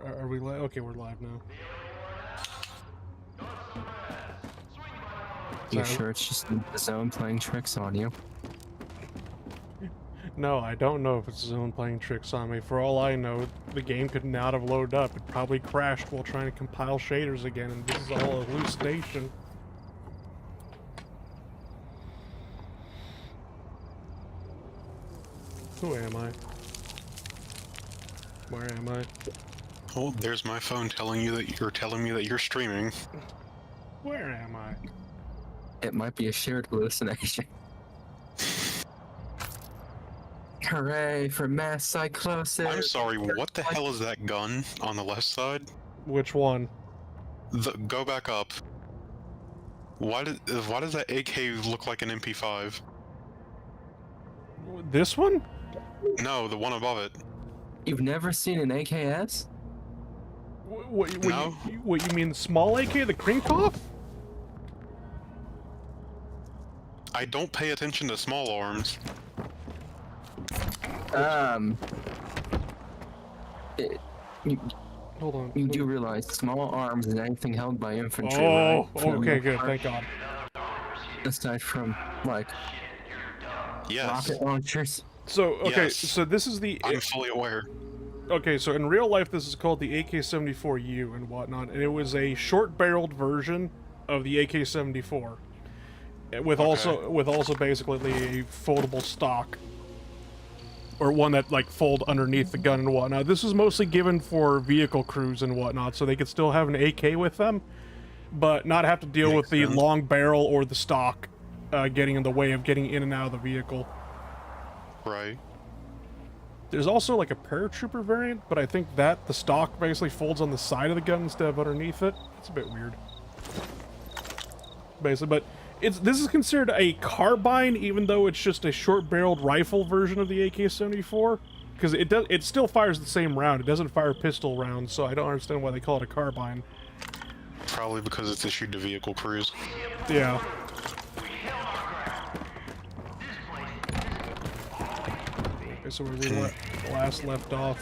Are we live? Okay, we're live now. You sure it's just the zone playing tricks on you? No, I don't know if it's Zone playing tricks on me. For all I know, the game could not have loaded up. It probably crashed while trying to compile shaders again, and this is all a hallucination. Who am I? Where am I? Oh, there's my phone telling you that you're telling me that you're streaming. Where am I? It might be a shared hallucination. Hooray for mass psychosis! I'm sorry, what the hell is that gun on the left side? Which one? Go back up. Why does that AK look like an MP5? This one? No, the one above it. You've never seen an AKS? No. What you mean, the small AK, the Krinkov? I don't pay attention to small arms. Hold on. You do realize small arms is anything held by infantry, right? Right? Okay, good, thank God. Aside from, like, yes. rocket launchers. So, okay, Yes. so this is the... I'm fully aware. Okay, so in real life, this is called the AK-74U and whatnot, and it was a short-barreled version of the AK-74, with also basically a foldable stock, or one that like fold underneath the gun and whatnot. This was mostly given for vehicle crews and whatnot, so they could still have an AK with them, but not have to deal with the long barrel or the stock getting in the way of getting in and out of the vehicle. Right. There's also like a paratrooper variant, but I think that the stock basically folds on the side of the gun instead of underneath it. It's a bit weird. Basically, but this is considered a carbine, even though it's just a short-barreled rifle version of the AK-74, because it still fires the same round. It doesn't fire pistol rounds, so I don't understand why they call it a carbine. Probably because it's issued to vehicle crews. Yeah. Okay, so where we last left off,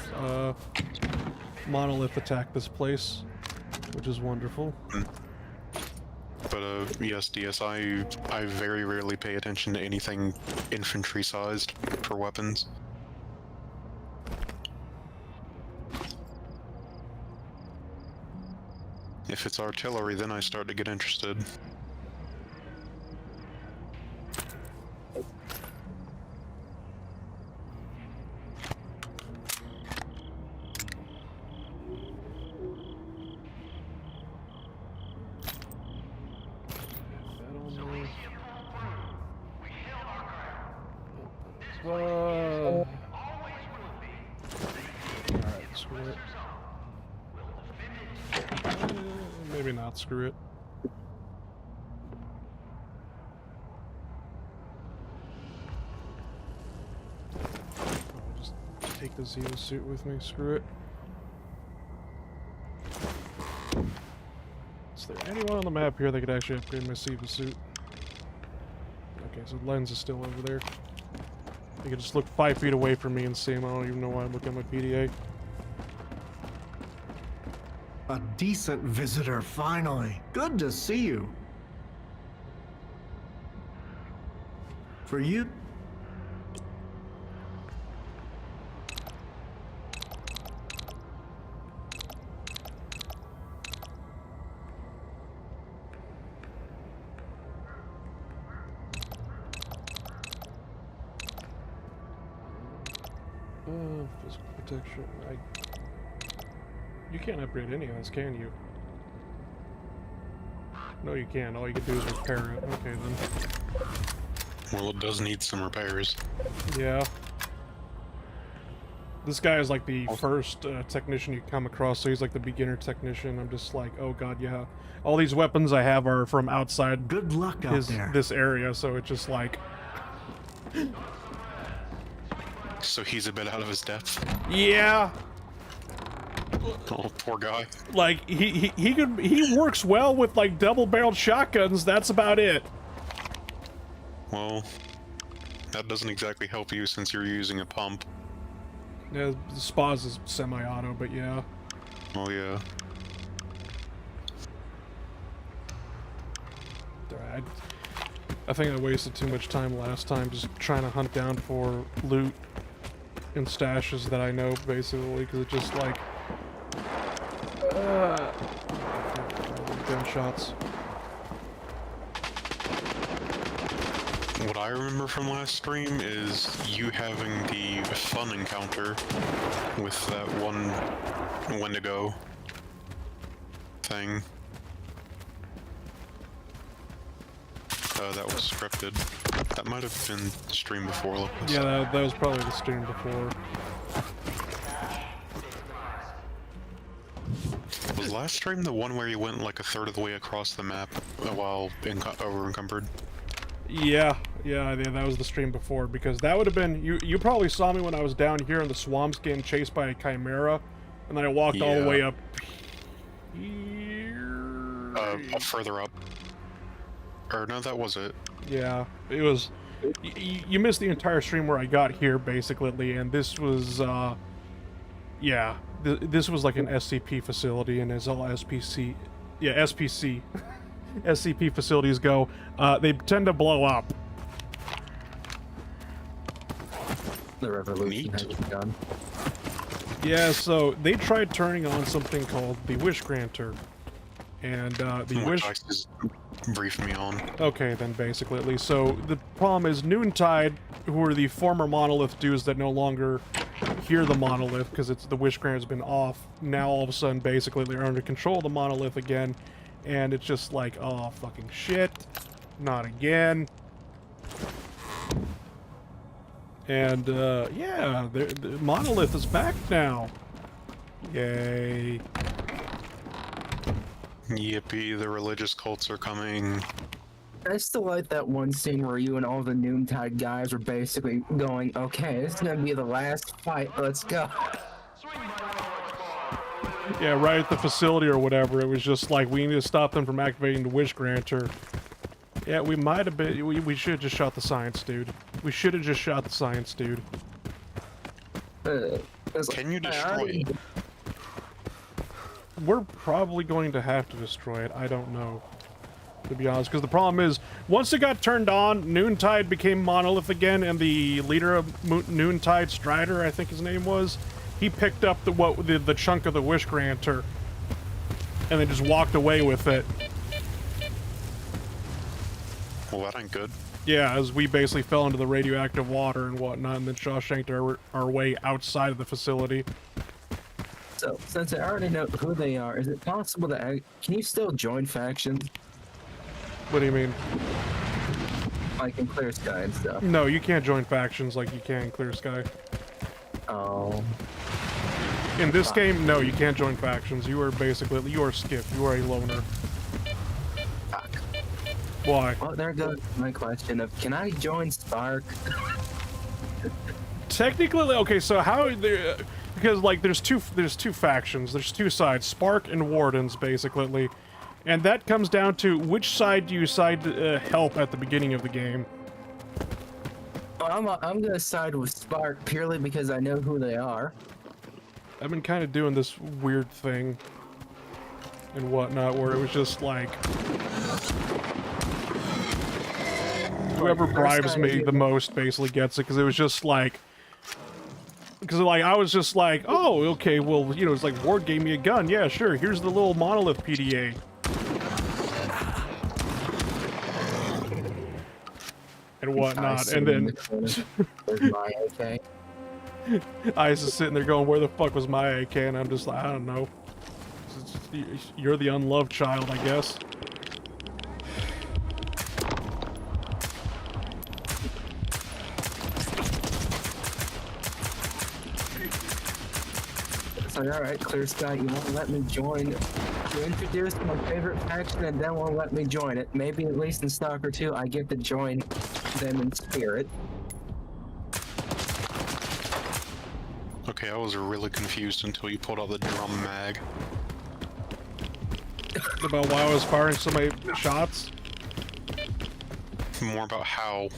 Monolith attacked this place, which is wonderful. But yes, DSI, I very rarely pay attention to anything infantry-sized for weapons. If it's artillery, then I start to get interested. Alright, screw it. Maybe not, screw it. I'll just take the Zeta suit with me, screw it. Is there anyone on the map here that could actually upgrade my Zeta suit? Okay, so Lens is still over there. You can just look 5 feet away from me and see him. I don't even know why I'm looking at my PDA. A decent visitor, finally. Good to see you. For you? Physical protection. You can't upgrade any of this, can you? No, you can't. All you can do is repair it. Okay, then. Well, it does need some repairs. Yeah. This guy is like the first technician you come across, so he's like the beginner technician. I'm just like, oh god, yeah. All these weapons I have are from outside Good luck out there. this area, so it's just like... So he's a bit out of his depth. Yeah! Oh, poor guy. Like, he works well with, like, double-barreled shotguns, that's about it. Well, that doesn't exactly help you since you're using a pump. Yeah, the Spaz is semi-auto, but yeah. Oh yeah. I think I wasted too much time last time just trying to hunt down for loot and stashes that I know, basically, because it's just like... gunshots. What I remember from last stream is you having the fun encounter with that one Wendigo thing. That was scripted. That might have been streamed before. Look this Yeah, up. that was probably the stream before. Was last stream the one where you went like a third of the way across the map while over encumbered? Yeah, that was the stream before, because that would have been... You probably saw me when I was down here in the swamps getting chased by a chimera, and then I walked all the way up here. Further up. Or no, that was it. Yeah, it was... You missed the entire stream where I got here, basically, and this was, yeah, this was like an SCP facility, and as all SPC... Yeah, SPC. SCP facilities go, they tend to blow up. The revolution Neat. has begun. Yeah, so they tried turning on something called the Wish Granter. And, the Wish... Which Ice briefed me on. Okay, then, basically, at least. So, the problem is Noontide, who are the former Monolith dudes that no longer hear the Monolith, because it's the Wish Granter's been off, now all of a sudden, basically, they're under control of the Monolith again, and it's just like, oh, fucking shit. Not again. And, yeah, the Monolith is back now. Yay. Yippee, the religious cults are coming. I still like that one scene where you and all the Noontide guys were basically going, okay, this is gonna be the last fight, let's go. Yeah, right at the facility or whatever, it was just like, we need to stop them from activating the Wish Granter. Yeah, we might have been... We should have just shot the science dude. We should have just shot the science dude. Can you destroy it? We're probably going to have to destroy it. I don't know, to be honest. Because the problem is, once it got turned on, Noontide became Monolith again, and the leader of Noontide, Strider, I think his name was, he picked up the chunk of the Wish Granter, and then just walked away with it. Well, that ain't good. Yeah, as we basically fell into the radioactive water and whatnot, and then Shawshanked our way outside of the facility. So, since I already know who they are, is it possible that can you still join factions, What do you mean? like in Clear Sky and stuff? No, you can't join factions like you can in Clear Sky. Oh, In this game, no, you can't join factions. You are basically... You are Skip. You are a loner. fuck. Why? Well, there goes my question of, can I join Spark? Technically, okay, so how... Because, like, there's two factions. There's two sides. Spark and Wardens, basically. And that comes down to which side do you side to help at the beginning of the game. Well, I'm gonna side with Spark purely because I know who they are. I've been kind of doing this weird thing and whatnot, where it was just like... Whoever bribes me the most basically gets it, because it was just like... Because, like, I was just like, oh, okay, well, you know, it's like, Ward gave me a gun. Yeah, sure, here's the little Monolith PDA. And whatnot, and then... There's my AK. I was just sitting there going, where the fuck was my AK? And I'm just like, I don't know. You're the unloved child, I guess. It's like, alright, Clear Sky, you won't let me join. You introduced my favorite faction and then won't let me join it. Maybe at least in Stalker 2, I get to join them in spirit. Okay, I was really confused until you pulled out the drum mag. About why I was firing so many shots. More about how.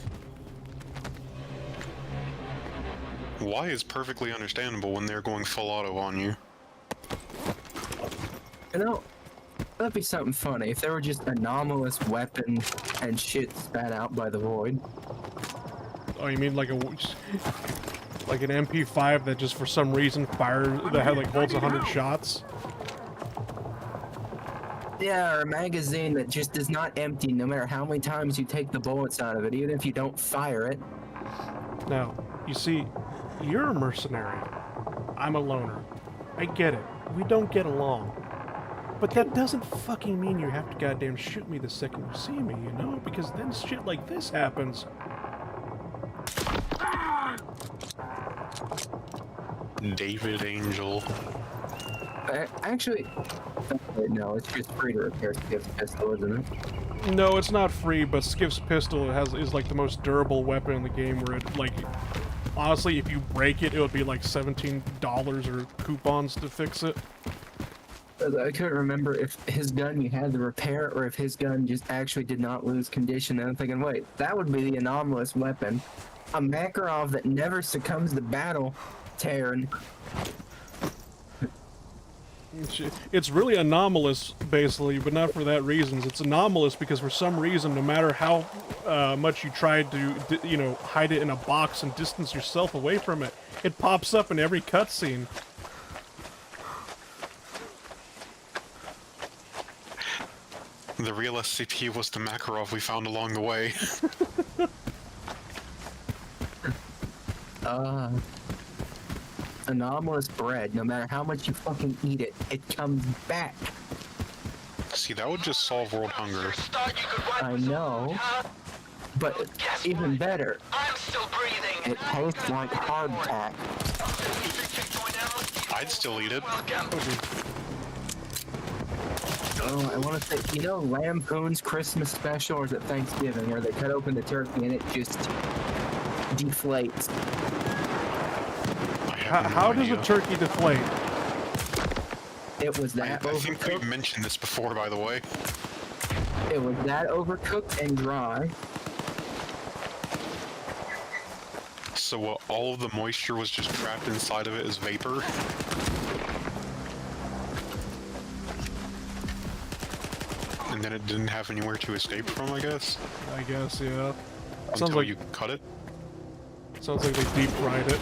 Why is perfectly understandable when they're going full auto on you. You know, that'd be something funny if there were just anomalous weapon and shit spat out by the void. Oh, you mean like an MP5 that just for some reason fires that had like holds 100 shots? Yeah, or a magazine that just does not empty no matter how many times you take the bullets out of it, even if you don't fire it. Now, you see, you're a mercenary. I'm a loner. I get it. We don't get along. But that doesn't fucking mean you have to goddamn shoot me the second you see me, you know? Because then shit like this happens. David Angel. Actually, no, it's just free to repair Skip's pistol, isn't it? No, it's not free, but Skiff's pistol is like the most durable weapon in the game where it, like, honestly, if you break it, it would be like $17 or coupons to fix it. I couldn't remember if his gun you had to repair or if his gun just actually did not lose condition. And I'm thinking, wait, that would be the anomalous weapon. A Makarov that never succumbs to battle, Terran. It's really anomalous, basically, but not for that reason. It's anomalous because for some reason, no matter how much you try to, you know, hide it in a box and distance yourself away from it, it pops up in every cutscene. The real SCP was the Makarov we found along the way. Anomalous bread, no matter how much you fucking eat it, it comes back. See, that would just solve world hunger. I know, but even better, it tastes like hardtack. I'd still eat it. Oh, I want to say, you know Lampoon's Christmas special, or is it Thanksgiving, where they cut open the turkey and it just deflates? How does a turkey deflate? It was I that think we've overcooked. mentioned this before, by the way. It was that overcooked and dry. So all of the moisture was just trapped inside of it as vapor. And then it didn't have anywhere to escape from, I guess. I guess, yeah. Until you cut it. Sounds like they deep fried it.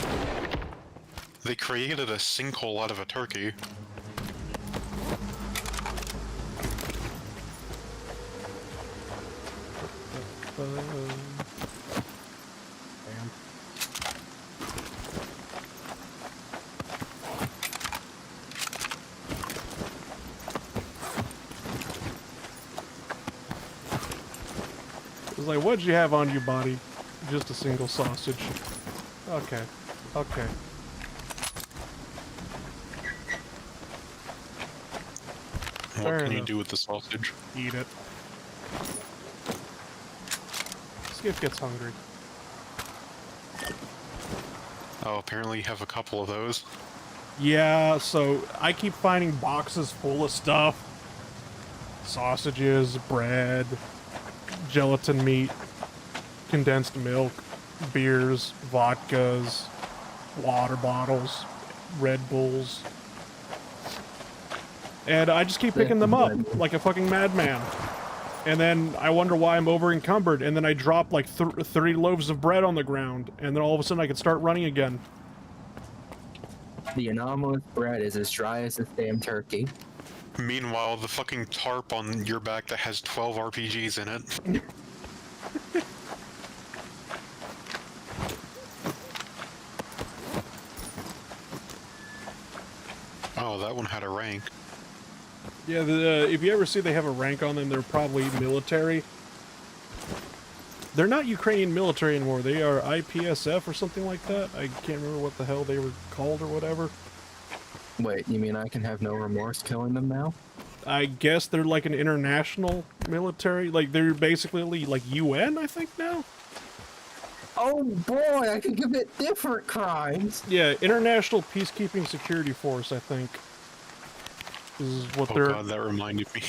They created a sinkhole out of a turkey. Damn. It's like, what'd you have on you, body? Just a single sausage. Okay. Okay. What Fair can you enough. do with the sausage? Eat it. Skiff gets hungry. Oh, apparently you have a couple of those. Yeah, so I keep finding boxes full of stuff. Sausages, bread, gelatin meat, condensed milk, beers, vodkas, water bottles, Red Bulls. And I just keep picking them up like a fucking madman. And then I wonder why I'm over encumbered, and then I drop like 30 loaves of bread on the ground, and then all of a sudden I can start running again. The anomalous bread is as dry as this damn turkey. Meanwhile, the fucking tarp on your back that has 12 RPGs in it. Oh, that one had a rank. Yeah, if you ever see they have a rank on them, they're probably military. They're not Ukrainian military anymore. They are IPSF or something like that. I can't remember what the hell they were called or whatever. Wait, you mean I can have no remorse killing them now? I guess they're like an international military. Like, they're basically like UN, I think, now? Oh boy, I can commit different crimes! Yeah, International Peacekeeping Security Force, I think. Is what Oh they're... god, that reminded me.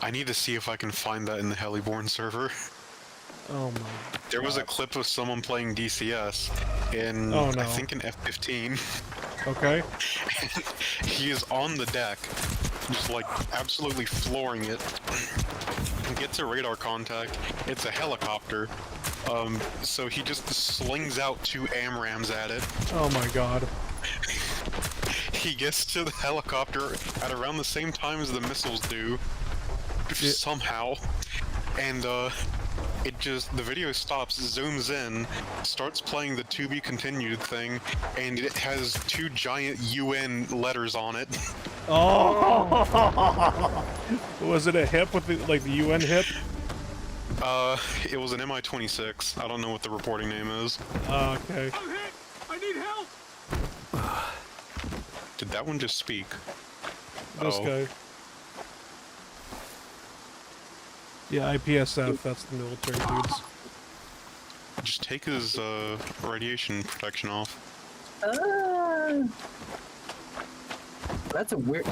I need to see if I can find that in the Heliborn server. Oh my... There was a clip of someone playing DCS in, Oh, no. I think, an F-15. Okay. He is on the deck, just like absolutely flooring it. Gets a radar contact. It's a helicopter. So he just slings out 2 AMRAAMs at it. Oh my god. He gets to the helicopter at around the same time as the missiles do. Somehow. And, the video stops, zooms in, starts playing the to be continued thing, and it has 2 giant UN letters on it. Oh! Was it a hip with the UN hip? It was an MI-26. I don't know what the reporting name is. Okay. I'm hit! I need help! Did that one just speak? This guy. Yeah, IPSF, that's the military dudes. Just take his, radiation protection off. That's a weird...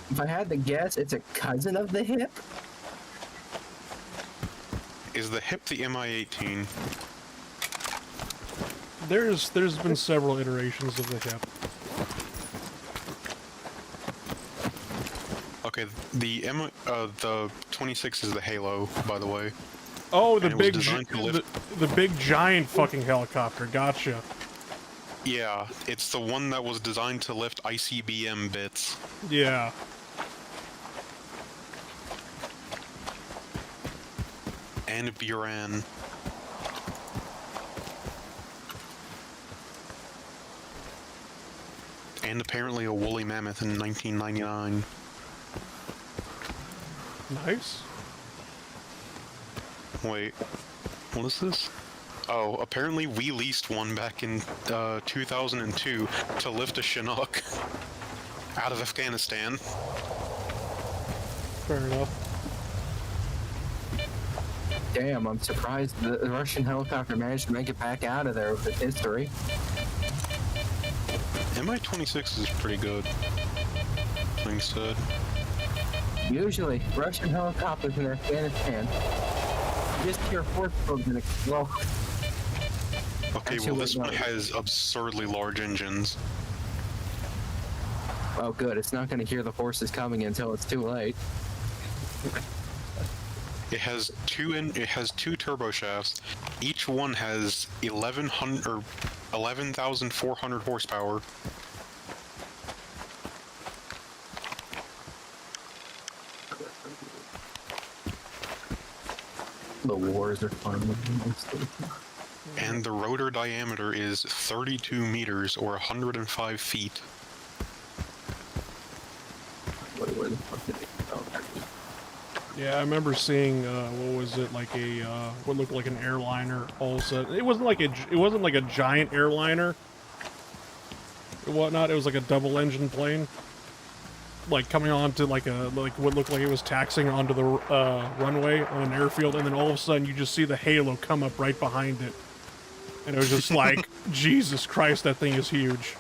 If I had to guess, it's a cousin of the hip? Is the hip the MI-18? There's been several iterations of the hip. Okay, the 26 is the Halo, by the way. Oh, the And it was big, designed to lift- the big giant fucking helicopter. Gotcha. Yeah, it's the one that was designed to lift ICBM bits. Yeah. And Buran. And apparently a woolly mammoth in 1999. Nice. Wait, what is this? Oh, apparently we leased one back in 2002 to lift a Chinook out of Afghanistan. Fair enough. Damn, I'm surprised the Russian helicopter managed to make it back out of there with its history. MI-26 is pretty good. Being said. Usually, Russian helicopters in Afghanistan just hear force probes and explode. Okay, Actually, well this wait, one no. has absurdly large engines. Oh, good. It's not going to hear the horses coming until it's too late. It has two turbo shafts. Each one has 11,400 horsepower. The wars are fun. And the rotor diameter is 32 meters or 105 feet. Where the fuck did it go? Yeah, I remember seeing what was it, like a what looked like an airliner. Also, it wasn't like a giant airliner or whatnot. It was like a double-engine plane, like coming onto like what looked like it was taxiing onto the runway on an airfield, and then all of a sudden you just see the halo come up right behind it, and it was just like, Jesus Christ, that thing is huge.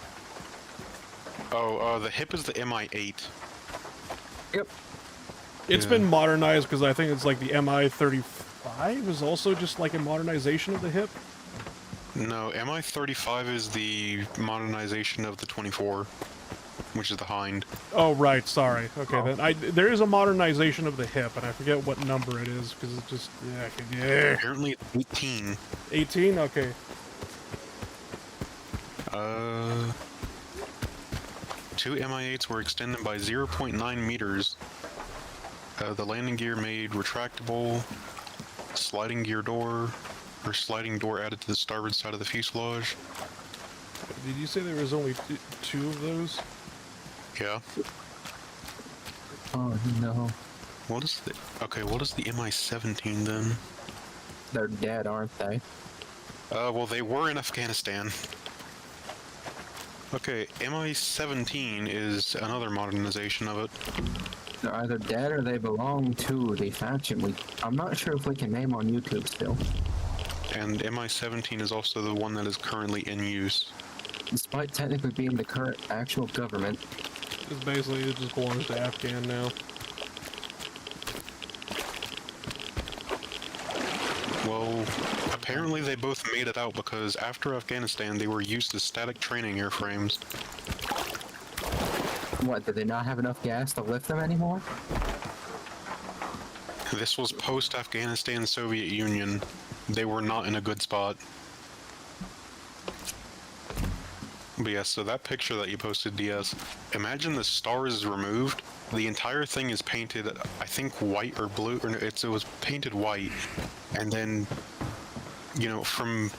Oh, the hip is the MI-8. Yep. It's Yeah. been modernized because I think it's like the MI-35 is also just like a modernization of the hip. No, MI-35 is the modernization of the 24, which is the Hind. Oh, right, sorry. Okay, then there is a modernization of the hip, and I forget what number it is, because it's just, yeah. Apparently it's 18. 18? Okay. Two MI-8s were extended by 0.9 meters. The landing gear made retractable, sliding door added to the starboard side of the fuselage. Did you say there was only two of those? Yeah. Oh no. What is the MI-17 then? They're dead, aren't they? Well, they were in Afghanistan. Okay, MI-17 is another modernization of it. They're either dead or they belong to the faction. I'm not sure if we can name on YouTube still. And MI-17 is also the one that is currently in use. Despite technically being the current actual government. It's basically, it just belongs to Afghan now. Well, apparently they both made it out because after Afghanistan they were used as static training airframes. What, did they not have enough gas to lift them anymore? This was post-Afghanistan Soviet Union. They were not in a good spot. But yeah, so that picture that you posted, DS, imagine the star is removed. The entire thing is painted, I think, white or blue, or no, it was painted white. And then, you know, from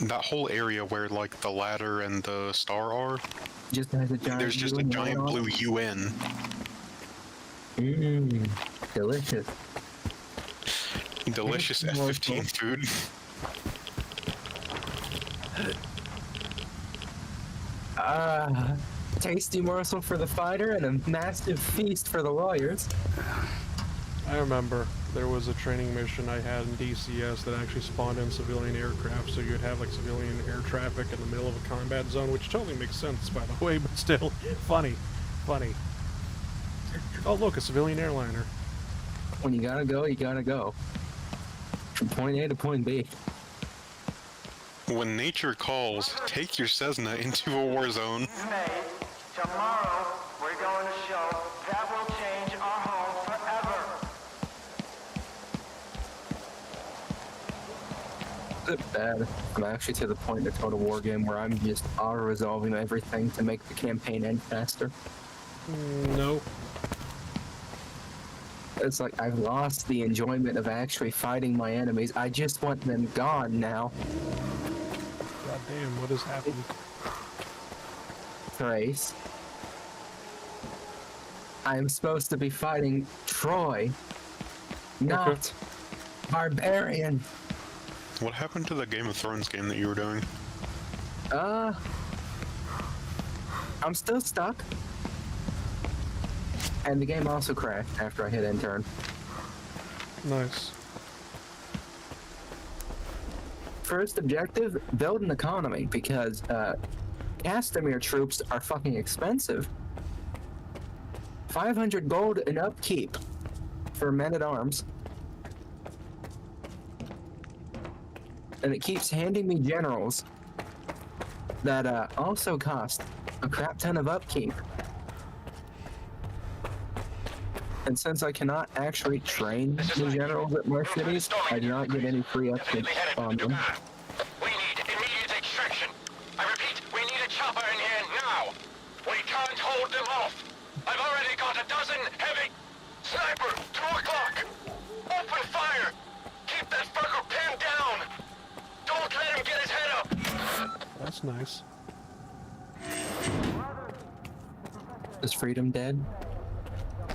that whole area where, like, the ladder and the star are, Just has a giant there's just a UN giant on it. blue UN. Delicious. Delicious F-15 food. Tasty morsel for the fighter and a massive feast for the lawyers. I remember there was a training mission I had in DCS that actually spawned in civilian aircraft, so you'd have like civilian air traffic in the middle of a combat zone, which totally makes sense, by the way, but still, funny. Oh look, a civilian airliner. When you gotta go, you gotta go. From point A to point B. When nature calls, take your Cessna into a war zone. May, tomorrow we're going to show that will change our home forever. Good, bad. I'm actually to the point in a Total War game where I'm just auto-resolving everything to make the campaign end faster. No. It's like I've lost the enjoyment of actually fighting my enemies. I just want them gone now. God damn, what has happened? Thrace. I am supposed to be fighting Troy, not Barbarian. What happened to the Game of Thrones game that you were doing? I'm still stuck. And the game also crashed after I hit intern. Nice. First objective, build an economy, because Castamere troops are fucking expensive. 500 gold in upkeep for men-at-arms. And it keeps handing me generals that also cost a crap ton of upkeep. And since I cannot actually train the generals at more cities, I do not get any free upkeep on them. We need immediate extraction. I repeat, we need a chopper in here now. We can't hold them off. I've already got a dozen heavy... Sniper, 2 o'clock. Open fire. Keep that fucker pinned down. Don't let him get his head up. That's nice. Is Freedom dead?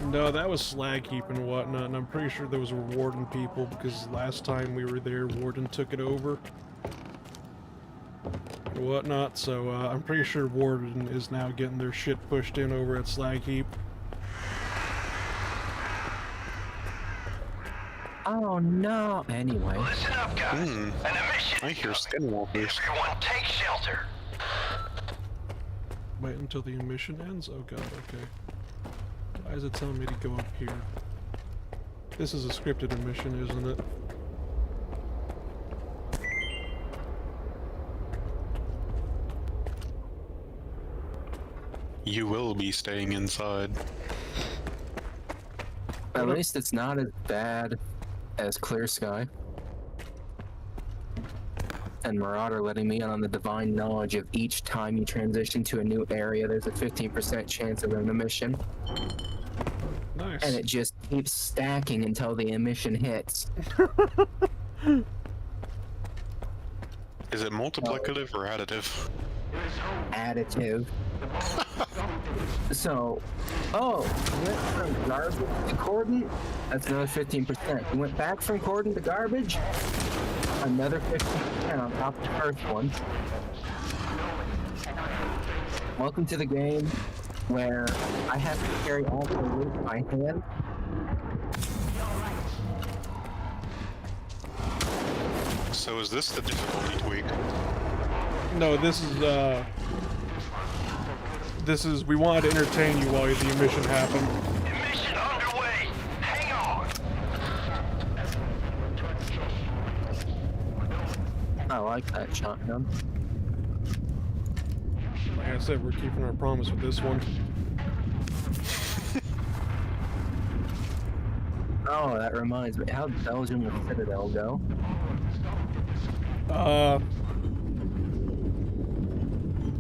No, that was slag heap and whatnot, and I'm pretty sure those were Warden people, because last time we were there, Warden took it over. And whatnot, so I'm pretty sure Warden is now getting their shit pushed in over at slag heap. Oh no! Anyway. Listen up, guys. An emission. I hear skinwalkers. Everyone take shelter. Wait until the mission ends? Oh god, okay. Why is it telling me to go up here? This is a scripted mission, isn't it? You will be staying inside. At least it's not as bad as Clear Sky. And Marauder letting me in on the divine knowledge of each time you transition to a new area, there's a 15% chance of an emission. Nice. And it just keeps stacking until the emission hits. Is it multiplicative or additive? Additive. So, we went from garbage to Cordon, that's another 15%. We went back from Cordon to garbage, another 15% on top of the first one. Welcome to the game where I have to carry all the loot by hand. So is this the difficulty tweak? No, this is, we wanted to entertain you while the mission happened. Mission underway. Hang on. I like that shotgun. Like I said, we're keeping our promise with this one. Oh, that reminds me. How'd Belgium and Citadel go?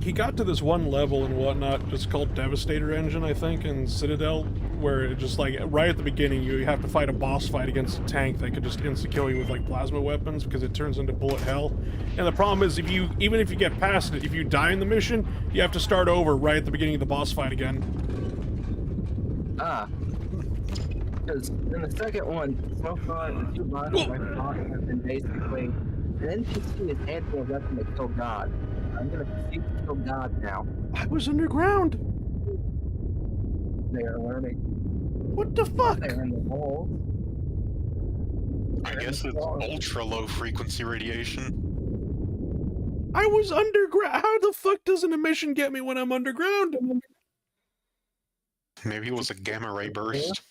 He got to this one level and whatnot, it's called Devastator Engine, I think, in Citadel, where it just, like, right at the beginning, you have to fight a boss fight against a tank that could just insta-kill you with, like, plasma weapons, because it turns into bullet hell. And the problem is, even if you get past it, if you die in the mission, you have to start over right at the beginning of the boss fight again. Ah. Because in the second one, so far, the two bosses I fought have been basically an NPC is handling a weapon to kill God. I'm gonna proceed to kill God now. I was underground! They are learning. What the fuck? They're in the hole. I guess it's ultra low frequency radiation. I was underground! How the fuck doesn't a mission get me when I'm underground? Maybe it was a gamma ray burst.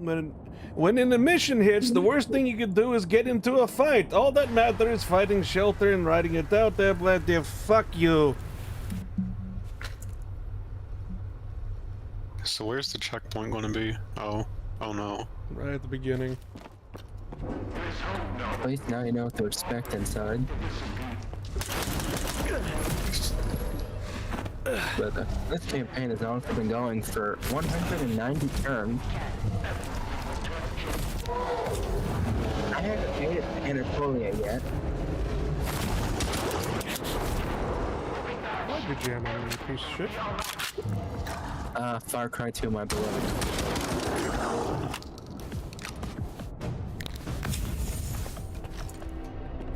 When an emission hits, the worst thing you could do is get into a fight. All that matters is finding shelter and riding it out there, bloody fuck you. So where's the checkpoint going to be? Oh no. Right at the beginning. At least now you know what to expect inside. But this campaign has honestly been going for 190 turns. I haven't made it to Anatolia yet. Why'd you jam on me, you piece of shit? Far Cry 2, my beloved.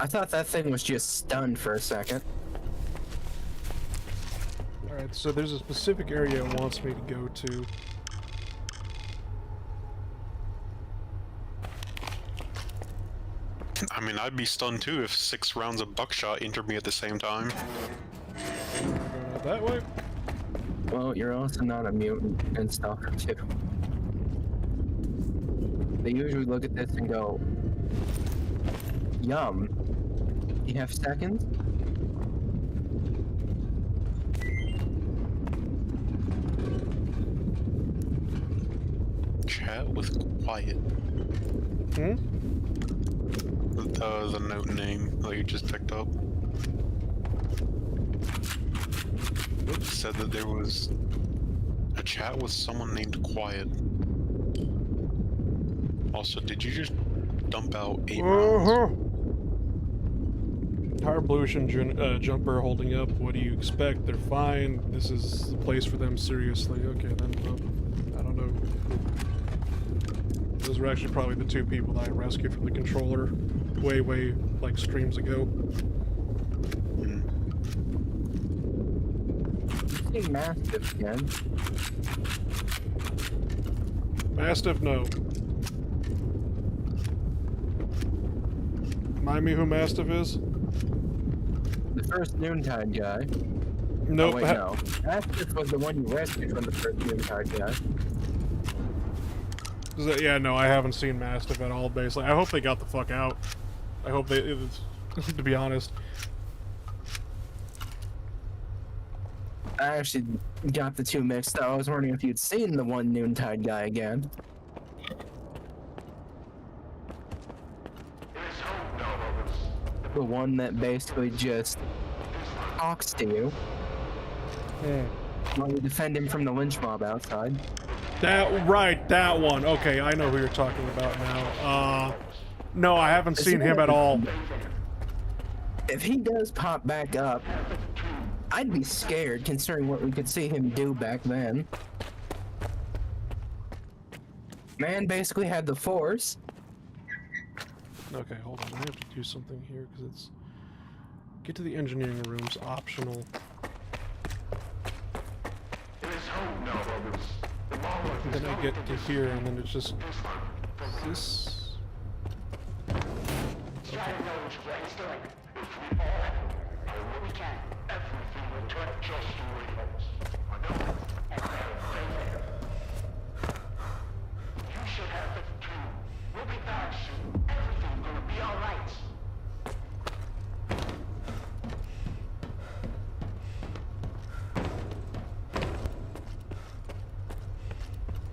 I thought that thing was just stunned for a second. Alright, so there's a specific area it wants me to go to. I mean, I'd be stunned too if 6 rounds of buckshot entered me at the same time. Going out that way. Well, you're also not a mutant in Stalker 2. They usually look at this and go, yum. You have seconds? Chat with quiet. Hmm? The note name that you just picked up. It said that there was a chat with someone named Quiet. Also, did you just dump out 8 rounds? Higher Evolution jumper holding up. What do you expect? They're fine. This is the place for them, seriously. Okay, then, I don't know. Those were actually probably the 2 people that I rescued from the controller way, like, streams ago. You see Mastiff again. Mastiff, no. Remind me who Mastiff is? The first Noontide guy. Nope. Oh, wait, no. Mastiff was the one you rescued from the first Noontide guy. Yeah, no, I haven't seen Mastiff at all, basically. I hope they got the fuck out. I hope they, to be honest. I actually got the 2 mixed up. I was wondering if you'd seen the one Noontide guy again. The one that basically just talks to you while you defend him from the lynch mob outside. That one. Okay, I know who you're talking about now. No, I haven't seen him at all. If he does pop back up, I'd be scared considering what we could see him do back then. Man basically had the force. Okay, hold on. I have to do something here because it's get to the engineering rooms optional. And then I get to here, and then it's just this.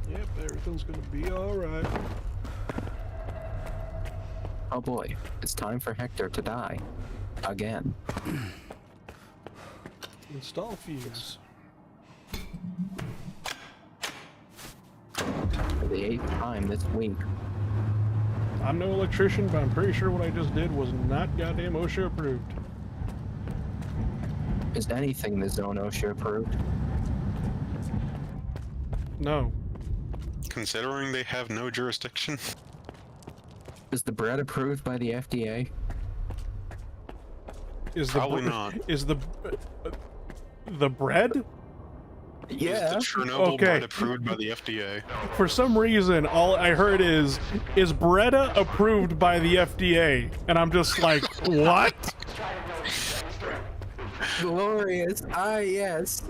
Yep, there Everything's gonna be alright. Oh boy, it's time for Hector to die. Again. Install fuse. For the 8th time this week. I'm no electrician, but I'm pretty sure what I just did was not goddamn OSHA approved. Is anything in the zone OSHA approved? No. Considering they have no jurisdiction. Is the bread approved by the FDA? Is Probably not. Is the bread? Yeah. Is the Chernobyl Okay. bread approved by the FDA? For some reason, all I heard is Breda approved by the FDA? And I'm just like, what? Glorious. Ah, yes.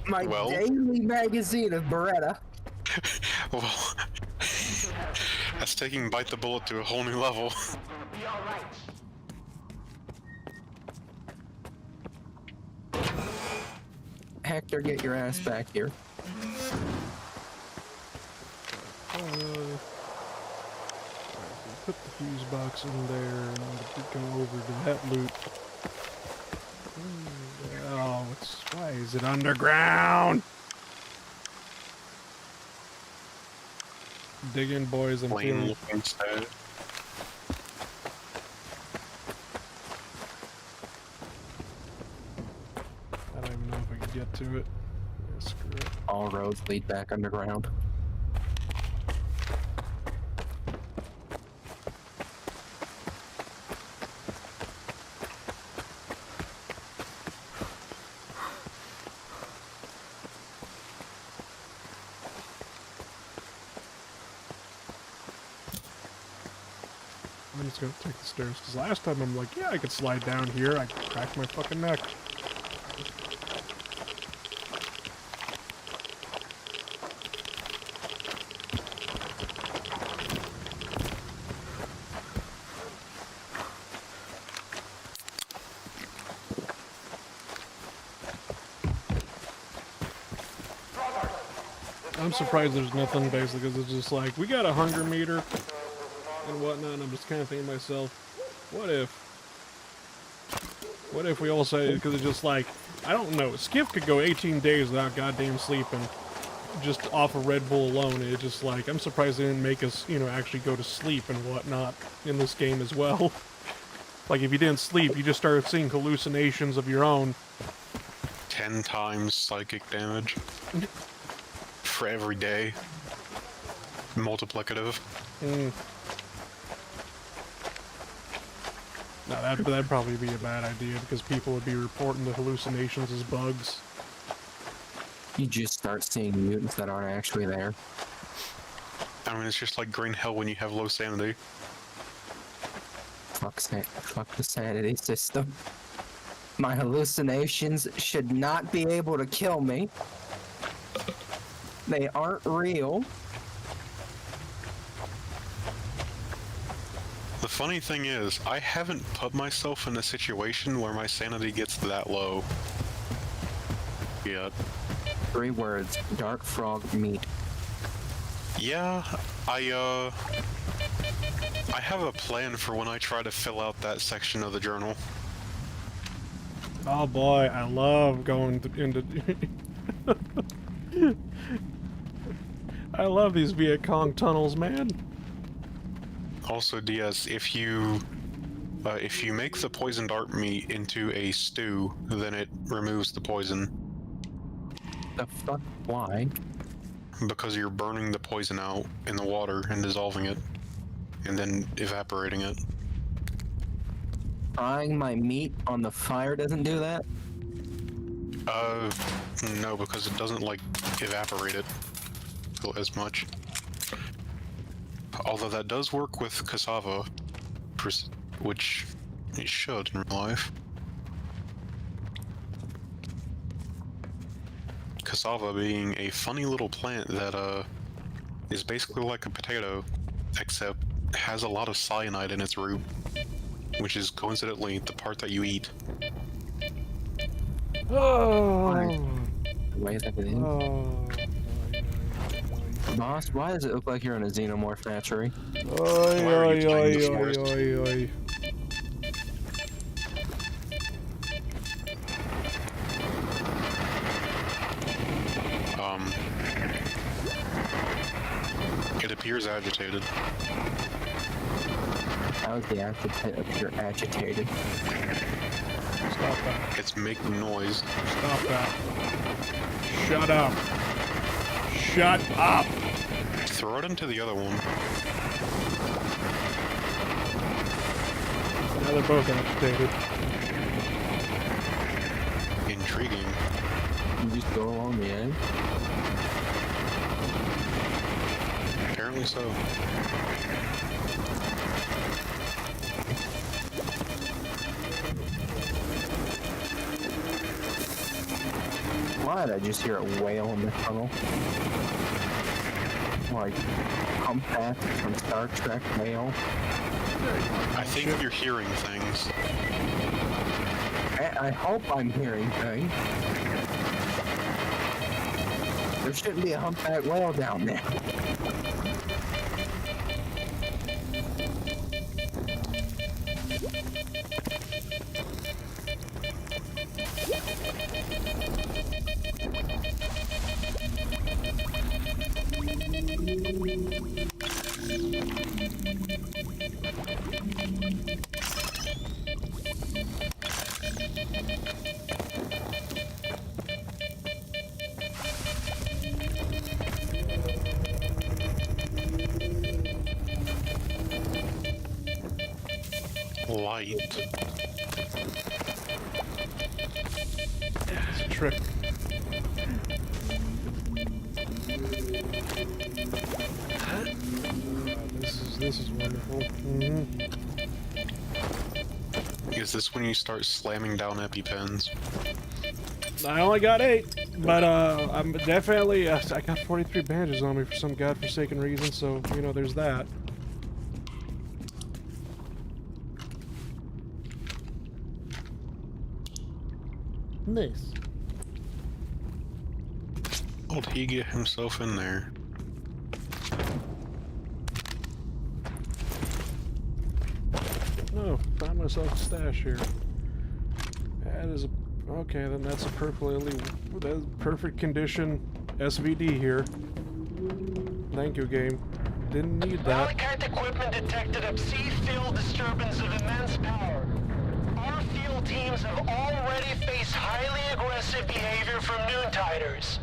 My Well? daily magazine of Beretta. Well, that's taking Bite the Bullet to a whole new level. Hector, get your ass back here. Put the fuse box in there and go over to that loop. Oh, why is it underground? Dig in, boys. I'm Plain feeling. looking side. I don't even know if I can get to it. Yeah, screw it. All roads lead back underground. I'm just gonna take the stairs because last time I'm like, yeah, I could slide down here. I cracked my fucking neck. I'm surprised there's nothing basically because it's just like we got a hunger meter and whatnot, and I'm just kind of thinking to myself, what if we all say, because it's just like, I don't know, Skiff could go 18 days without goddamn sleeping, just off of Red Bull alone, and it's just like, I'm surprised they didn't make us, you know, actually go to sleep and whatnot in this game as well. Like, if you didn't sleep, you just started seeing hallucinations of your own. 10 times psychic damage. For every day. Multiplicative. No, that'd probably be a bad idea because people would be reporting the hallucinations as bugs. You just start seeing mutants that aren't actually there. I mean, it's just like green hell when you have low sanity. Fuck the sanity system. My hallucinations should not be able to kill me. They aren't real. The funny thing is, I haven't put myself in a situation where my sanity gets that low. Yet. 3 words. Dark frog meat. Yeah, I have a plan for when I try to fill out that section of the journal. Oh boy, I love going into... I love these Viet Cong tunnels, man. Also, Diaz, if you make the poison dart meat into a stew, then it removes the poison. The fuck? Why? Because you're burning the poison out in the water and dissolving it, and then evaporating it. Frying my meat on the fire doesn't do that? No, because it doesn't, like, evaporate it as much. Although that does work with cassava, which it should in real life. Cassava being a funny little plant that, is basically like a potato, except has a lot of cyanide in its root, which is coincidentally the part that you eat. Oh. The way that it is. Oh. Boss, why does it look like you're in a xenomorph hatchery? Oi, Why are oi, you playing oi, this oi, forest? oi, oi. It appears agitated. How is the appear agitated? Stop that. It's making noise. Stop that. Shut up. Shut up. Throw it into the other one. Now they're both agitated. Intriguing. You just go along the edge? Apparently so. Why did I just hear a whale in the tunnel? Like, humpback from Star Trek whale? I think you're hearing things. I hope I'm hearing things. There shouldn't be a humpback whale down there. Light. It's a trick. This is wonderful. Is this when you start slamming down EpiPens? I only got 8, but I'm definitely I got 43 bandages on me for some godforsaken reason, so you know there's that. Nice. How'd he get himself in there? Oh, found myself a stash here. That is a, okay. Then that's a perfect condition SVD here. Thank you, game. Didn't need that. Malachite equipment detected a sea-filled disturbance of immense power. Our field teams have already faced highly aggressive behavior from Noontiders.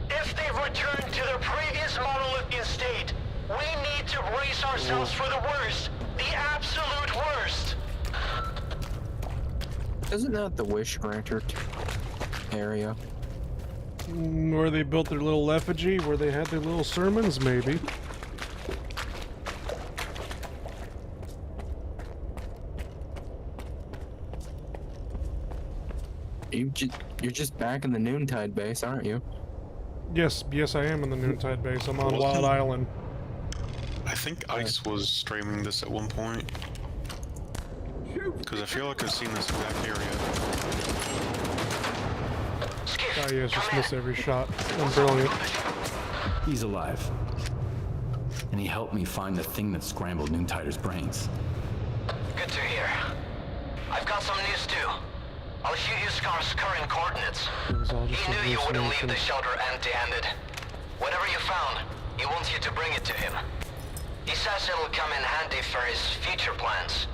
If they've returned to their previous monolithian state, we need to brace ourselves for the worst. The absolute worst. Isn't that the Wish Granter area? Where they built their little effigy, where they had their little sermons, maybe. You're just back in the Noontide base, aren't you? Yes, I am in the Noontide base. I'm on Wasn't- Wild Island. I think Ice was streaming this at one point. Because I feel like I've seen this exact area. Skiff, Oh, yeah, just come miss in. every shot. I'm brilliant. He's alive. And he helped me find the thing that scrambled Noontider's brains. Good to hear. I've got some news too. I'll shoot you Scar's current coordinates. It was all He just knew you wouldn't leave the hallucination. shelter empty-handed. Whatever you found, he wants you to bring it to him. He says it'll come in handy for his future plans.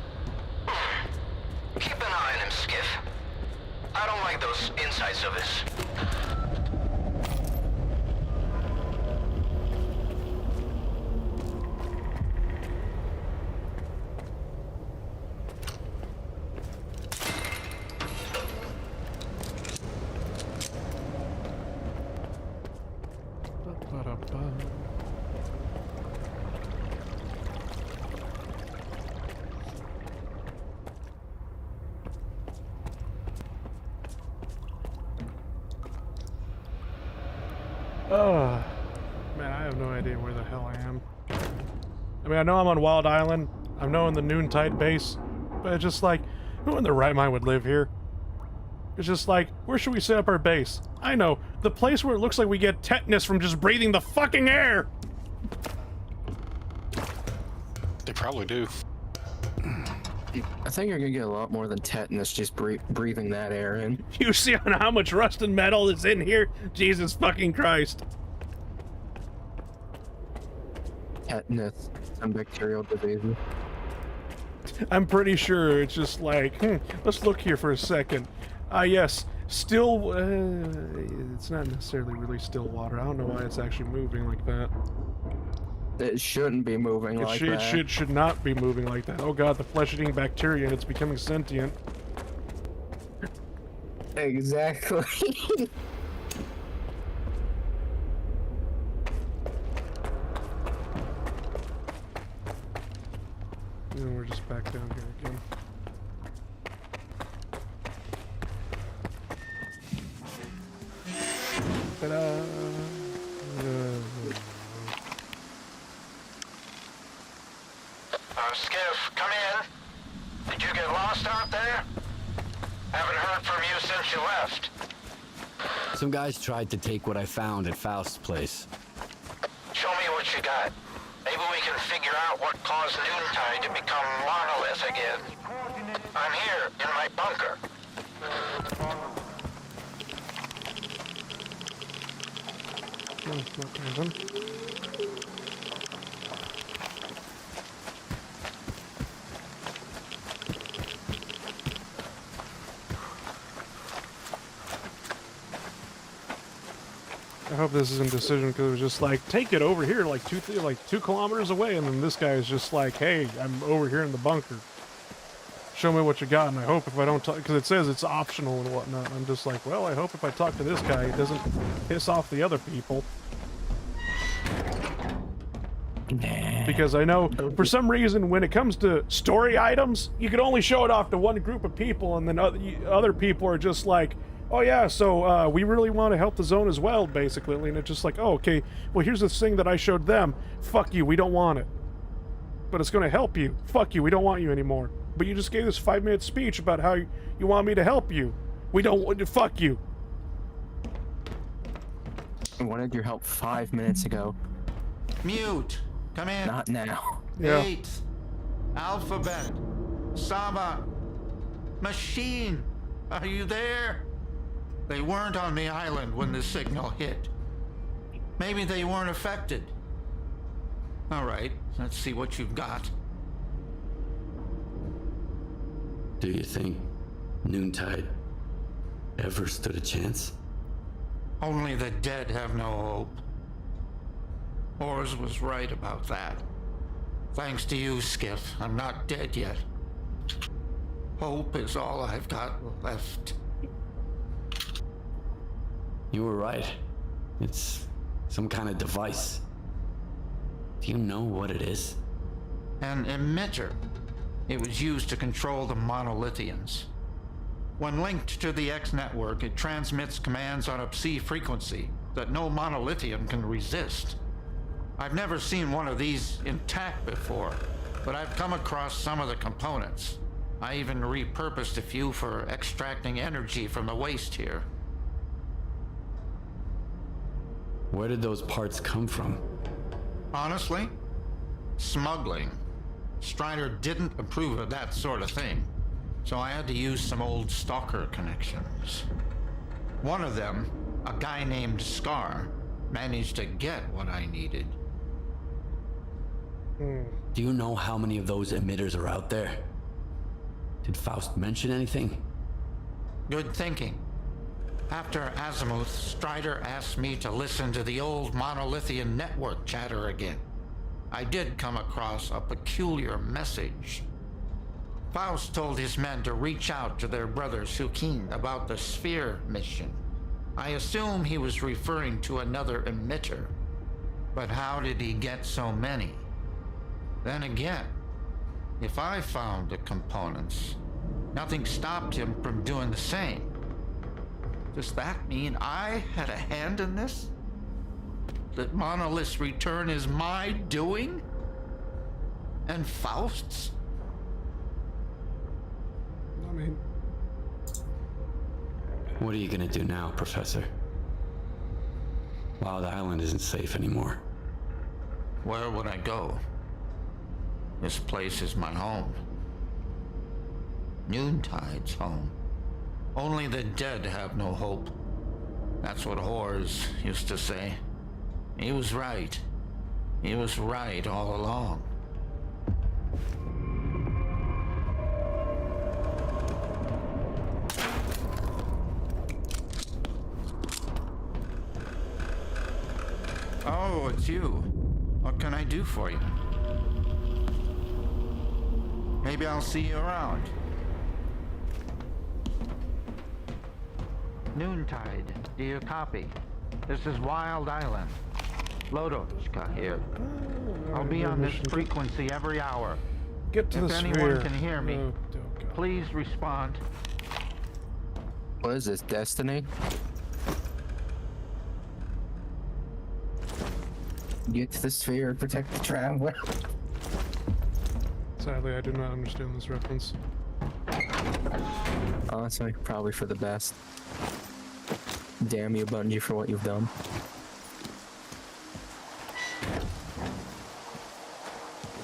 Keep an eye on him, Skiff. I don't like those insides of his. Ba-ba-da-ba. Oh, man, I have no idea where the hell I am. I mean, I know I'm on Wild Island. I know in the Noontide base, but it's just like, who in their right mind would live here? It's just like, where should we set up our base? I know, the place where it looks like we get tetanus from just breathing the fucking air! probably do. I think you're gonna get a lot more than tetanus just breathing that air in. You see on how much rust and metal is in here? Jesus fucking Christ. Tetanus, some bacterial diseases. I'm pretty sure it's just like, let's look here for a second. Yes, still, it's not necessarily really still water. I don't know why it's actually moving like that. It shouldn't be moving like that. It should not be moving like that. Oh god, the flesh-eating bacteria, and it's becoming sentient. Exactly. And we're just back down here again. Ta-da! Skiff, come in. Did you get lost out there? Haven't heard from you since you left. Some guys tried to take what I found at Faust's place. Show me what you got. Maybe we can figure out what caused Noontide to become monolith again. I'm here, in my bunker. Not moving. I hope this is indecision because it was just like, take it over here, like 2 kilometers away, and then this guy is just like, hey, I'm over here in the bunker. Show me what you got, and I hope if I don't talk, because it says it's optional and whatnot. I'm just like, well, I hope if I talk to this guy, he doesn't piss off the other people. Because I know, for some reason, when it comes to story items, you can only show it off to one group of people, and then other people are just like, oh yeah, so we really want to help the zone as well, basically. And it's just like, oh, okay, well, here's this thing that I showed them. Fuck you, we don't want it. But it's going to help you. Fuck you, we don't want you anymore. But you just gave this 5-minute speech about how you want me to help you. We don't want to, fuck you. I wanted your help 5 minutes ago. Mute. Come in. Not now. Yeah. 8. Alphabet. Saba. Machine. Are you there? They weren't on the island when the signal hit. Maybe they weren't affected. All right, let's see what you've got. Do you think Noontide ever stood a chance? Only the dead have no hope. Ors was right about that. Thanks to you, Skiff, I'm not dead yet. Hope is all I've got left. You were right. It's some kind of device. Do you know what it is? An emitter. It was used to control the monolithians. When linked to the X network, it transmits commands on a psi frequency that no monolithian can resist. I've never seen one of these intact before, but I've come across some of the components. I even repurposed a few for extracting energy from the waste here. Where did those parts come from? Honestly, smuggling. Strider didn't approve of that sort of thing, so I had to use some old Stalker connections. One of them, a guy named Scar, managed to get what I needed. Do you know how many of those emitters are out there? Did Faust mention anything? Good thinking. After Azimuth, Strider asked me to listen to the old monolithian network chatter again. I did come across a peculiar message. Faust told his men to reach out to their brother Sukin about the Sphere mission. I assume he was referring to another emitter. But how did he get so many? Then again, if I found the components, nothing stopped him from doing the same. Does that mean I had a hand in this? That Monolith's return is my doing? And Faust's? I mean, What are you gonna do now, Professor? Wild Island isn't safe anymore. Where would I go? This place is my home. Noontide's home. Only the dead have no hope. That's what Horrors used to say. He was right. He was right all along. Oh, it's you. What can I do for you? Maybe I'll see you around. Noontide, do you copy? This is Wild Island. Lodochka here. I'll be on this frequency every hour. Get to the If sphere. anyone can hear me, Oh, God. please respond. What is this, Destiny? Get to the sphere, protect the traveler. Sadly, I do not understand this reference. Honestly, probably for the best. Damn you, Bungie, for what you've done.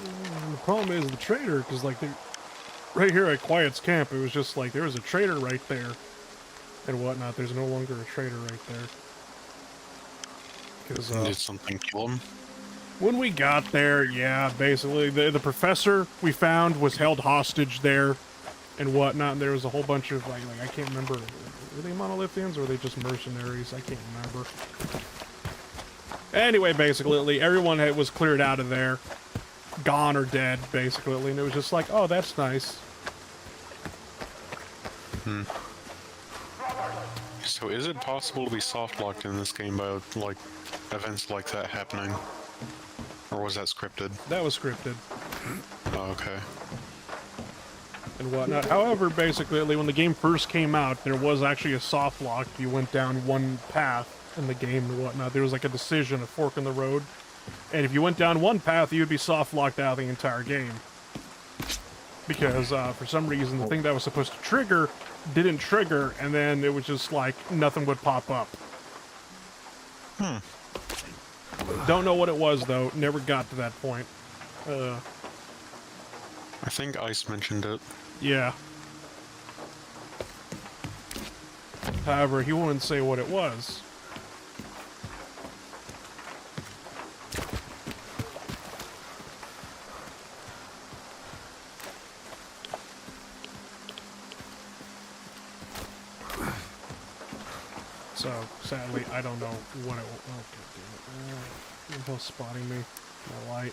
And the problem is the trader, because like right here at Quiet's camp, it was just like there was a trader right there and whatnot. There's no longer a trader right there. Because Did something kill him? when we got there, yeah, basically the professor we found was held hostage there and whatnot. And there was a whole bunch of like I can't remember. Were they monolithians or were they just mercenaries? I can't remember. Anyway, basically, everyone was cleared out of there. Gone or dead, basically. And it was just like, oh, that's nice. So is it possible to be soft-locked in this game by, like, events like that happening? Or was that scripted? That was scripted Oh, okay. and whatnot. However, basically, when the game first came out, there was actually a soft lock. You went down one path in the game and whatnot. There was like a decision, a fork in the road. And if you went down one path, you would be soft locked out of the entire game. Because for some reason, the thing that was supposed to trigger didn't trigger, and then it was just like nothing would pop up. Don't know what it was, though. Never got to that point. I think Ice mentioned it. Yeah. However, he wouldn't say what it was. So, sadly, I don't know what it was. Oh, God damn it. He's spotting me. My light.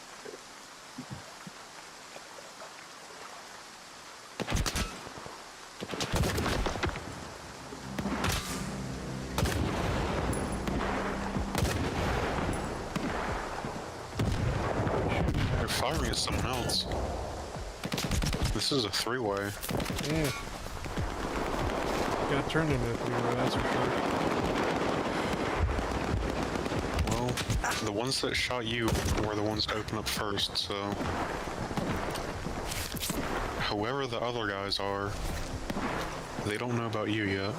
They're firing at someone else. This is a three-way. Yeah. Got turned into a three-way, that's for sure. Well, the ones that shot you were the ones to open up first, so... Whoever the other guys are, they don't know about you yet.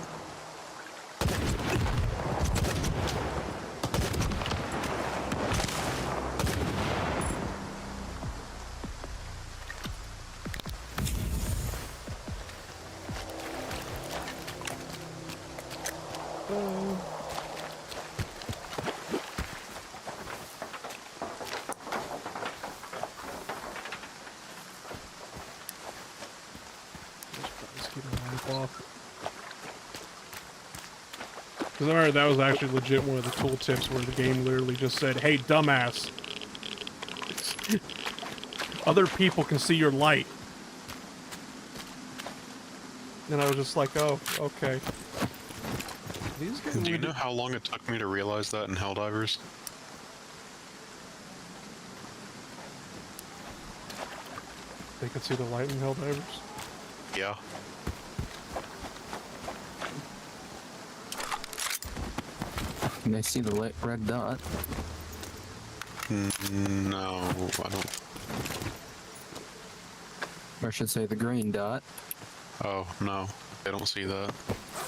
Because I remember that was actually legit one of the tooltips where the game literally just said, hey, dumbass. Other people can see your light. And I was just like, oh, okay. These guys Do you know how long it took me to realize that in Helldivers? They could see the light in Helldivers? Yeah. Can they see the red dot? No, I don't. Or I should say the green dot. Oh, no. I don't see that.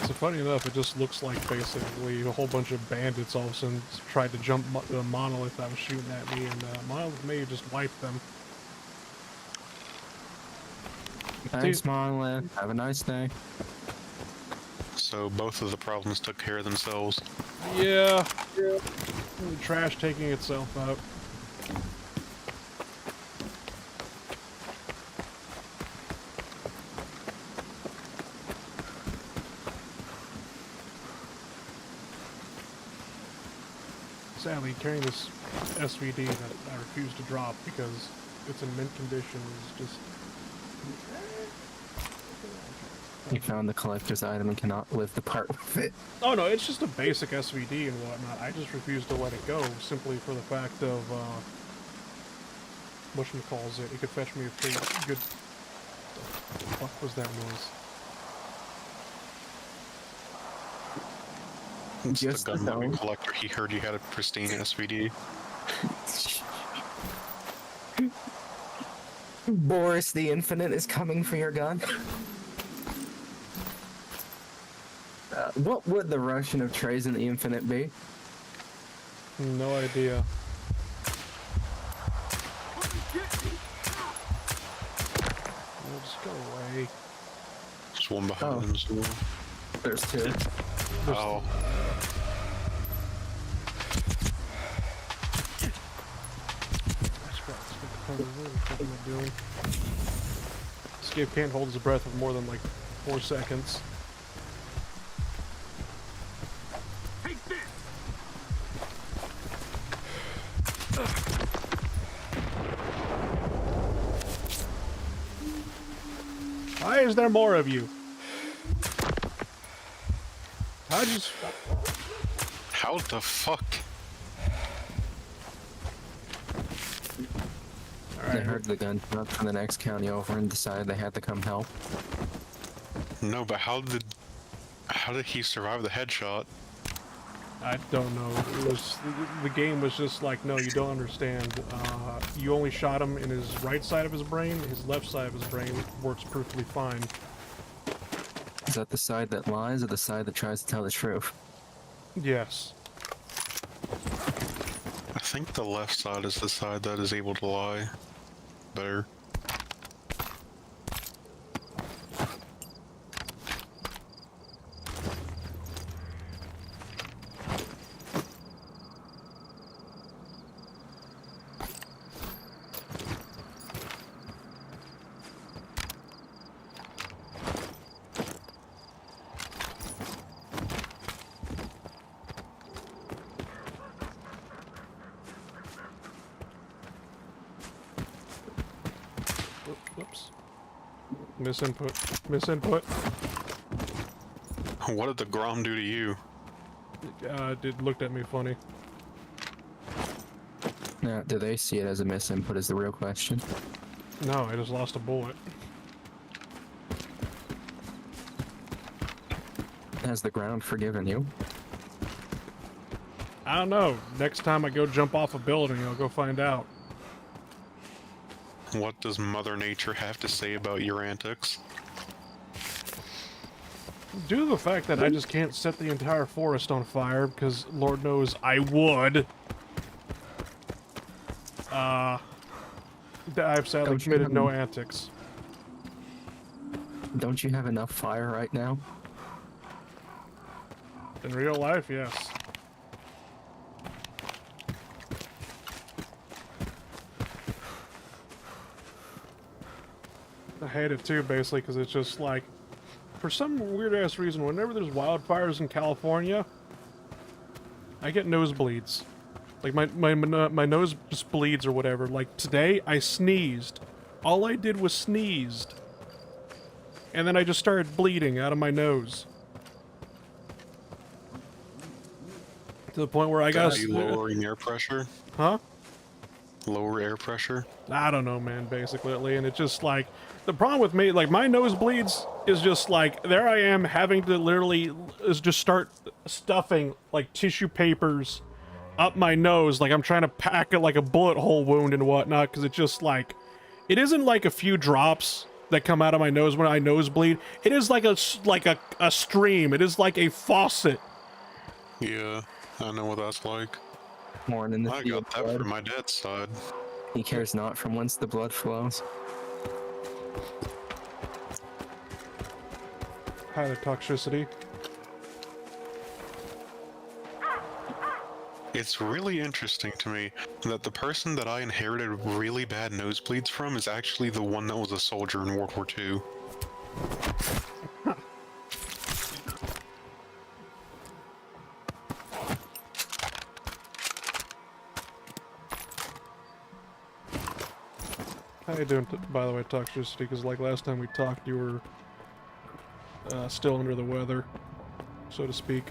So funny enough, it just looks like basically a whole bunch of bandits all of a sudden tried to jump the monolith that was shooting at me, and Monolith may have just wiped them. Thanks, Monolith. Have a nice day. So both of the problems took care of themselves. Yeah. The trash taking itself out. Sadly, carrying this SVD that I refuse to drop because it's in mint condition is just... You found the collector's item and cannot live to part with it. Oh no, it's just a basic SVD and whatnot. I just refuse to let it go simply for the fact of, whatchamacalls it. It could fetch me a pretty good... What the fuck was that noise? It's Just the the gun zone. collector. He heard you had a pristine SVD. Boris the Infinite is coming for your gun. What would the Russian of Trays in the Infinite be? No idea. Oh, just go away. There's one behind Oh. him as well. There's two. Oh. What the fuck am I doing? Escape can't hold his breath for more than like 4 seconds. Why is there more of you? I just... How the fuck? They heard the gun up from the next county over and decided they had to come help. No, but how did he survive the headshot? I don't know. It was the game was just like, no, you don't understand. You only shot him in his right side of his brain. His left side of his brain works perfectly fine. Is that the side that lies or the side that tries to tell the truth? Yes. I think the left side is the side that is able to lie better. Whoops. Misinput. Misinput. What did the Grom do to you? It looked at me funny. Now, do they see it as a misinput is the real question. No, I just lost a bullet. Has the ground forgiven you? I don't know. Next time I go jump off a building, I'll go find out. What does Mother Nature have to say about your antics? Due to the fact that I just can't set the entire forest on fire, because Lord knows I would. I've sadly Don't you committed have no any- antics. Don't you have enough fire right now? In real life, yes. I hate it too, basically, because it's just like, for some weird-ass reason, whenever there's wildfires in California, I get nosebleeds. Like, my nose just bleeds or whatever. Like, today, I sneezed. All I did was sneezed. And then I just started bleeding out of my nose. To the point where I Are got... you lowering air pressure? Huh? Lower air pressure? I don't know, man, basically. And it's just like, the problem with me, like, my nosebleeds is just like, there I am having to literally just start stuffing, like, tissue papers up my nose, like I'm trying to pack it like a bullet hole wound and whatnot, because it's just like, it isn't like a few drops that come out of my nose when I nosebleed. It is like a stream. It is like a faucet. Yeah, I know what that's like. Born in the I field got that blood. from my dad's side. He cares not from whence the blood flows. pilot toxicity. It's really interesting to me that the person that I inherited really bad nosebleeds from is actually the one that was a soldier in World War II. How you doing, by the way, toxicity? Because like last time we talked, you were still under the weather, so to speak.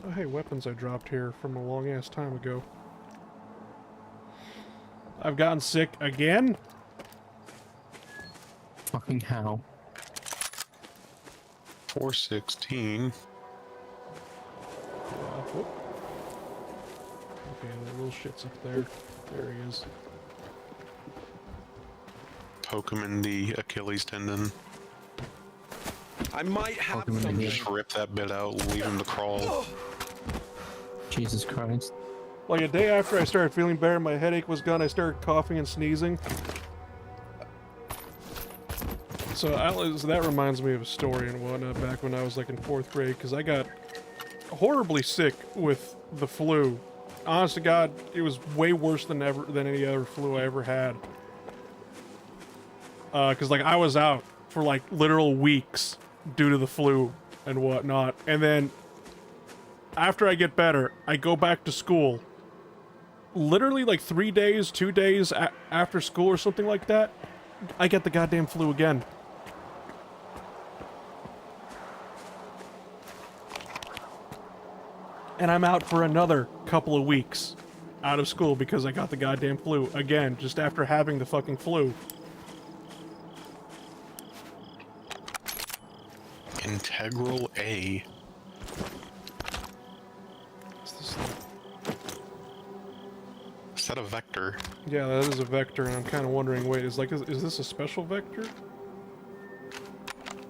Oh, hey, weapons I dropped here from a long-ass time ago. I've gotten sick again? Fucking how? 416. Whoop. Okay, that little shit's up there. There he is. Poke him in the Achilles tendon. I might have Poke him in the something. knee. Just rip that bit out, leave him to crawl. Jesus Christ. Like a day after I started feeling better, my headache was gone, I started coughing and sneezing. So that reminds me of a story and whatnot back when I was like in 4th grade, because I got horribly sick with the flu. Honest to God, it was way worse than any other flu I ever had. Because like I was out for like literal weeks due to the flu and whatnot, and then after I get better, I go back to school. Literally like 3 days, 2 days after school or something like that, I get the goddamn flu again. And I'm out for another couple of weeks out of school because I got the goddamn flu again, just after having the fucking flu. Integral A. What's this thing? Is that a vector? Yeah, that is a vector, and I'm kind of wondering, wait, is this a special vector?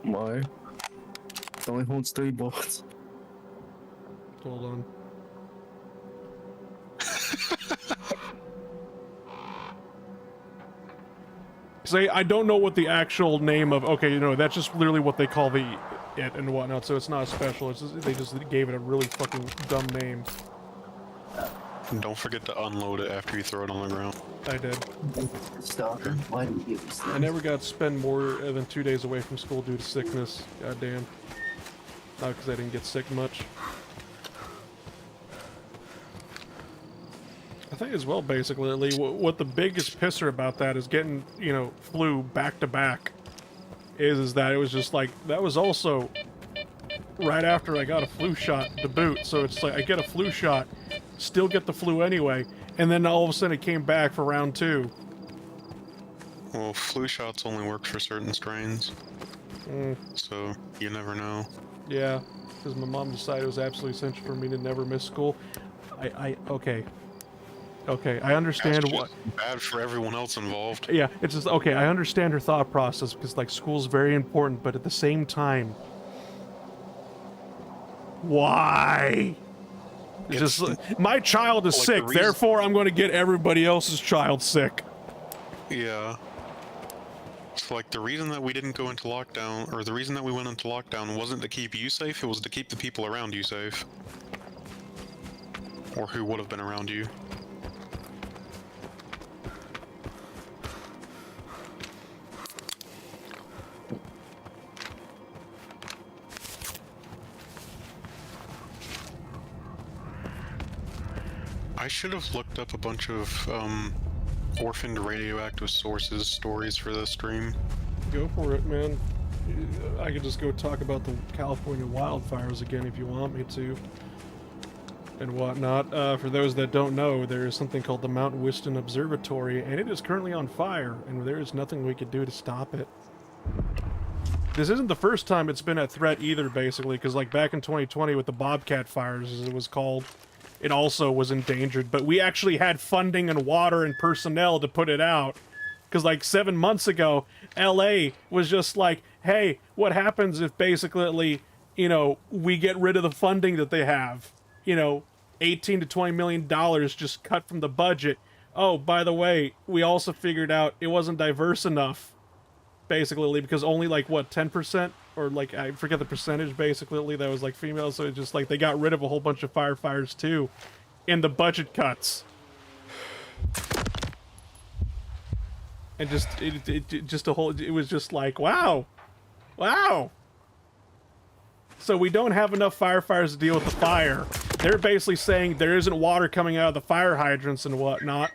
Why? It only holds 3 bullets. Hold on. Say, I don't know what the actual name of. Okay, you know, that's just literally what they call it and whatnot. So it's not a special. It's just, they just gave it a really fucking dumb name. Don't forget to unload it after you throw it on the ground. I did. Stalker, why did you give us I never got to spend more than 2 days away from school due to sickness. Goddamn. Not because I didn't get sick much. I think as well, basically, what the biggest pisser about that is getting, you know, flu back to back. Is that it was just like, that was also right after I got a flu shot to boot. So it's like, I get a flu shot, still get the flu anyway, and then all of a sudden it came back for round 2. Well, flu shots only work for certain strains. So, you never know. Yeah, because my mom decided it was absolutely essential for me to never miss school. Okay, I understand That's what. just bad for everyone else involved. Yeah, it's just okay. I understand her thought process because like school's very important, but at the same time, why? It's just my child is like, sick, the reason- therefore I'm going to get everybody else's child sick. Yeah. So, like, the reason that we didn't go into lockdown, or the reason that we went into lockdown wasn't to keep you safe, it was to keep the people around you safe. Or who would have been around you. I should have looked up a bunch of, orphaned radioactive sources stories for this stream. Go for it, man. I could just go talk about the California wildfires again if you want me to. And whatnot. For those that don't know, there is something called the Mount Weston Observatory, and it is currently on fire, and there is nothing we could do to stop it. This isn't the first time it's been a threat either, basically, because like back in 2020 with the Bobcat fires, as it was called, it also was endangered, but we actually had funding and water and personnel to put it out. Because like 7 months ago, LA was just like, hey, what happens if basically, you know, we get rid of the funding that they have? You know, $18 to $20 million just cut from the budget. Oh, by the way, we also figured out it wasn't diverse enough, basically, because only, like, what, 10%? Or, like, I forget the percentage, basically, that was, like, female, so it's just, like, they got rid of a whole bunch of firefighters, too, in the budget cuts. And just, it was just like, wow! Wow! So we don't have enough firefighters to deal with the fire. They're basically saying there isn't water coming out of the fire hydrants and whatnot.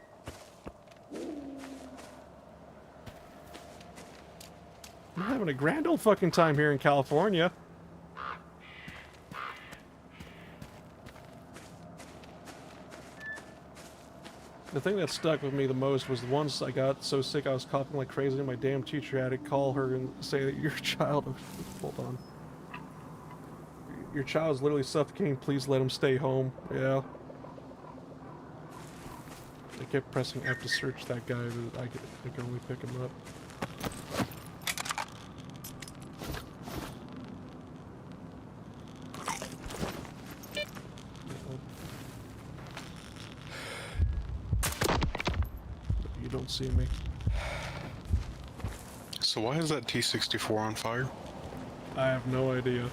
I'm having a grand old fucking time here in California. The thing that stuck with me the most was once I got so sick I was coughing like crazy and my damn teacher had to call her and say that your child... Hold on. Your child's literally suffocating, please let him stay home. Yeah. I kept pressing F to search that guy, but I could only pick him up. You don't see me. So why is that T-64 on fire? I have no idea.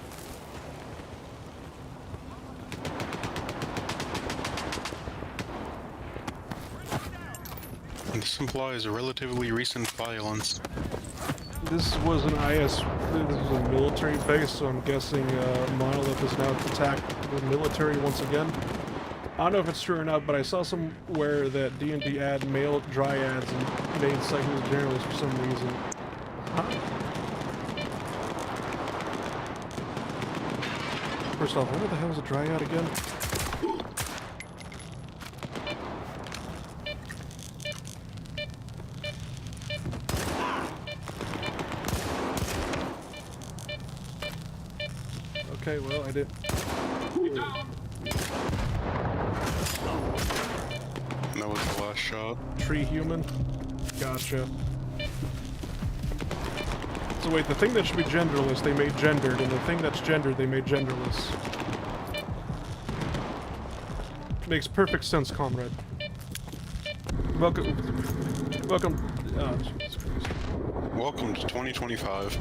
This implies relatively recent violence. This was an this was a military base, so I'm guessing Monolith has now attacked the military once again. I don't know if it's true or not, but I saw somewhere that D&D ad male dryads and made like he was a journalist for some reason. Huh? First off, what the hell is a dryad again? Okay, well, I did. That was the last shot. Tree human? Gotcha. So wait, the thing that should be genderless, they made gendered, and the thing that's gendered, they made genderless. Makes perfect sense, comrade. Welcome. Oh, Jesus Christ. Welcome to 2025.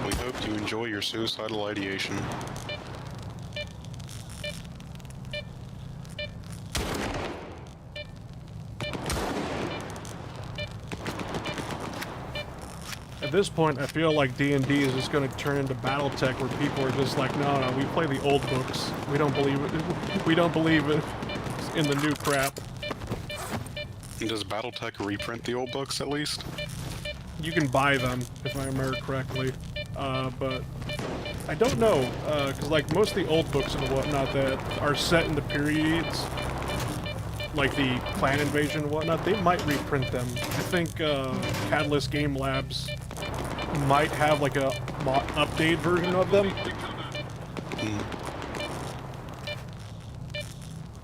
We hope you enjoy your suicidal ideation. At this point, I feel like D&D is just going to turn into BattleTech, where people are just like, no, we play the old books. We don't believe it. We don't believe it in the new crap. Does BattleTech reprint the old books at least? You can buy them, if I remember correctly. But I don't know, because like most of the old books and whatnot that are set in the periods, like the clan invasion and whatnot, they might reprint them. I think Catalyst Game Labs might have like a update version of them.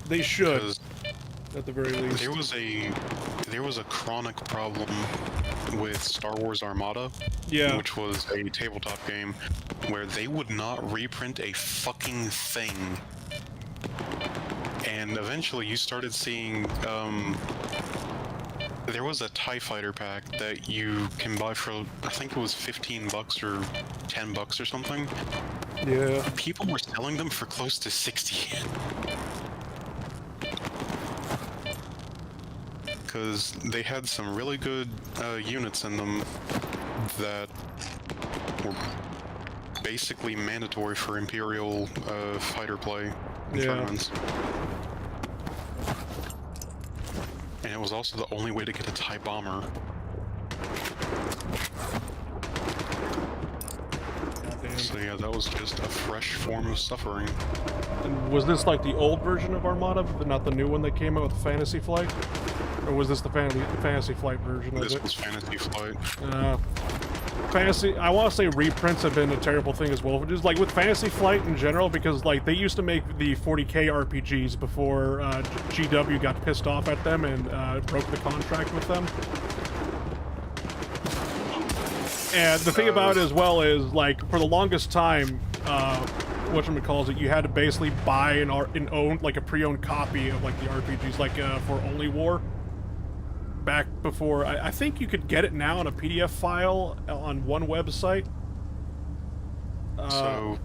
They should, at the very least. There was a chronic problem with Star Wars Armada, yeah, which was a tabletop game, where they would not reprint a fucking thing. And eventually you started seeing, there was a TIE Fighter pack that you can buy for, I think it was $15 or $10 or something. Yeah. People were selling them for close to 60. Because they had some really good units in them that were basically mandatory for Imperial fighter play in tournaments. And it was also the only way to get a TIE bomber. So yeah, that was just a fresh form of suffering. And was this like the old version of Armada, but not the new one that came out with Fantasy Flight? Or was this the Fantasy Flight version of it? This was Fantasy Flight. I want to say reprints have been a terrible thing as well. Just like with Fantasy Flight in general, because like they used to make the 40K RPGs before GW got pissed off at them and broke the contract with them. And the thing about it as well is, like, for the longest time, whatchamacallit, you had to basically buy an own, like, a pre-owned copy of, like, the RPGs, like, for Only War. Back before, I think you could get it now in a PDF file on one website. So,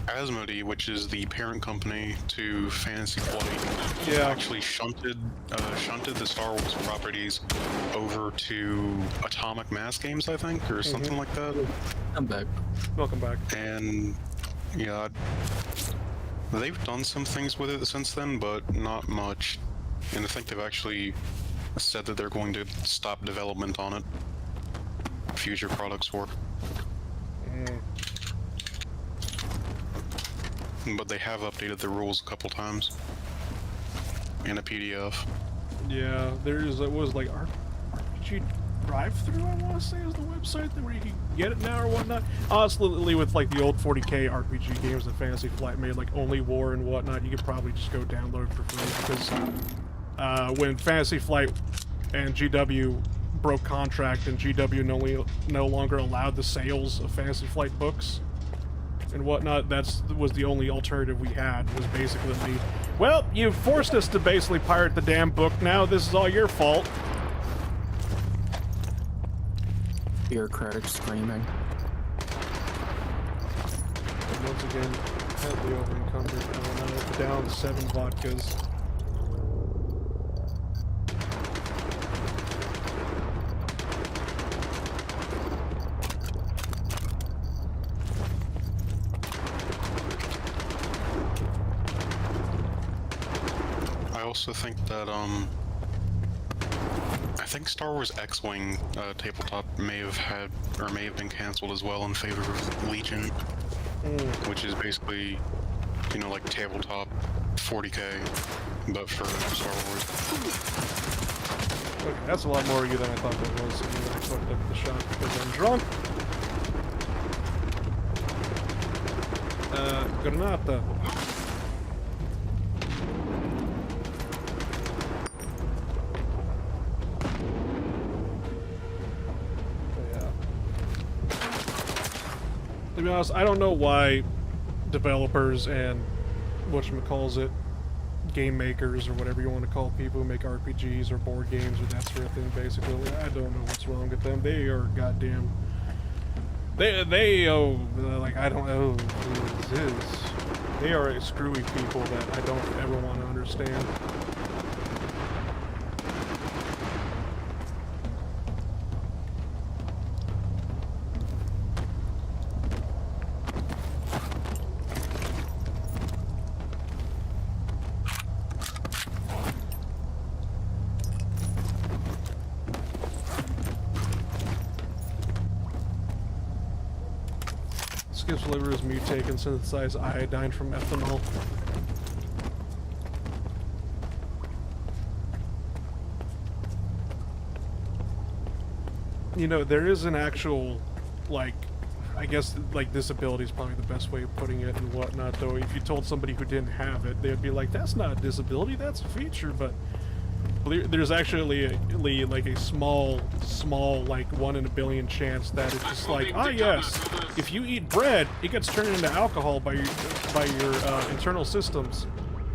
Asmodee, which is the parent company to Fantasy Flight, actually shunted the Star Wars properties over to Atomic Mass Games, I think, or something like that. I'm back. Welcome back. And yeah, they've done some things with it since then, but not much. And I think they've actually said that they're going to stop development on it. Future products for it. But they have updated the rules a couple times in a PDF. Yeah, it was like RPG Drive-Thru, I want to say, is the website where you can get it now or whatnot. Honestly, with like the old 40k RPG games that Fantasy Flight made, like Only War and whatnot, you could probably just go download it for free, because when Fantasy Flight and GW broke contract and GW no longer allowed the sales of Fantasy Flight books and whatnot, was the only alternative we had, was basically, well, you forced us to basically pirate the damn book, now this is all your fault. Bureaucratic screaming. And once again, heavily over encumbered, down 7 vodkas. I also think that, I think Star Wars X-Wing tabletop may have been canceled as well in favor of Legion, which is basically, you know, like tabletop 40k, but for Star Wars. Okay, that's a lot more of you than I thought that was. I fucked up the shot because I'm drunk. Granata. To be honest, I don't know why developers and whatchamacallit, game makers or whatever you want to call people who make RPGs or board games or that sort of thing, basically, I don't know what's wrong with them. They are goddamn... They like, I don't know who this is. They are a screwy people that I don't ever want to understand. Skips livers mutate and synthesize iodine from ethanol. You know, there is an actual, like, I guess, like, disability is probably the best way of putting it and whatnot, though. If you told somebody who didn't have it, they'd be like, that's not a disability, that's a feature, but there's actually like a small, like 1 in a billion chance that it's just like, ah, yes, if you eat bread, it gets turned into alcohol by your internal systems.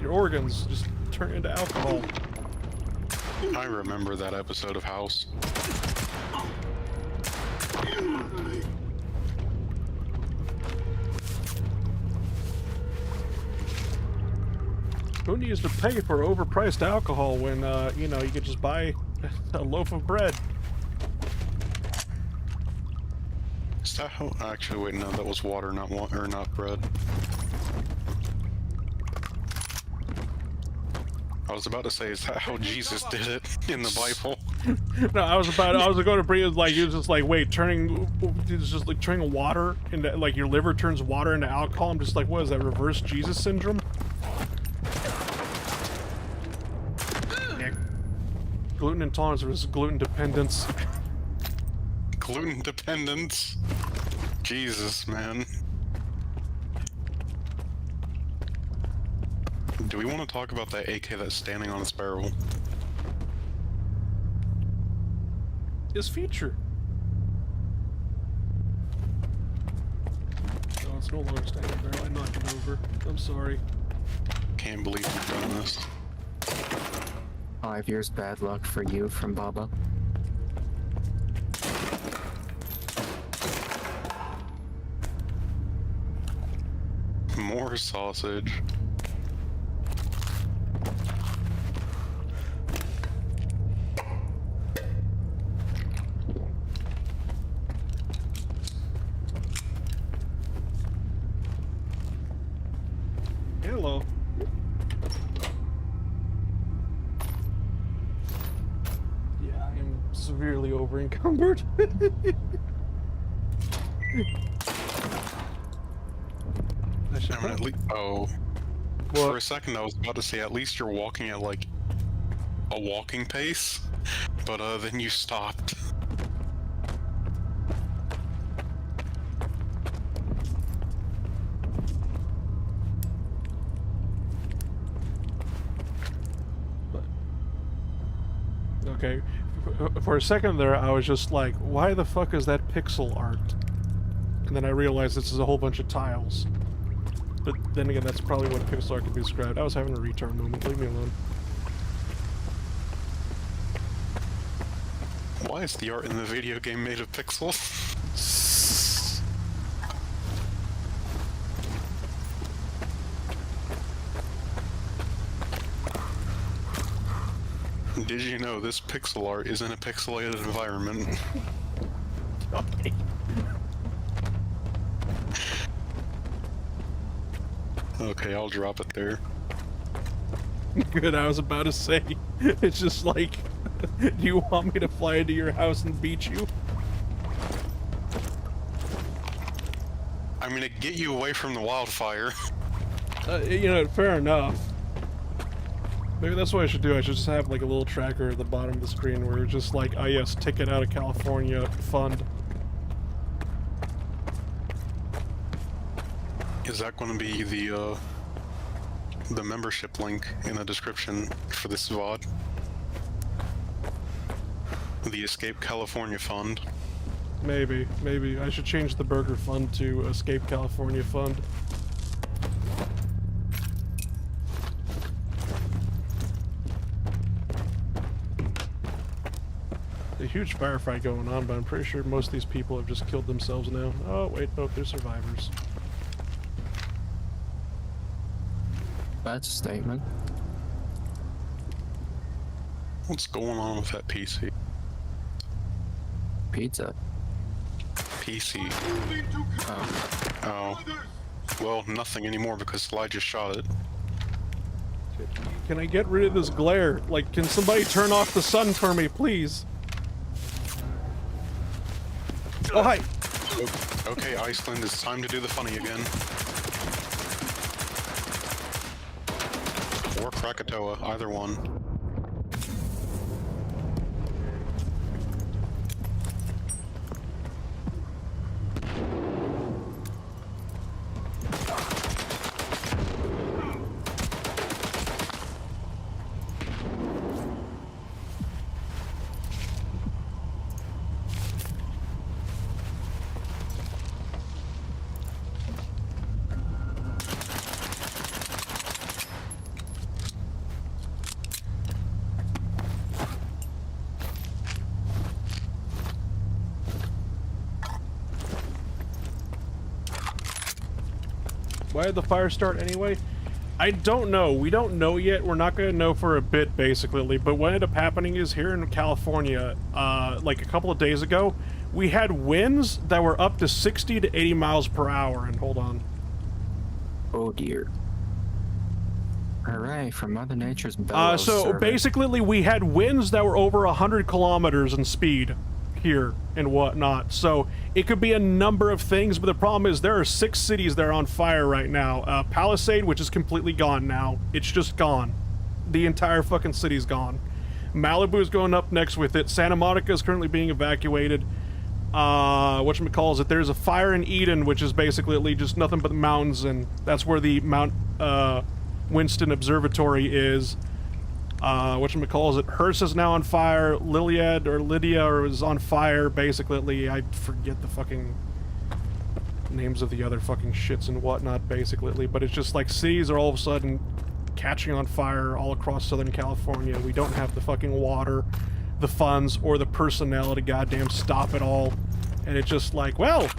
Your organs just turn into alcohol. I remember that episode of House. Who needs to pay for overpriced alcohol when, you know, you could just buy a loaf of bread? Is that how? Actually, wait, no, that was water, not bread. I was about to say, is that how Jesus did it in the Bible? No, I was going to bring it, like, it was just like, wait, it's just like turning water into, like, your liver turns water into alcohol. I'm just like, what is that, reverse Jesus syndrome? Gluten intolerance versus gluten dependence. Gluten dependence? Jesus, man. Do we want to talk about that AK that's standing on its barrel? His feature. no longer standing barrel. I knocked it over. I'm sorry. Can't believe you've done this. 5 years bad luck for you from Baba. More sausage. Hello. Yeah, I am severely over encumbered. I should I mean, at least, oh. What? For a second, I was about to say at least you're walking at like a walking pace, but then you stopped. Okay, for a second there, I was just like, why the fuck is that pixel art? And then I realized this is a whole bunch of tiles. But then again, that's probably what pixel art could be described. I was having a retard moment, leave me alone. Why is the art in the video game made of pixels? Did you know this pixel art is in a pixelated environment? Okay. Okay, I'll drop it there. Good, I was about to say. It's just like, do you want me to fly into your house and beat you? I'm gonna get you away from the wildfire. You know, fair enough. Maybe that's what I should do. I should just have like a little tracker at the bottom of the screen where it's just like, oh yes, ticket out of California fund. Is that going to be the membership link in the description for this VOD? The Escape California Fund. Maybe. I should change the burger fund to Escape California Fund. A huge firefight going on, but I'm pretty sure most of these people have just killed themselves now. Oh, wait, no, they're survivors. That's a statement. What's going on with that PC? Pizza. PC. Oh. Oh. Well, nothing anymore because Sly just shot it. Can I get rid of this glare? Like, can somebody turn off the sun for me, please? Oh, hi! Okay, Iceland, it's time to do the funny again. Or Krakatoa, either one. Why did the fire start anyway? I don't know. We don't know yet. We're not going to know for a bit, basically. But what ended up happening is here in California, like a couple of days ago, we had winds that were up to 60 to 80 miles per hour. And hold on. Oh dear. Hooray for Mother Nature's bellows So servant. basically, we had winds that were over 100 kilometers in speed here and whatnot. So it could be a number of things, but the problem is there are 6 cities that are on fire right now. Palisade, which is completely gone now. It's just gone. The entire fucking city's gone. Malibu is going up next with it. Santa Monica is currently being evacuated. Whatchamacallit, there's a fire in Eden, which is basically just nothing but mountains, and that's where the Mount Winston Observatory is. Whatchamacallit, Hearst is now on fire. Lydia is on fire, basically. I forget the fucking names of the other fucking shits and whatnot, basically. But it's just like cities are all of a sudden catching on fire all across Southern California. We don't have the fucking water, the funds, or the personnel to goddamn stop it all. And it's just like, well,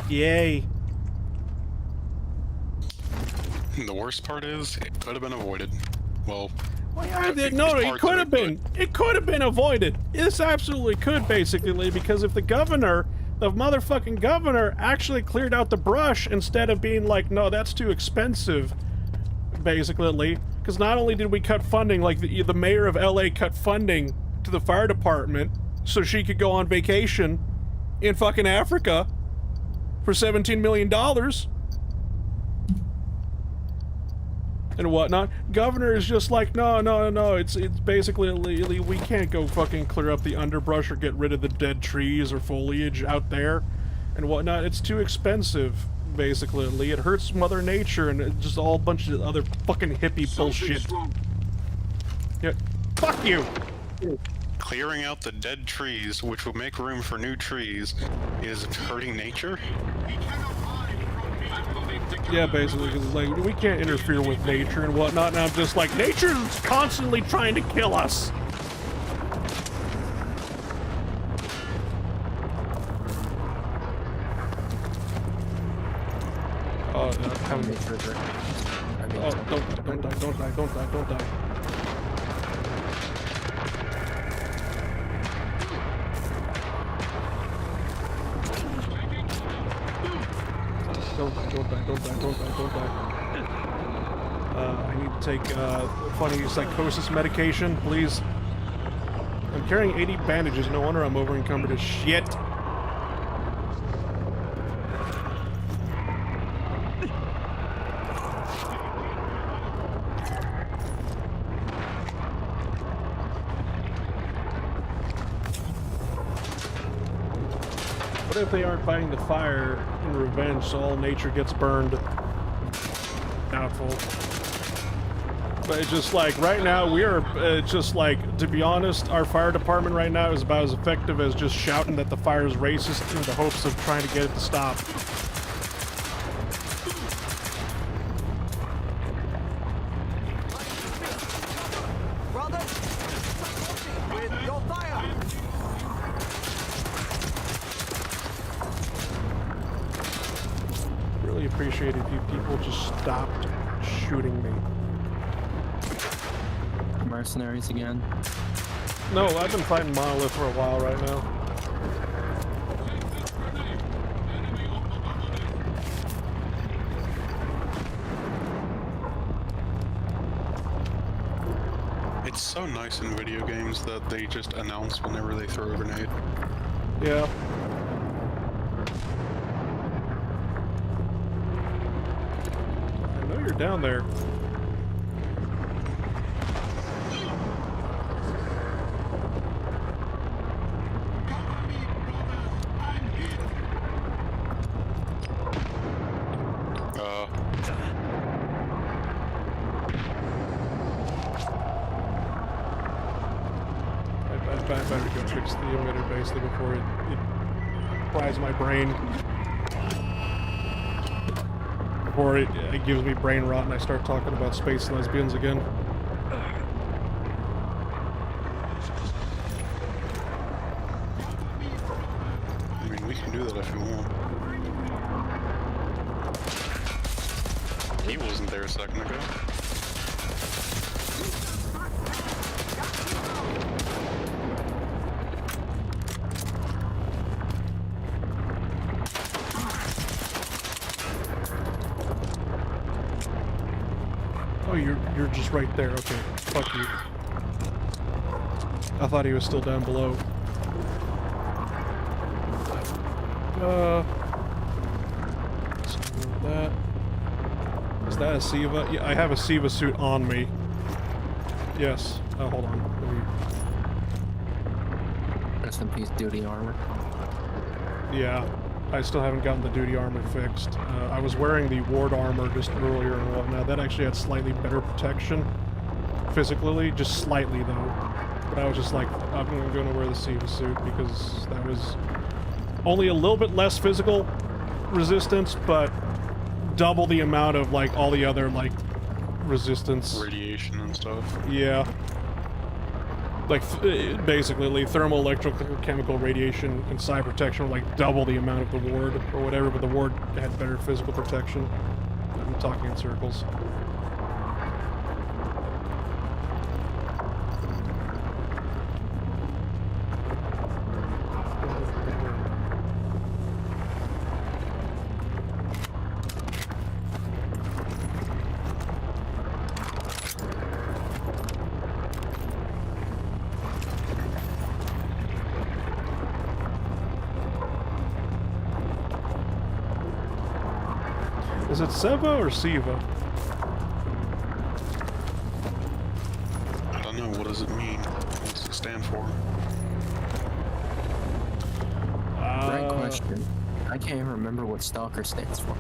yay. The worst part is, it could have been avoided. Well, No, it could have been. It could have been avoided. This absolutely could, basically, because if the governor, the motherfucking governor, actually cleared out the brush instead of being like, no, that's too expensive, basically, because not only did we cut funding, like the mayor of LA cut funding to the fire department so she could go on vacation in fucking Africa for $17 million. And whatnot. Governor is just like, no, it's basically, we can't go fucking clear up the underbrush or get rid of the dead trees or foliage out there and whatnot. It's too expensive, basically. It hurts Mother Nature and it's just all a bunch of other fucking hippie bullshit. Yeah, fuck you! clearing out the dead trees, which will make room for new trees, is hurting nature? Yeah, basically, 'cause, like, we can't interfere with nature and whatnot, and I'm just like, nature's constantly trying to kill us. Oh, no, come on. Oh, don't die. Don't die. I need to take funny psychosis medication, please. I'm carrying 80 bandages, no wonder I'm over encumbered as shit. What if they aren't fighting the fire in revenge, so all nature gets burned? Doubtful. But it's just like, right now, we are, just like, to be honest, our fire department right now is about as effective as just shouting that the fire is racist in the hopes of trying to get it to stop. Really appreciate if you people just stopped shooting me. Mercenaries again. No, I've been fighting Monolith for a while right now. It's so nice in video games that they just announce whenever they throw a grenade. Yeah. I know you're down there. I better go fix the emitter basically before it fries my brain. Before it gives me brain rot and I start talking about space lesbians again. I mean, we can do that if we want. He wasn't there a second ago. Oh, you're just right there. Okay, fuck you. I thought he was still down below. That. Is that a Siva? Yeah, I have a Siva suit on me. Yes. Oh, hold on. Rest in peace, duty armor. Yeah. I still haven't gotten the duty armor fixed. I was wearing the ward armor just earlier and whatnot. That actually had slightly better protection, physically, just slightly though. But I was just like, I'm gonna wear the Siva suit because that was only a little bit less physical resistance, but double the amount of like all the other like resistance. Radiation and stuff. Yeah. Like basically thermal, electrochemical, radiation, and psi protection were like double the amount of the ward or whatever, but the ward had better physical protection. I'm talking in circles. Is it Seva or Siva? I don't know. What does it mean? What does it stand for? Great question. I can't even remember what Stalker stands for.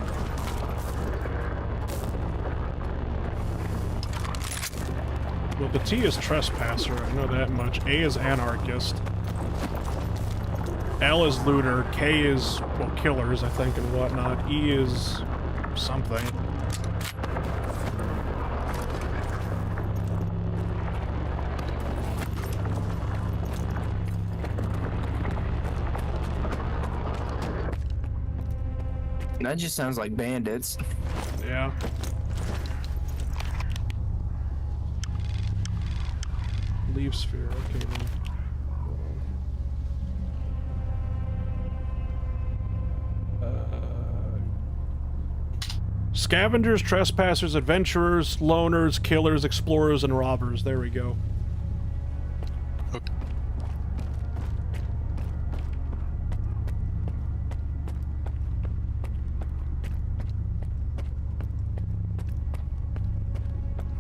Well, the T is Trespasser, I know that much. A is Anarchist. L is Looter. K is, well, Killers, I think, and whatnot. E is something. That just sounds like bandits. Yeah. Leaf sphere, okay then. Scavengers, trespassers, adventurers, loners, killers, explorers, and robbers. There we go. Okay.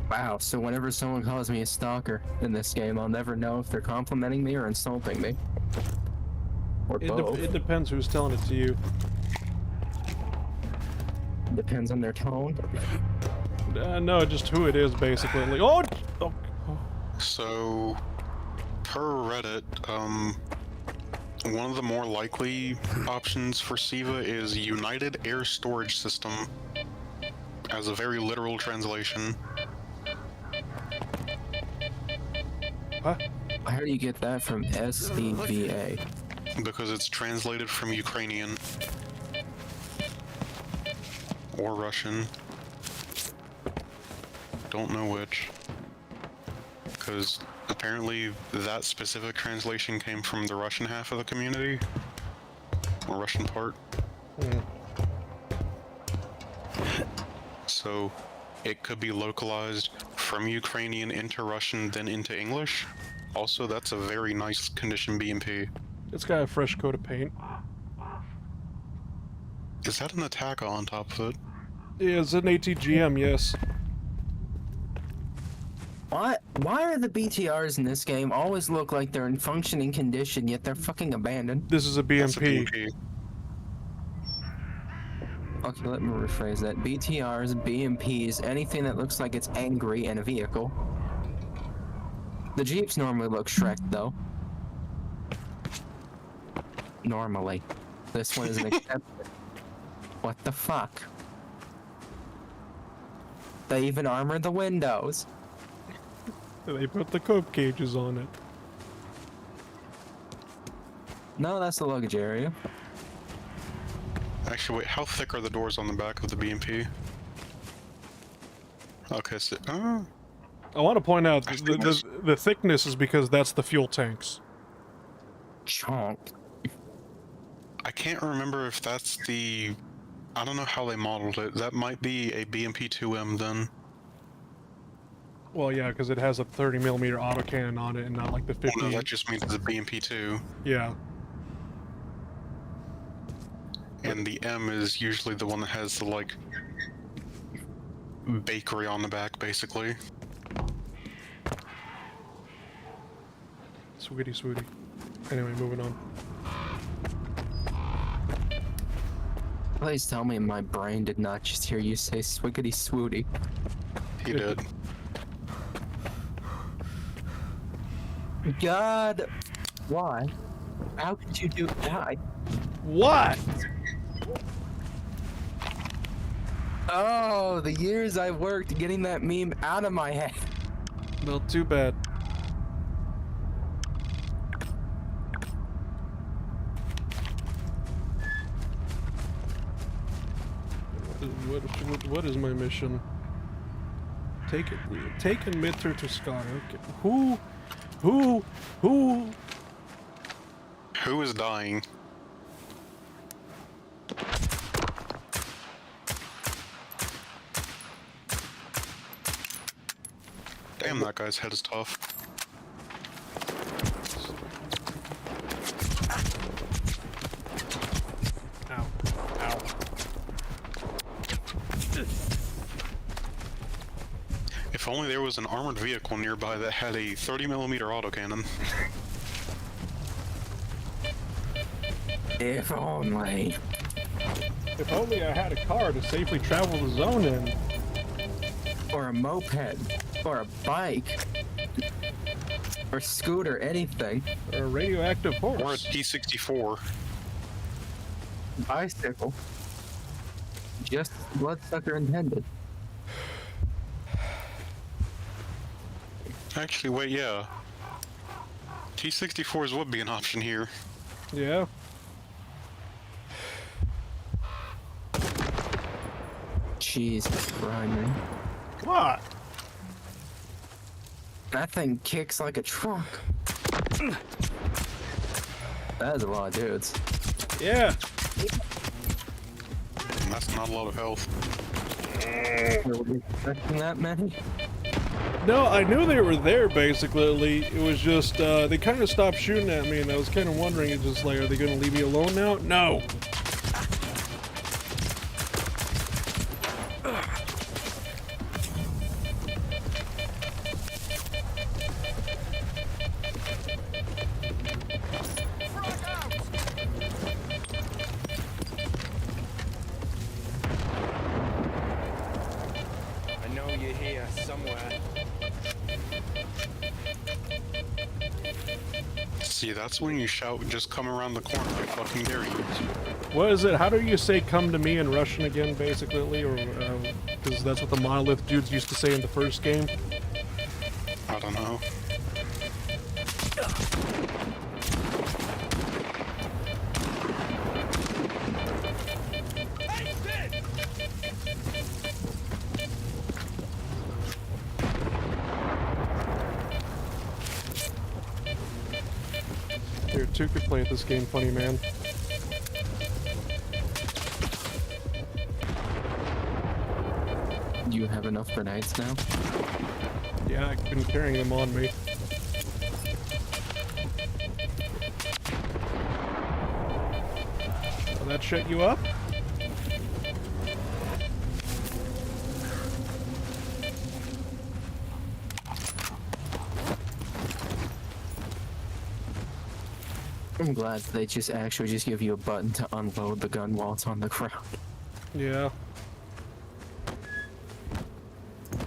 Wow, so whenever someone calls me a stalker in this game, I'll never know if they're complimenting me or insulting me. Or both. It depends who's telling it to you. Depends on their tone. No, just who it is, basically. Like, oh! So, per Reddit, one of the more likely options for SIVA is United Air Storage System, as a very literal translation. Huh? How do you get that from SEVA? Because it's translated from Ukrainian. Or Russian. Don't know which. Because apparently that specific translation came from the Russian half of the community. Or Russian part. So it could be localized from Ukrainian into Russian, then into English. Also, that's a very nice condition BMP. It's got a fresh coat of paint. Is that an attack on top of it? Yeah, it's an ATGM, yes. Why are the BTRs in this game always look like they're in functioning condition, yet they're fucking abandoned? This is a That's a BMP. BMP. Okay, let me rephrase that. BTRs, BMPs, anything that looks like it's angry in a vehicle. The Jeeps normally look Shrek, though. Normally. This one is an exception. What the fuck? They even armored the windows. They put the cope cages on it. No, that's the luggage area. Actually, wait, how thick are the doors on the back of the BMP? Okay, so... I want to point out I think the thickness is because that's the fuel tanks. Chonk. I can't remember if that's the... I don't know how they modeled it. That might be a BMP-2M then. Well, yeah, because it has a 30mm autocannon on it and not like the 50. Well, no, that just means it's a BMP-2. Yeah. And the M is usually the one that has the, like, bakery on the back, basically. Sweetie, sweetie. Anyway, moving on. Please tell me my brain did not just hear you say swiggity swooty. He did. God, why? How could you do that? What? Oh, the years I worked getting that meme out of my head. Well, too bad. What is my mission? Take and Mitter to Scott. Okay. Who? Who is dying? Damn, that guy's head is tough. Ow. Ow. If only there was an armored vehicle nearby that had a 30mm autocannon. If only. If only I had a car to safely travel the zone in. Or a moped. Or a bike. Or scooter, anything. Or a radioactive horse. Or a T-64. Bicycle. Just bloodsucker intended. Actually, wait, yeah. T-64s would be an option here. Yeah. Jesus Christ. What? That thing kicks like a truck. That is a lot of dudes. Yeah. And that's not a lot of health. Were we expecting that many? No, I knew they were there, basically. It was just, they kind of stopped shooting at me, and I was kind of wondering, it's just like, are they going to leave me alone now? No! I know you're here somewhere. See, that's when you shout, just come around the corner, I fucking dare you. What is it? How do you say "come to me" in Russian again, basically? Or, because that's what the Monolith dudes used to say in the first game? I don't know. Here, two could play at this game, funny man. Do you have enough grenades now? Yeah, I've been carrying them on me. Will that shut you up? I'm glad they just actually just give you a button to unload the gun while it's on the ground. Yeah.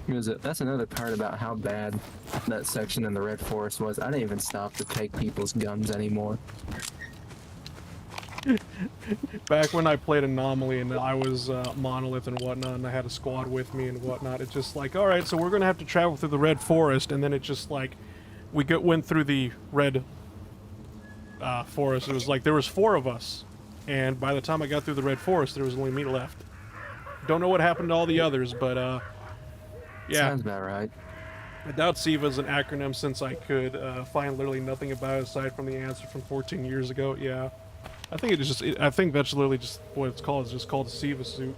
That's another part about how bad that section in the Red Forest was. I didn't even stop to take people's guns anymore. Back when I played Anomaly and I was Monolith and whatnot, and I had a squad with me and whatnot, it's just like, alright, so we're gonna have to travel through the Red Forest, and then it just like, we went through the Red Forest. It was like, there was 4 of us, and by the time I got through the Red Forest, there was only me left. Don't know what happened to all the others, but yeah. Sounds about right. I doubt SIVA's an acronym since I could find literally nothing about it aside from the answer from 14 years ago. Yeah. I think I think that's literally just what it's called. It's just called a SIVA suit.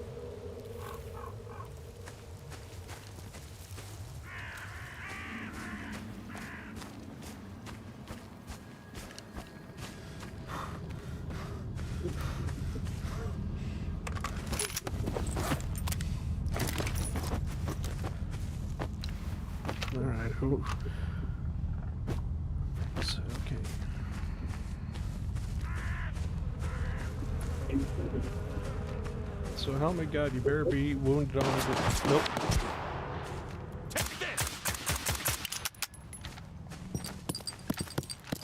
Alright, who? So, okay. So, help me God, you better be wounded on the... Nope.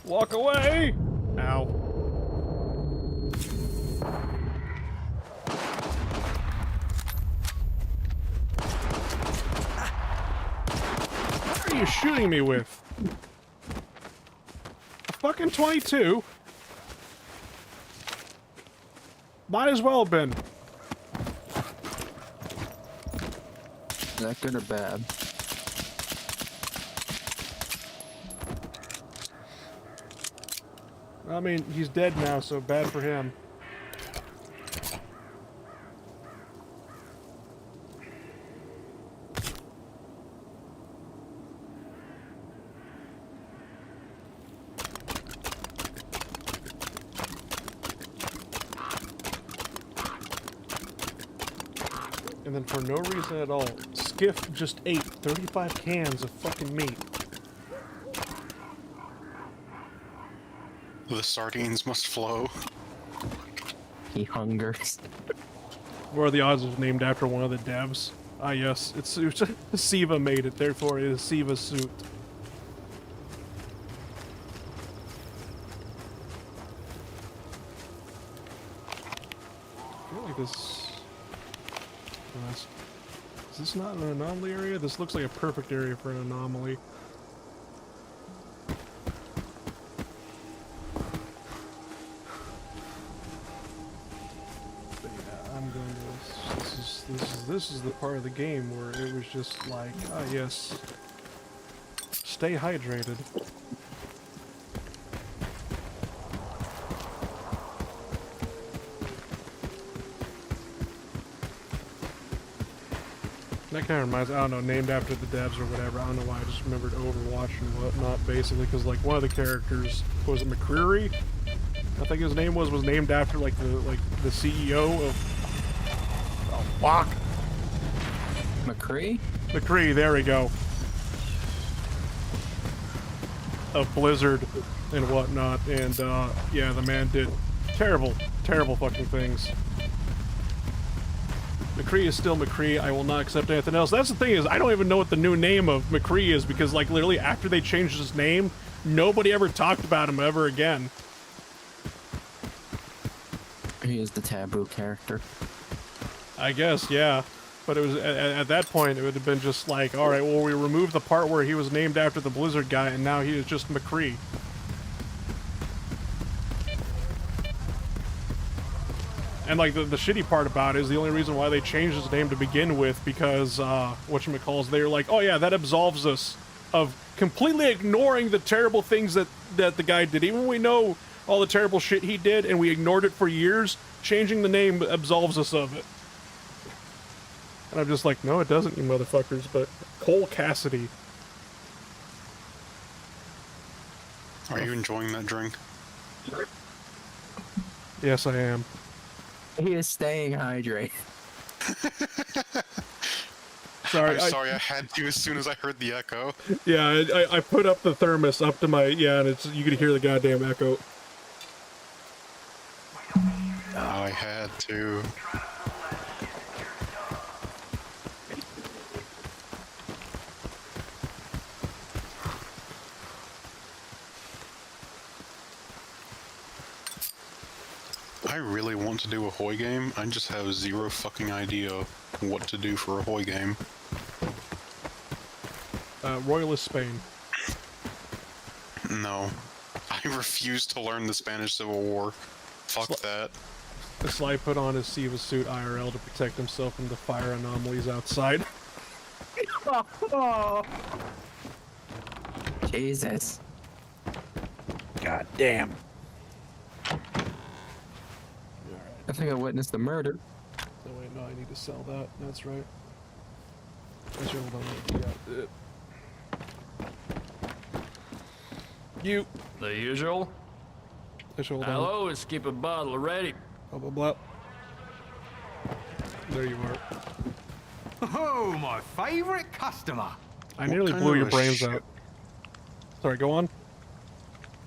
Walk away! Ow. you shooting me with? A fucking 22? Might as well have been. Is that good or bad? I mean, he's dead now, so bad for him. And then for no reason at all, Skiff just ate 35 cans of fucking meat. The sardines must flow. He hungers. What are the odds it was named after one of the devs? Ah yes, it's Siva made it, therefore it is Siva's suit. I feel like this... Is this not an anomaly area? This looks like a perfect area for an anomaly. But yeah, I'm going to... This is the part of the game where it was just like, ah yes, stay hydrated. That kind of reminds, I don't know, named after the devs or whatever. I don't know why, I just remembered Overwatch and whatnot, basically, because, like, one of the characters, was it McCreary? I think his name was named after, like, the CEO of... Oh, fuck! McCree? McCree, there we go. Of Blizzard and whatnot, and, yeah, the man did terrible, terrible fucking things. McCree is still McCree. I will not accept anything else. That's the thing is, I don't even know what the new name of McCree is because, like, literally after they changed his name, nobody ever talked about him ever again. He is the taboo character. I guess, yeah. But it was at that point, it would have been just like, all right, well, we removed the part where he was named after the Blizzard guy, and now he is just McCree. And, like, the shitty part about it is the only reason why they changed his name to begin with, because, whatchamacalls, they were like, oh yeah, that absolves us of completely ignoring the terrible things that the guy did. Even when we know all the terrible shit he did, and we ignored it for years, changing the name absolves us of it. And I'm just like, no, it doesn't, you motherfuckers, but Cole Cassidy. Are you enjoying that drink? Yes, I am. He is staying hydrated. Sorry, I'm sorry, I had to as soon as I heard the echo. Yeah, I put up the thermos up to my, yeah, and it's, you could hear the goddamn echo. Oh, I had to. I really want to do a Hoy game. I just have zero fucking idea what to do for a Hoy game. Royalist Spain. No. I refuse to learn the Spanish Civil War. Fuck that. Sly put on his Siva suit IRL to protect himself from the fire anomalies outside. Jesus. God damn. I think I witnessed the murder. No, wait, no, I need to sell that. That's right. Actually, hold on. Yeah. You. The usual. Actually, hold on. Hello, let's keep a bottle ready. Blah, blah, blah. There you are. Oh, my favorite customer. I nearly kind blew of your a brains shit- out. Sorry, go on.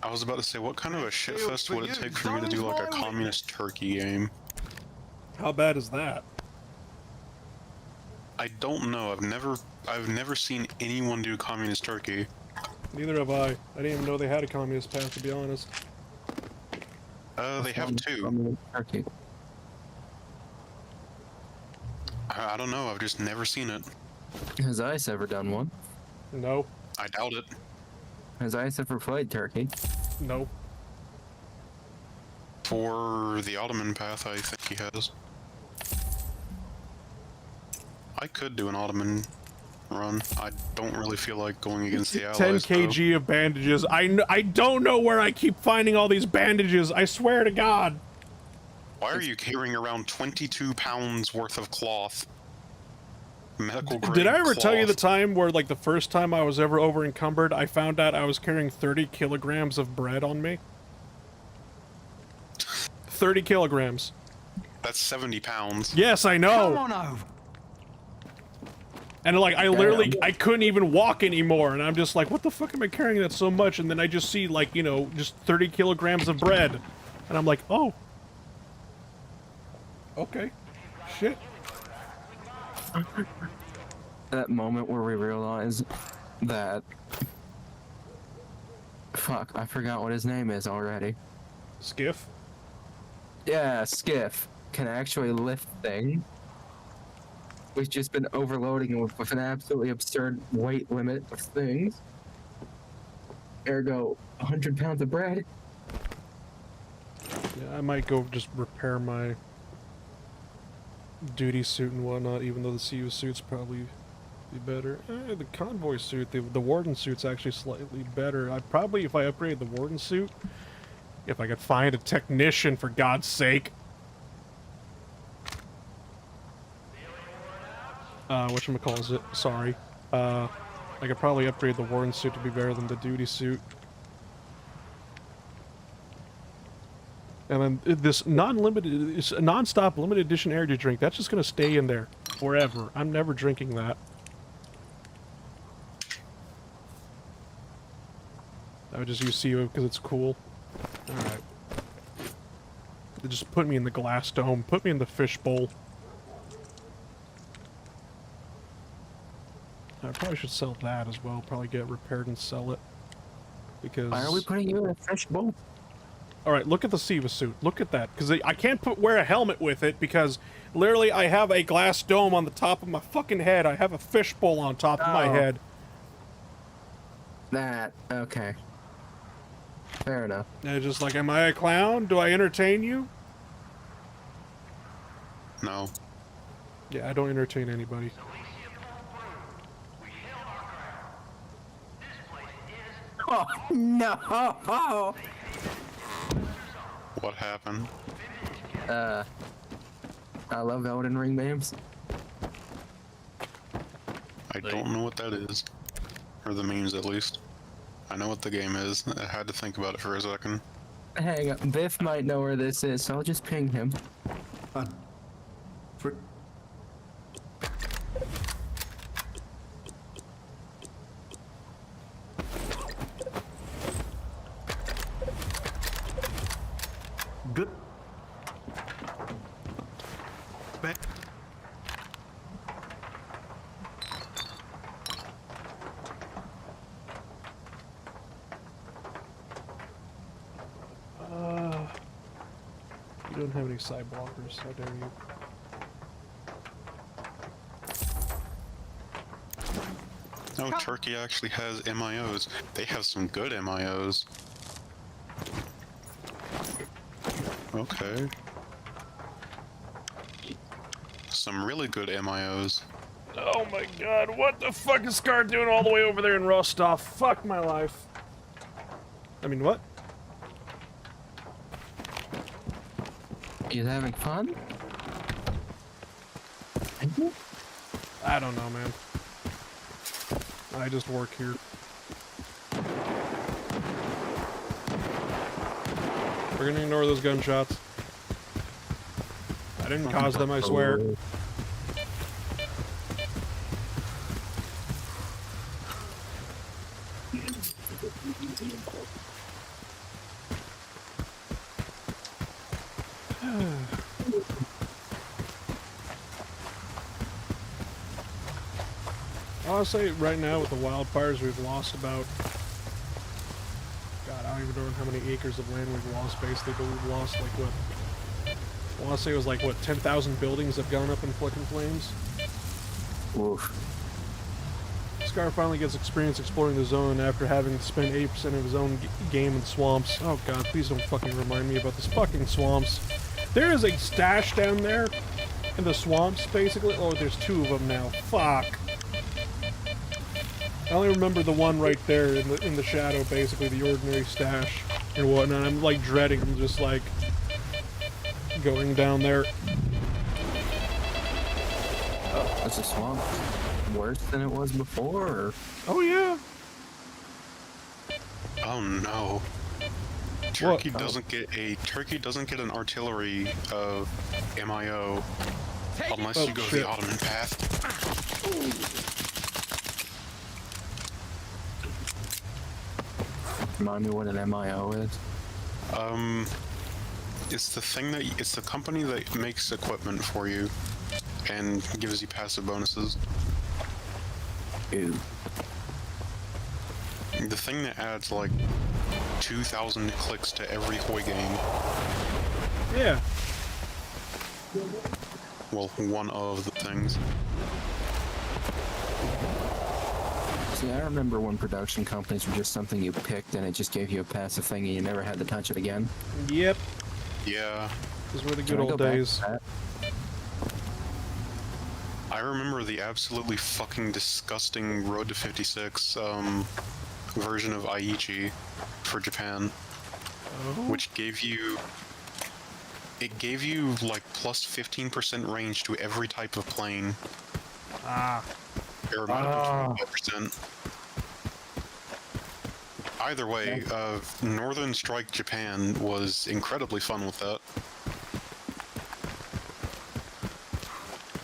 I was about to say, what kind of a shitfest for would it you, take for me to do like a Zone's my communist turkey game? How bad is that? I don't know. I've never seen anyone do communist turkey. Neither have I. I didn't even know they had a communist path, to be honest. They have two. Turkey. I don't know. I've just never seen it. Has ICE ever done one? No. I doubt it. Has Ice ever played Turkey? No. For the Ottoman path, I think he has. I could do an Ottoman run. I don't really feel like going against the Allies. 10 kg of bandages. I don't know where I keep finding all these bandages. I swear to God. Why are you carrying around 22 pounds worth of cloth? Medical grade Did I ever tell you the cloth. time where, like, the first time I was ever over encumbered, I found out I was carrying 30 kilograms of bread on me? 30 kilograms. That's 70 pounds. Yes, I know. Come on over. And like, I couldn't even walk anymore, and I'm just like, what the fuck am I carrying that so much? And then I just see, like, you know, just 30 kilograms of bread. And I'm like, oh. Okay. Shit. That moment where we realize that... Fuck, I forgot what his name is already. Skiff? Yeah, Skiff can actually lift things. We've just been overloading with an absolutely absurd weight limit of things. Ergo, 100 pounds of bread. Yeah, I might go just repair my duty suit and whatnot, even though the CU suit's probably be better. The convoy suit, the warden suit's actually slightly better. I'd probably, if I upgrade the warden suit, if I could find a technician, for God's sake. Whatchamacallit, sorry. I could probably upgrade the warden suit to be better than the duty suit. And then this non-stop limited edition energy drink, that's just gonna stay in there forever. I'm never drinking that. I would just use CO because it's cool. Alright. Just put me in the glass dome. Put me in the fish bowl. I probably should sell that as well. Probably get it repaired and sell it. Because... Why are we putting you in a fish bowl? Alright, look at the SIVA suit. Look at that. Because I can't wear a helmet with it because literally I have a glass dome on the top of my fucking head. I have a fish bowl on top of my head. That, okay. Fair enough. And it's just like, am I a clown? Do I entertain you? No. Yeah, I don't entertain anybody. Oh, no! What happened? I love Elden Ring memes. I don't know what that is. Or the memes, at least. I know what the game is. I had to think about it for a second. Hang on, Biff might know where this is, so I'll just ping him. Good. Back. You don't have any side blockers, how dare you. No, Turkey actually has MIOs. They have some good MIOs. Okay. Some really good MIOs. Oh my god, what the fuck is Scar doing all the way over there in Rostov? Fuck my life. I mean, what? You having fun? I don't know, man. I just work here. We're gonna ignore those gunshots. I didn't cause them, I swear. I'll say right now with the wildfires we've lost about... God, I don't even know how many acres of land we've lost basically, but we've lost like what... I want to say it was like what, 10,000 buildings have gone up in fucking flames? Oof. It's Scar finally gets experience exploring the zone after having spent 80% of his own game in swamps. Oh god, please don't fucking remind me about this fucking swamps. There is a stash down there in the swamps, basically. Oh, there's 2 of them now. Fuck. I only remember the one right there in the shadow, basically, the ordinary stash and whatnot. I'm like dreading. I'm just like going down there. Oh, is the swamp worse than it was before? Or? Oh yeah. Oh no. Turkey doesn't get an artillery MIO unless you go the Ottoman path. Remind me what an MIO is. It's the company that makes equipment for you and gives you passive bonuses. Ew. The thing that adds like 2,000 clicks to every Hoi game. Yeah. Well, one of the things. See, I remember when production companies were just something you picked and it just gave you a passive thing and you never had to touch it again. Yep. Yeah. Those were the Can good I go old back to days. that? I remember the absolutely fucking disgusting Road to 56 version of Aichi for Japan, which gave you like plus 15% range to every type of plane. Aerobatic 25%. Either way, Northern Strike Japan was incredibly fun with that.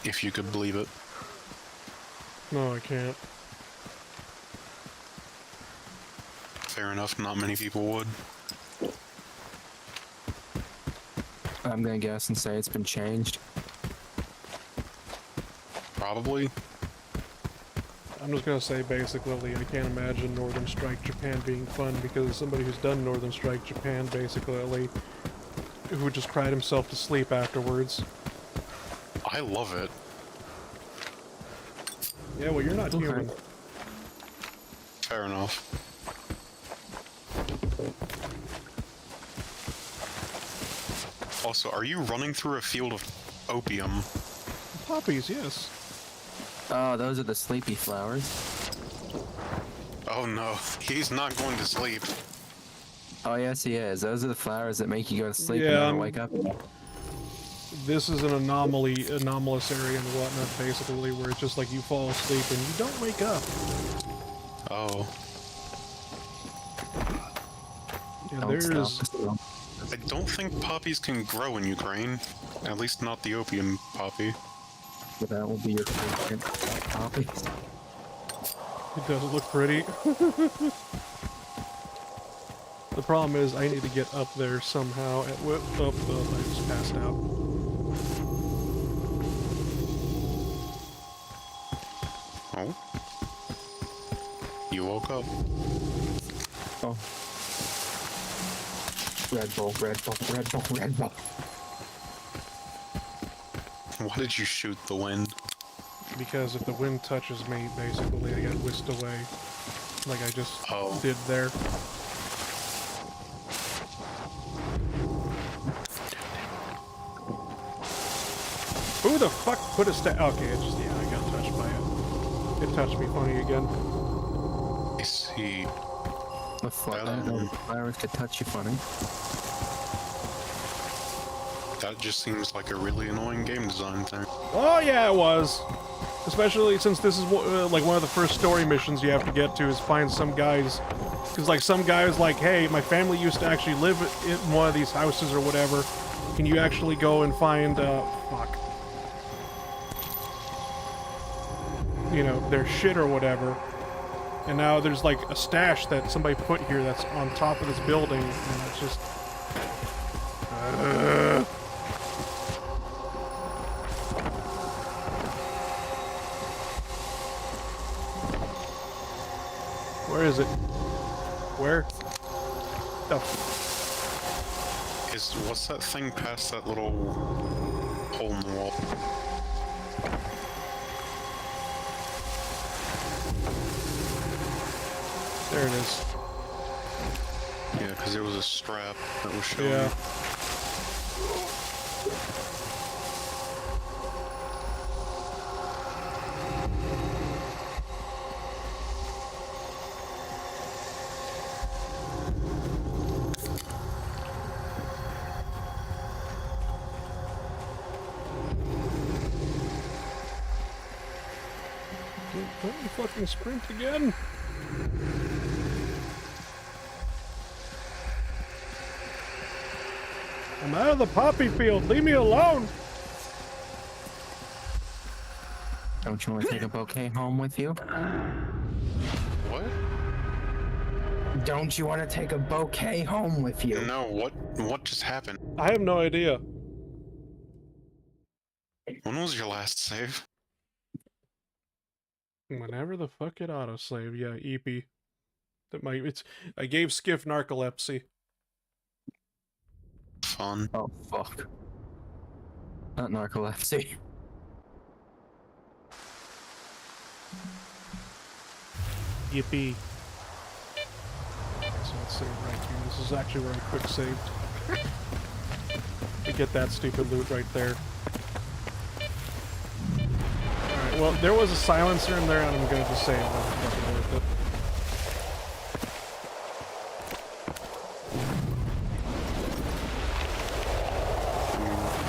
If you could believe it. No, I can't. Fair enough, not many people would. I'm gonna guess and say it's been changed. Probably. I'm just gonna say basically I can't imagine Northern Strike Japan being fun because somebody who's done Northern Strike Japan basically who just cried himself to sleep afterwards. I love it. Yeah, well, you're not human. Fair enough. Also, are you running through a field of opium? Poppies, yes. Oh, those are the sleepy flowers. Oh no, he's not going to sleep. Oh yes, he is. Those are the flowers that make you go to sleep Yeah, and never wake up. This is an anomalous area and whatnot, basically, where it's just like you fall asleep and you don't wake up. Oh. Yeah, Don't there's... stop. I don't think poppies can grow in Ukraine. At least not the opium poppy. But that will be your favorite topic. It does look pretty. The problem is I need to get up there somehow. I just passed out. Oh? You woke up. Oh. Red Bull, Red Bull, Red Bull, Red Bull. Why did you shoot the wind? Because if the wind touches me, basically I get whisked away. Like I just did there. Who the fuck put a okay, it's just, yeah, I got touched by it. It touched me funny again. I see. The flowers could touch you funny. That just seems like a really annoying game design thing. Oh yeah, it was. Especially since this is like one of the first story missions you have to get to is find some guys. Because like some guy's like, hey, my family used to actually live in one of these houses or whatever. Can you actually go and find, fuck. You know, their shit or whatever. And now there's like a stash that somebody put here that's on top of this building, and it's just... Where is it? Where? What's that thing past that little hole in the wall? There it is. Yeah, because there was a strap that was showing. Yeah. Don't you fucking sprint again? I'm out of the poppy field. Leave me alone. Don't you want to take a bouquet home with you? What? Don't you want to take a bouquet home with you? No, what just happened? I have no idea. When was your last save? Whenever the fuck it autosave, yeah, EP. I gave Skiff narcolepsy. Fun. Oh, fuck. Not narcolepsy. Yippee. So let's save right here. This is actually where I quick saved. To get that stupid loot right there. Alright, well, there was a silencer in there, and I'm gonna just say it wasn't fucking worth it.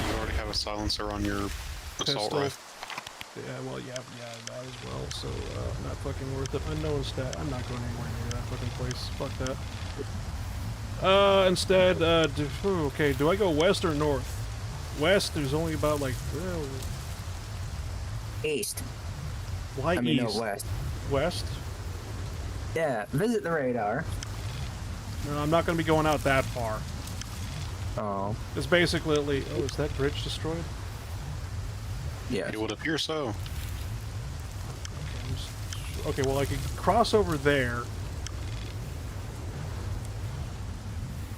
You already have a silencer on your assault Pistol. rifle. Yeah, well, yeah, that as well, so, not fucking worth it. Unknown stat. I'm not going anywhere near that fucking place. Fuck that. Instead, okay, do I go west or north? West, there's only about, like, East. why I mean, east? no, west. West? Yeah, visit the radar. No, I'm not gonna be going out that far. Oh. It's basically, oh, is that bridge destroyed? Yeah. It would appear so. Okay, well, I could cross over there.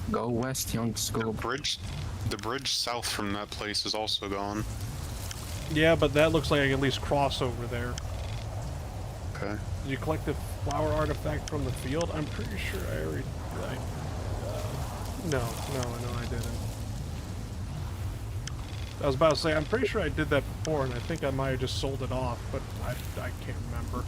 Go west, young school. The bridge south from that place is also gone. Yeah, but that looks like I can at least cross over there. Okay. Did you collect the flower artifact from the field? I'm pretty sure I already... No, I didn't. I was about to say, I'm pretty sure I did that before, and I think I might have just sold it off, but I can't remember.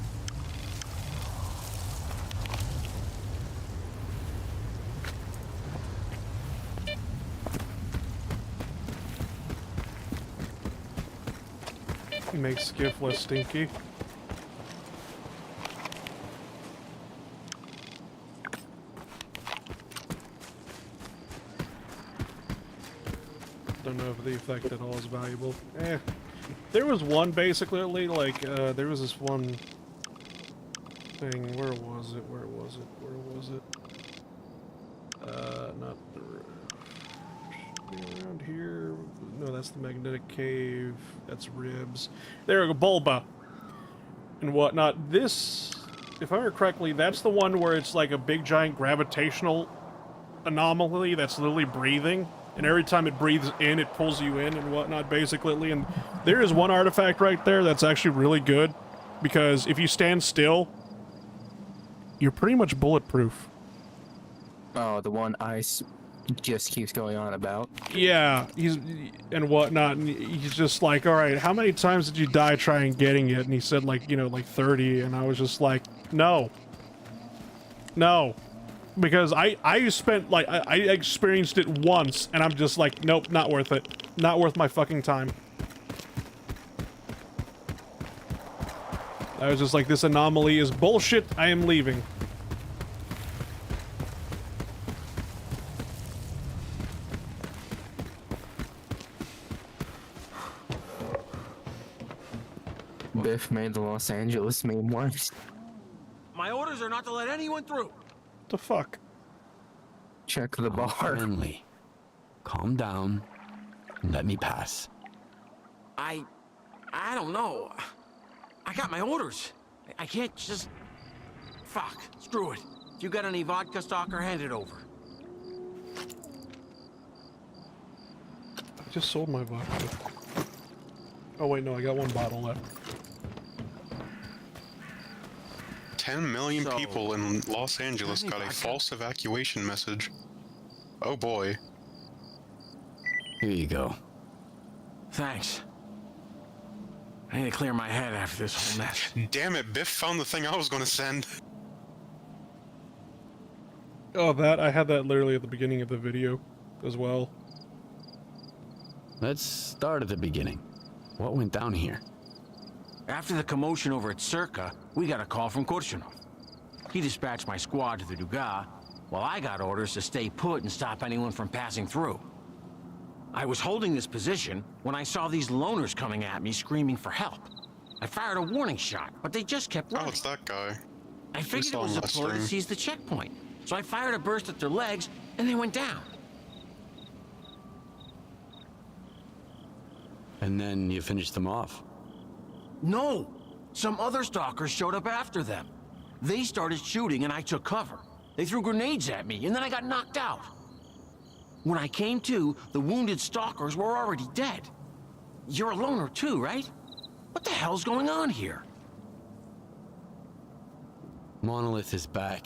Makes Skiff less stinky. Don't know if the effect at all is valuable. There was one basically, like, there was this one thing. Where was it? Not the... around here. No, that's the magnetic cave. That's ribs. There we go, Bulba. And whatnot. This, if I remember correctly, that's the one where it's like a big giant gravitational anomaly that's literally breathing. And every time it breathes in, it pulls you in and whatnot, basically. And there is one artifact right there that's actually really good. Because if you stand still, you're pretty much bulletproof. Oh, the one Ice just keeps going on about. Yeah, and whatnot, and he's just like, all right, how many times did you die trying getting it? And he said, like, you know, like 30, and I was just like, no. Because I spent, like, I experienced it once, and I'm just like, nope, not worth it. Not worth my fucking time. I was just like, this anomaly is bullshit, I am leaving. Biff made the Los Angeles meme once. My orders are not to let anyone through. What the fuck? Check the bar. Friendly. Calm down and let me pass. I don't know. I got my orders. I can't just... Fuck. Screw it. If you got any vodka, Stalker, hand it over. I just sold my vodka. Oh wait, no, I got one bottle left. 10 million So- people in Los Angeles Any got a vodka? false evacuation message. Oh boy. Here you go. Thanks. I need to clear my head after this whole mess. Damn it, Biff found the thing I was gonna send. Oh, that I had that literally at the beginning of the video, as well. Let's start at the beginning. What went down here? After the commotion over at Circa, we got a call from Korshunov. He dispatched my squad to the Duga, while I got orders to stay put and stop anyone from passing through. I was holding this position when I saw these loners coming at me screaming for help. I fired a warning shot, but they just kept Oh, running. it's that guy. I figured it saw was him a last ploy to stream. seize the checkpoint. So I fired a burst at their legs, and they went down. And then you finished them off. No! Some other stalkers showed up after them. They started shooting, and I took cover. They threw grenades at me, and then I got knocked out. When I came to, the wounded stalkers were already dead. You're a loner too, right? What the hell's going on here? Monolith is back.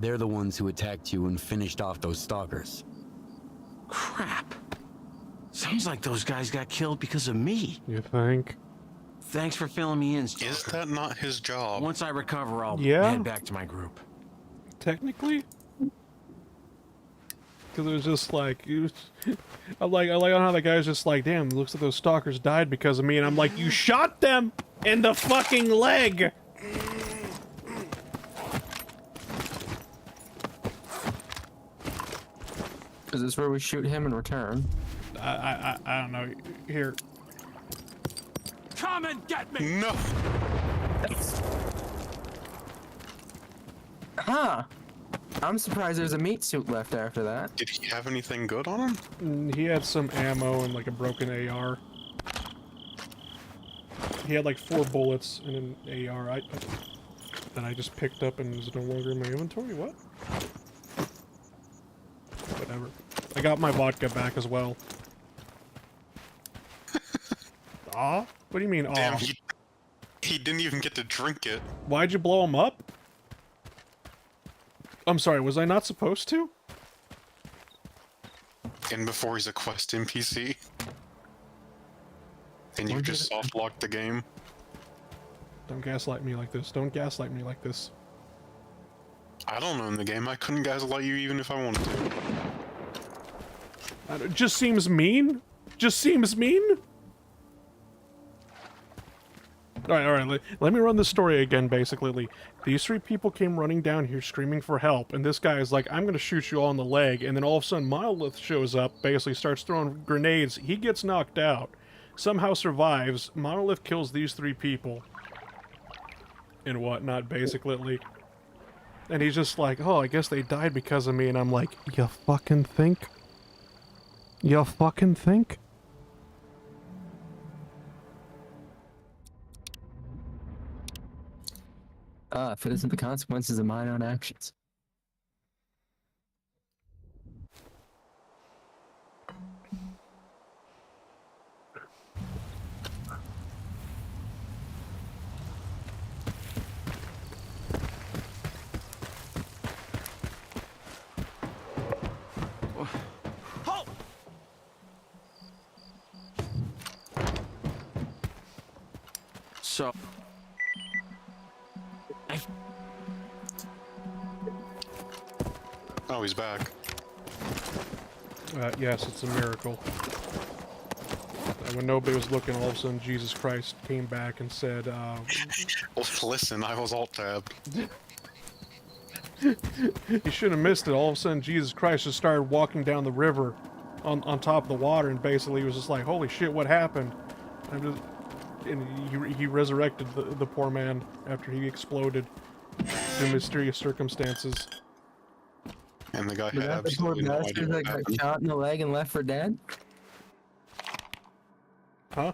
They're the ones who attacked you and finished off those stalkers. Crap. Sounds like those guys got killed because of me. You think? Thanks for filling me in, Stalker. Is that not his job? Once I recover, I'll Yeah. head back to my group. Technically? Because it was just like, I like how that guy's just like, damn, it looks like those stalkers died because of me, and I'm like, you shot them in the fucking leg! Is this where we shoot him in return? I don't know. Here. Come and get me! No! Huh. I'm surprised there's a meat suit left after that. Did he have anything good on him? He had some ammo and like a broken AR. He had like 4 bullets and an AR that I just picked up and is no longer in my inventory. What? Whatever. I got my vodka back as well. Aw? What do you mean, aw? Damn, he didn't even get to drink it. Why'd you blow him up? I'm sorry, was I not supposed to? And before he's a quest NPC. And you Where'd just you- soft locked the game. Don't gaslight me like this. Don't gaslight me like this. I don't know in the game. I couldn't gaslight you even if I wanted to. It just seems mean? Just seems mean? Alright, let me run the story again, basically. These 3 people came running down here screaming for help, and this guy is like, I'm gonna shoot you all in the leg, and then all of a sudden Monolith shows up, basically starts throwing grenades, he gets knocked out, somehow survives, Monolith kills these 3 people, and whatnot, basically. And he's just like, oh, I guess they died because of me, and I'm like, you fucking think? You fucking think? If it isn't the consequences of mine own actions. Halt! So... Oh, he's back. Yes, it's a miracle. When nobody was looking, all of a sudden Jesus Christ came back and said, Listen, I was alt-tabbed. you should have missed it. All of a sudden Jesus Christ just started walking down the river on top of the water, and basically he was just like, holy shit, what happened? And he resurrected the poor man after he exploded through mysterious circumstances. And the guy Was had that the poor absolutely no idea bastard what that got happened. shot in the leg and left for dead? Huh?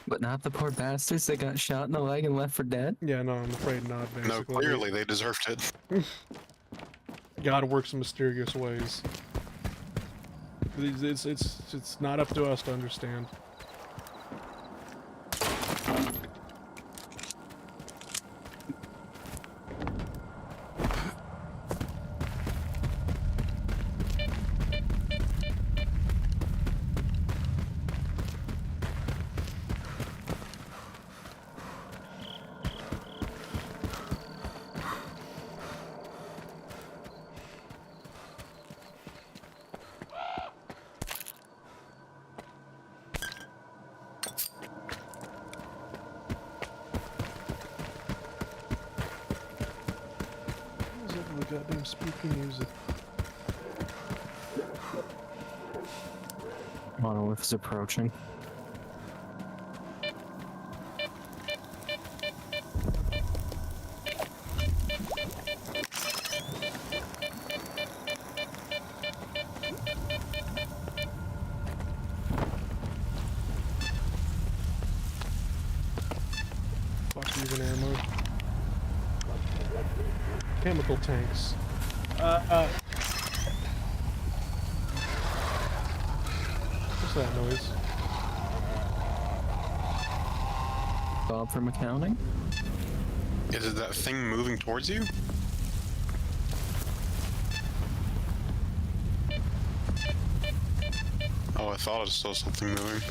But not the poor bastards that got shot in the leg and left for dead? Yeah, no, I'm afraid not, No, basically. clearly they deserved it. God works in mysterious ways. It's not up to us to understand. goddamn spooky music. Monolith is approaching. Fuck even ammo. Chemical tanks. What's that noise? Bob from accounting? Is it that thing moving towards you? Oh, I thought I saw something moving.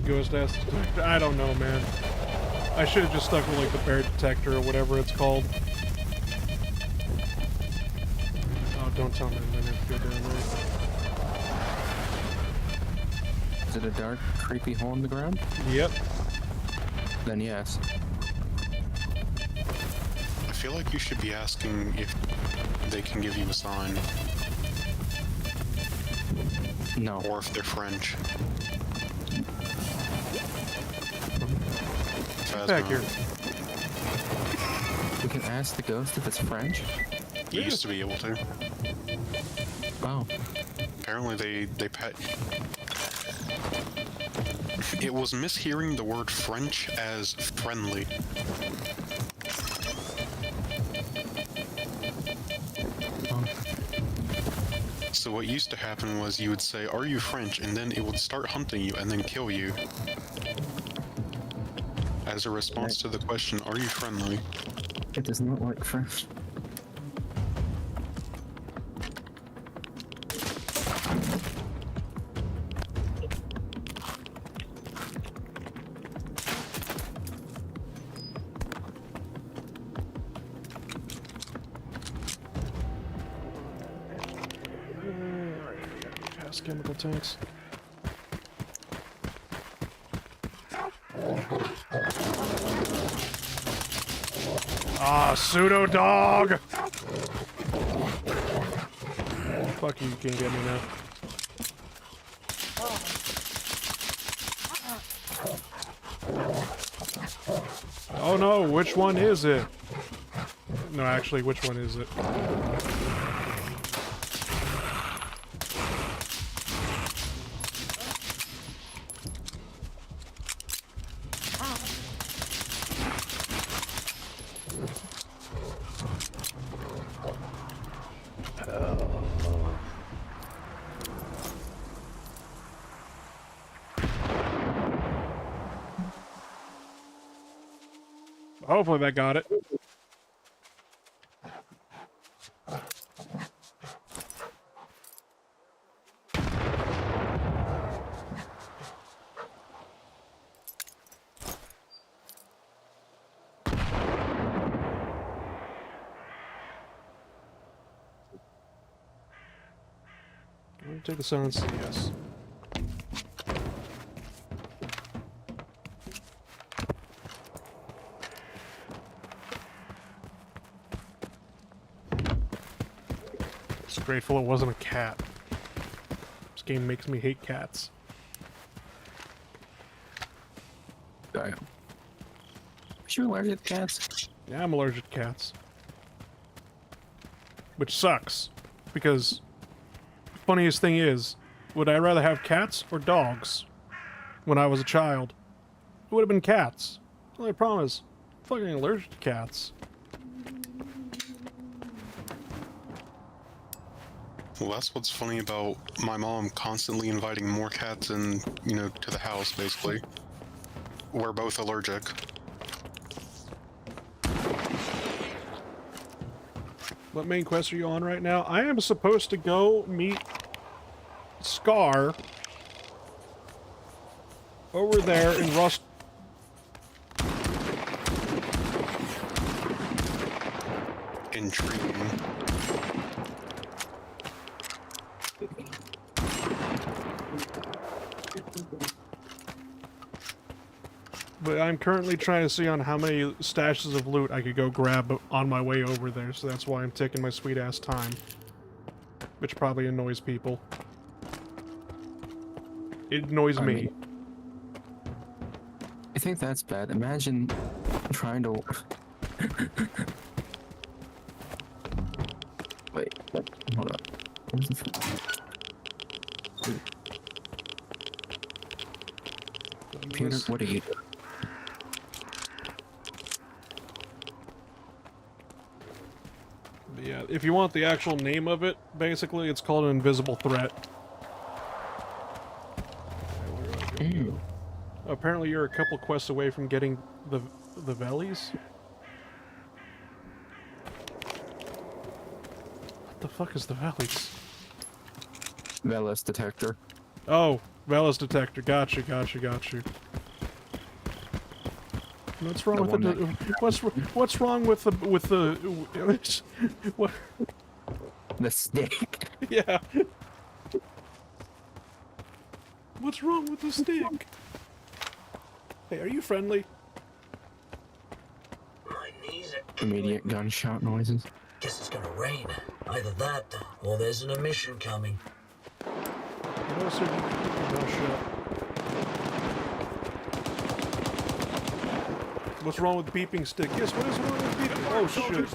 Ghost ass detector. I don't know, man. I should have just stuck with like the bear detector or whatever it's called. Oh, don't tell me I'm gonna have to go down there. Is it a dark, creepy hole in the ground? Yep. Then yes. I feel like you should be asking if they can give you a sign, No. or if they're French. Back here. We can ask the ghost if it's French? You used to be able to. Oh. Apparently they pet. It was mishearing the word French as friendly. So what used to happen was you would say, "Are you French?" and then it would start hunting you and then kill you. As a response to the question, "Are you friendly?" It does not like French. Past chemical tanks. Ah, pseudo dog! Fuck you can't get me now. Oh no, which one is it? No, actually, which one is it? Hopefully that got it. Take the silence, yes. Just grateful it wasn't a cat. This game makes me hate cats. Are you allergic to cats? Yeah, I'm allergic to cats. Which sucks, because the funniest thing is, would I rather have cats or dogs? When I was a child, it would have been cats. The only problem is, I'm fucking allergic to cats. Well, that's what's funny about my mom constantly inviting more cats in, you know, to the house, basically. We're both allergic. What main quest are you on right now? I am supposed to go meet Scar over there in Rust. Intriguing. But I'm currently trying to see on how many stashes of loot I could go grab on my way over there, so that's why I'm taking my sweet-ass time. Which probably annoys people. It annoys me. I think that's bad. Imagine trying to... Wait, hold up. Where's the... Computer, what are you doing? Yeah, if you want the actual name of it, basically, it's called an invisible threat. Apparently you're a couple quests away from getting the Vellies? What the fuck is the Vellies? Velis detector. Oh, Velis detector. Gotcha. What's wrong with the what's wrong with the what? The stick. Yeah. What's wrong with the stick? Hey, are you friendly? My knees are... Immediate gunshot noises. Guess it's gonna rain. Either that, or there's an emission coming. No, sir, you keep your mouth shut. What's wrong with beeping stick? Yes, what is wrong with beeping? Oh, shit.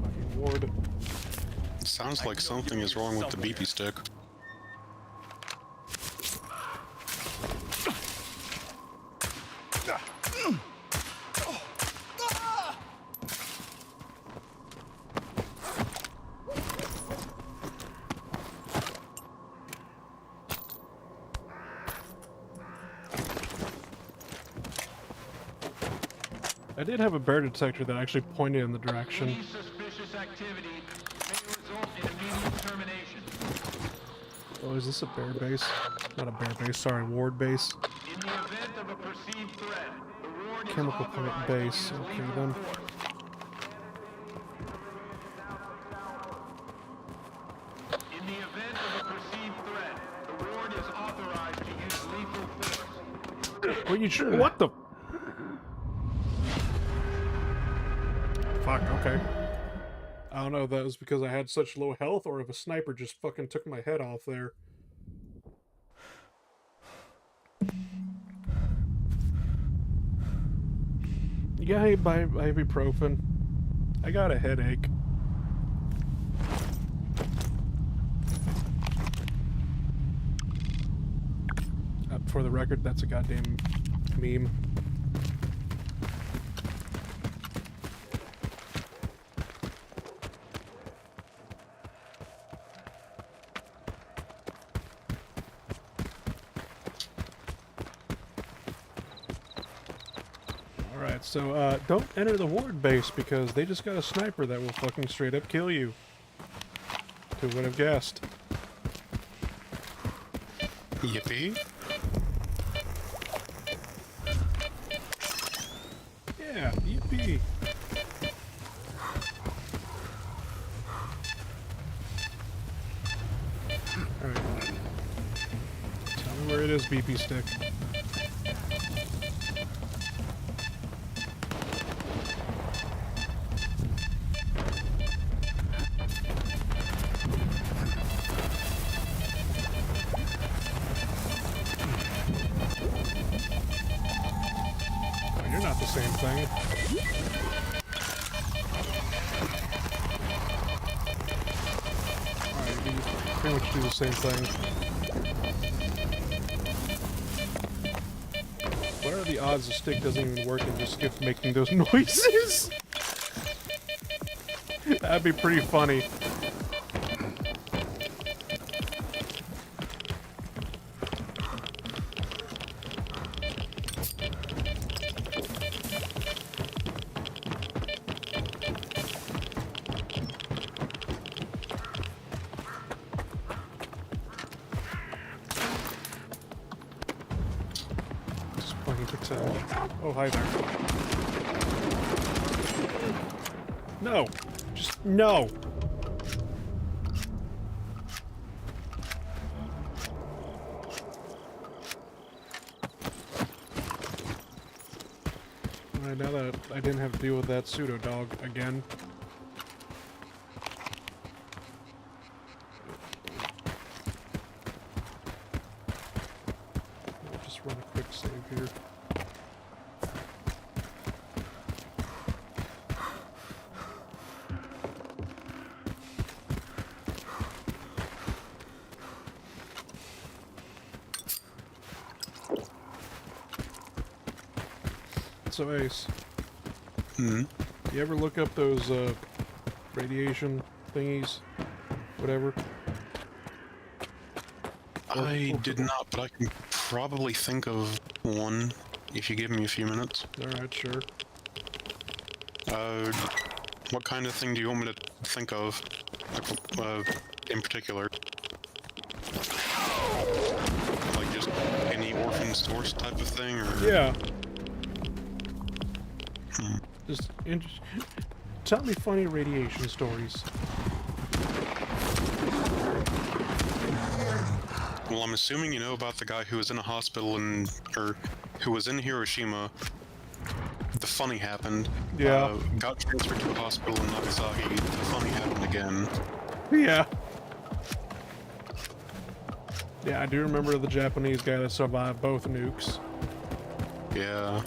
Fucking ward. Sounds like something is wrong with the beepy stick. I did have a bear detector that actually pointed in the direction. Any suspicious activity may result in immediate termination. Oh, is this a bear base? Not a bear base, sorry, ward base. In the event of a perceived threat, the ward Chemical is plant authorized base, to use okay lethal then. force. In the event of a perceived threat, the ward is authorized to use lethal force. What you what the? Fuck, okay. I don't know if that was because I had such low health or if a sniper just fucking took my head off there. You got any ibuprofen? I got a headache. For the record, that's a goddamn meme. Alright, so, don't enter the ward base because they just got a sniper that will fucking straight up kill you. Who would have guessed? Yippee. Yeah, yippee. Alright. Tell me where it is, BP stick. Oh, you're not the same thing. Alright, you pretty much do the same thing. What are the odds the stick doesn't even work and just keeps making those noises? That'd be pretty funny. Just fucking pretend. Oh, hi there. No! Just no! Now that I didn't have to deal with that pseudo dog again. I'll just run a quick save here. So Ace, you ever look up those radiation thingies, whatever? I did not, but I can probably think of one if you give me a few minutes. Alright, sure. What kind of thing do you want me to think of, in particular? Like just any orphan source type of thing, or? Yeah. Just tell me funny radiation stories. Well, I'm assuming you know about the guy who was in a hospital or who was in Hiroshima. The funny happened. Yeah. Got transferred to a hospital in Nagasaki. The funny happened again. Yeah. Yeah, I do remember the Japanese guy that survived both nukes. Yeah.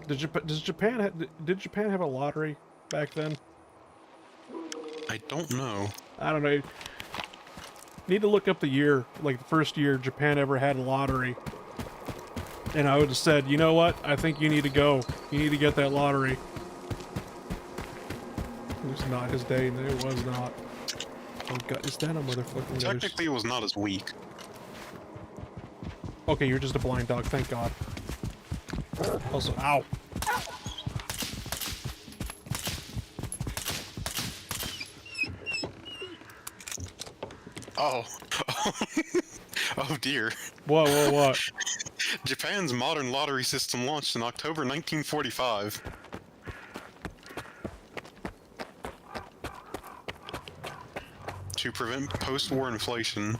Did Japan have a lottery back then? I don't know. I don't know. Need to look up the year, like the first year Japan ever had a lottery. And I would have said, you know what? I think you need to go. You need to get that lottery. It was not his day. No, it was not. Oh god, is that a motherfucking Technically, it was not as weak. Okay, you're just a blind dog, thank god. Also, ow. Oh. Oh dear. What? Japan's modern lottery system launched in October 1945. To prevent post-war inflation.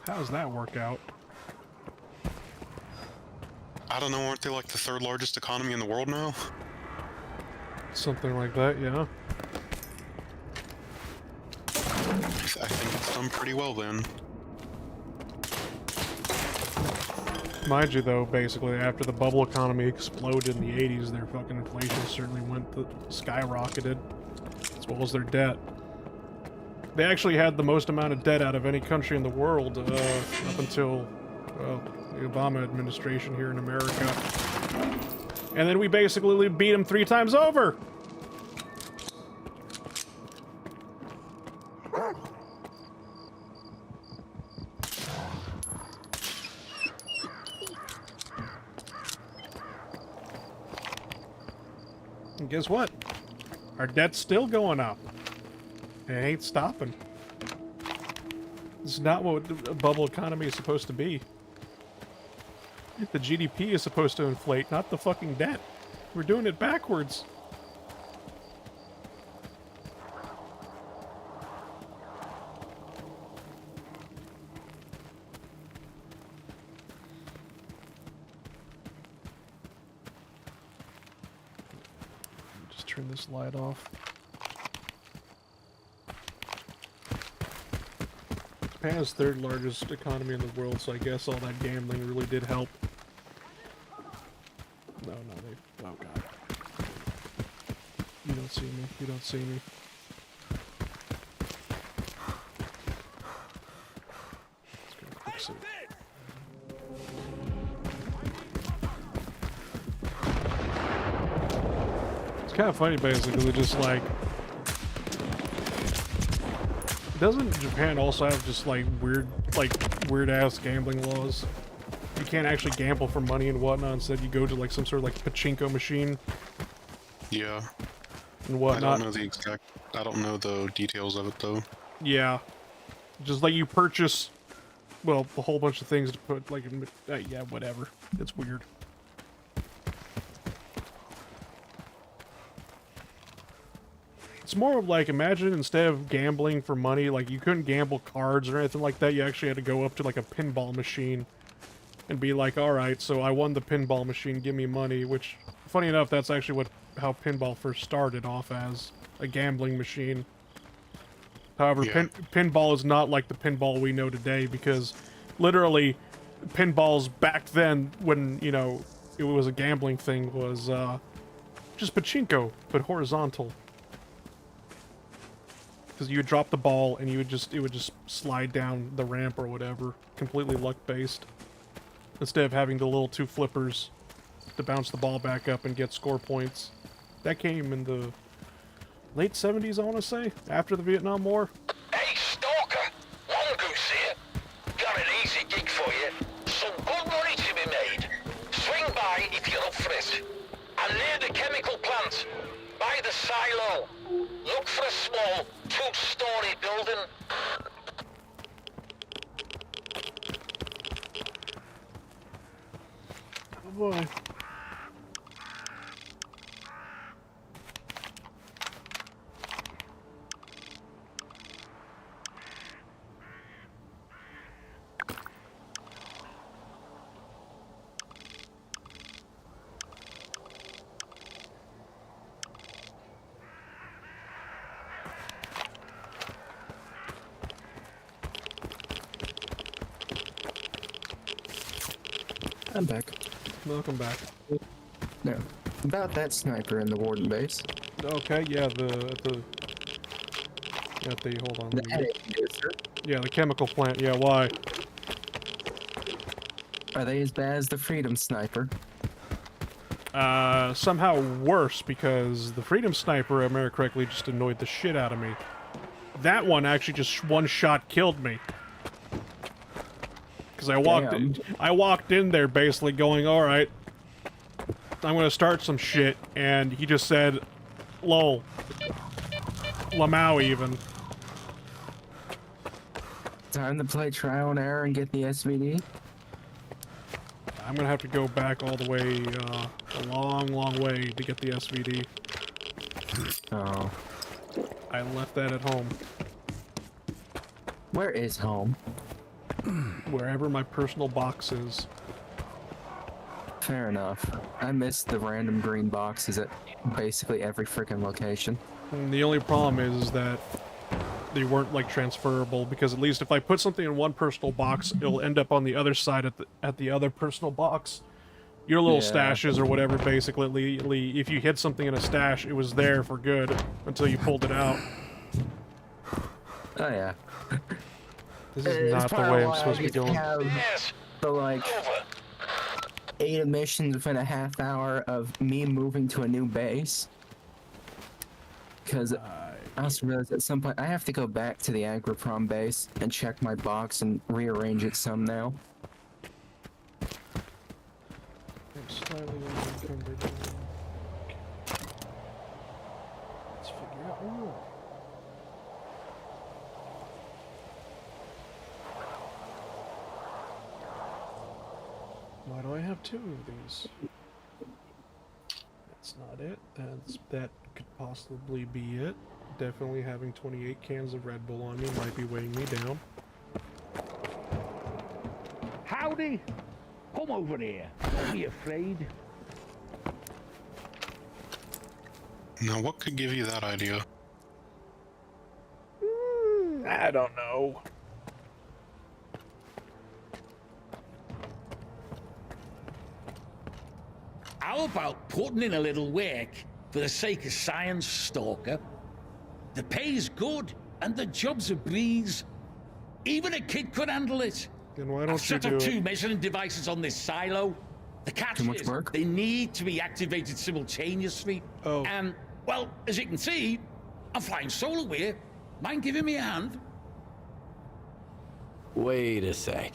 How does that work out? I don't know, aren't they like the third largest economy in the world now? Something like that, yeah. I think it's done pretty well then. Mind you, though, basically, after the bubble economy exploded in the 80s, their fucking inflation certainly skyrocketed, as well as their debt. They actually had the most amount of debt out of any country in the world up until, well, the Obama administration here in America. And then we basically beat them 3 times over! And guess what? Our debt's still going up. It ain't stopping. This is not what a bubble economy is supposed to be. The GDP is supposed to inflate, not the fucking debt. We're doing it backwards. Just turn this light off. Japan's third largest economy in the world, so I guess all that gambling really did help. No, they... Oh, God. You don't see me. You don't see me. Let's go quick save. It's kind of funny, basically, just like... Doesn't Japan also have just, like, weird-ass gambling laws? You can't actually gamble for money and whatnot. Instead, you go to, like, some sort of, like, pachinko machine. Yeah. And whatnot. I don't know the details of it, though. Yeah. Just, like, you purchase, well, a whole bunch of things to put, like, in, yeah, whatever. It's weird. It's more of like, imagine instead of gambling for money, like you couldn't gamble cards or anything like that, you actually had to go up to like a pinball machine and be like, all right, so I won the pinball machine, give me money, which, funny enough, that's actually how pinball first started off as, a gambling machine. However, Yeah. pinball is not like the pinball we know today, because literally, pinballs back then, when, you know, it was a gambling thing, was just pachinko, but horizontal. Because you would drop the ball and it would just slide down the ramp or whatever, completely luck-based. Instead of having the little two flippers to bounce the ball back up and get score points. That came in the late 70s, I want to say, after the Vietnam War. Hey, Stalker! Long Goose here. Got an easy gig for you. Some good money to be made. Swing by if you're up for it. I'm near the chemical plant. By the silo. Look for a small, two-story building. Oh boy. I'm back. Welcome back. No. About that sniper in the warden base. Okay, yeah, hold on. The let me- headache inducer. Yeah, the chemical plant, yeah, why? Are they as bad as the freedom sniper? Somehow worse, because the Freedom Sniper, if I remember correctly, just annoyed the shit out of me. That one actually just one shot killed me. Because I walked in there basically going, alright, I'm gonna start some shit, and he just said, lol. Lamau even. Time to play trial and error and get the SVD? I'm gonna have to go back all the way, a long, long way to get the SVD. Oh. I left that at home. Where is home? Wherever my personal box is. Fair enough. I missed the random green boxes at basically every freaking location. And the only problem is that they weren't like transferable, because at least if I put something in one personal box, it'll end up on the other side at the other personal box. Your little stashes or whatever, basically, if you hid something in a stash, it was there for good until you pulled it out. Oh yeah. This is not the way I'm supposed to be going. Yes. So like Over. 8 emissions within a half hour of me moving to a new base. Because I also realized at some point I have to go back to the Agroprom base and check my box and rearrange it some now. I'm slightly unencumbered. Let's figure out. Ooh. Why do I have two of these? That's not it. That could possibly be it. Definitely having 28 cans of Red Bull on me might be weighing me down. Howdy! Come over here. Don't be afraid. Now, what could give you that idea? I don't know. How about putting in a little work for the sake of science, Stalker? The pay's good, and the job's a breeze. Even a kid could handle it. Then why I've don't you set do up 2 it? measuring devices on this silo. The catch Too much is work? they need to be activated simultaneously. Oh. And, well, as you can see, I'm flying solo here. Mind giving me a hand? Wait a sec.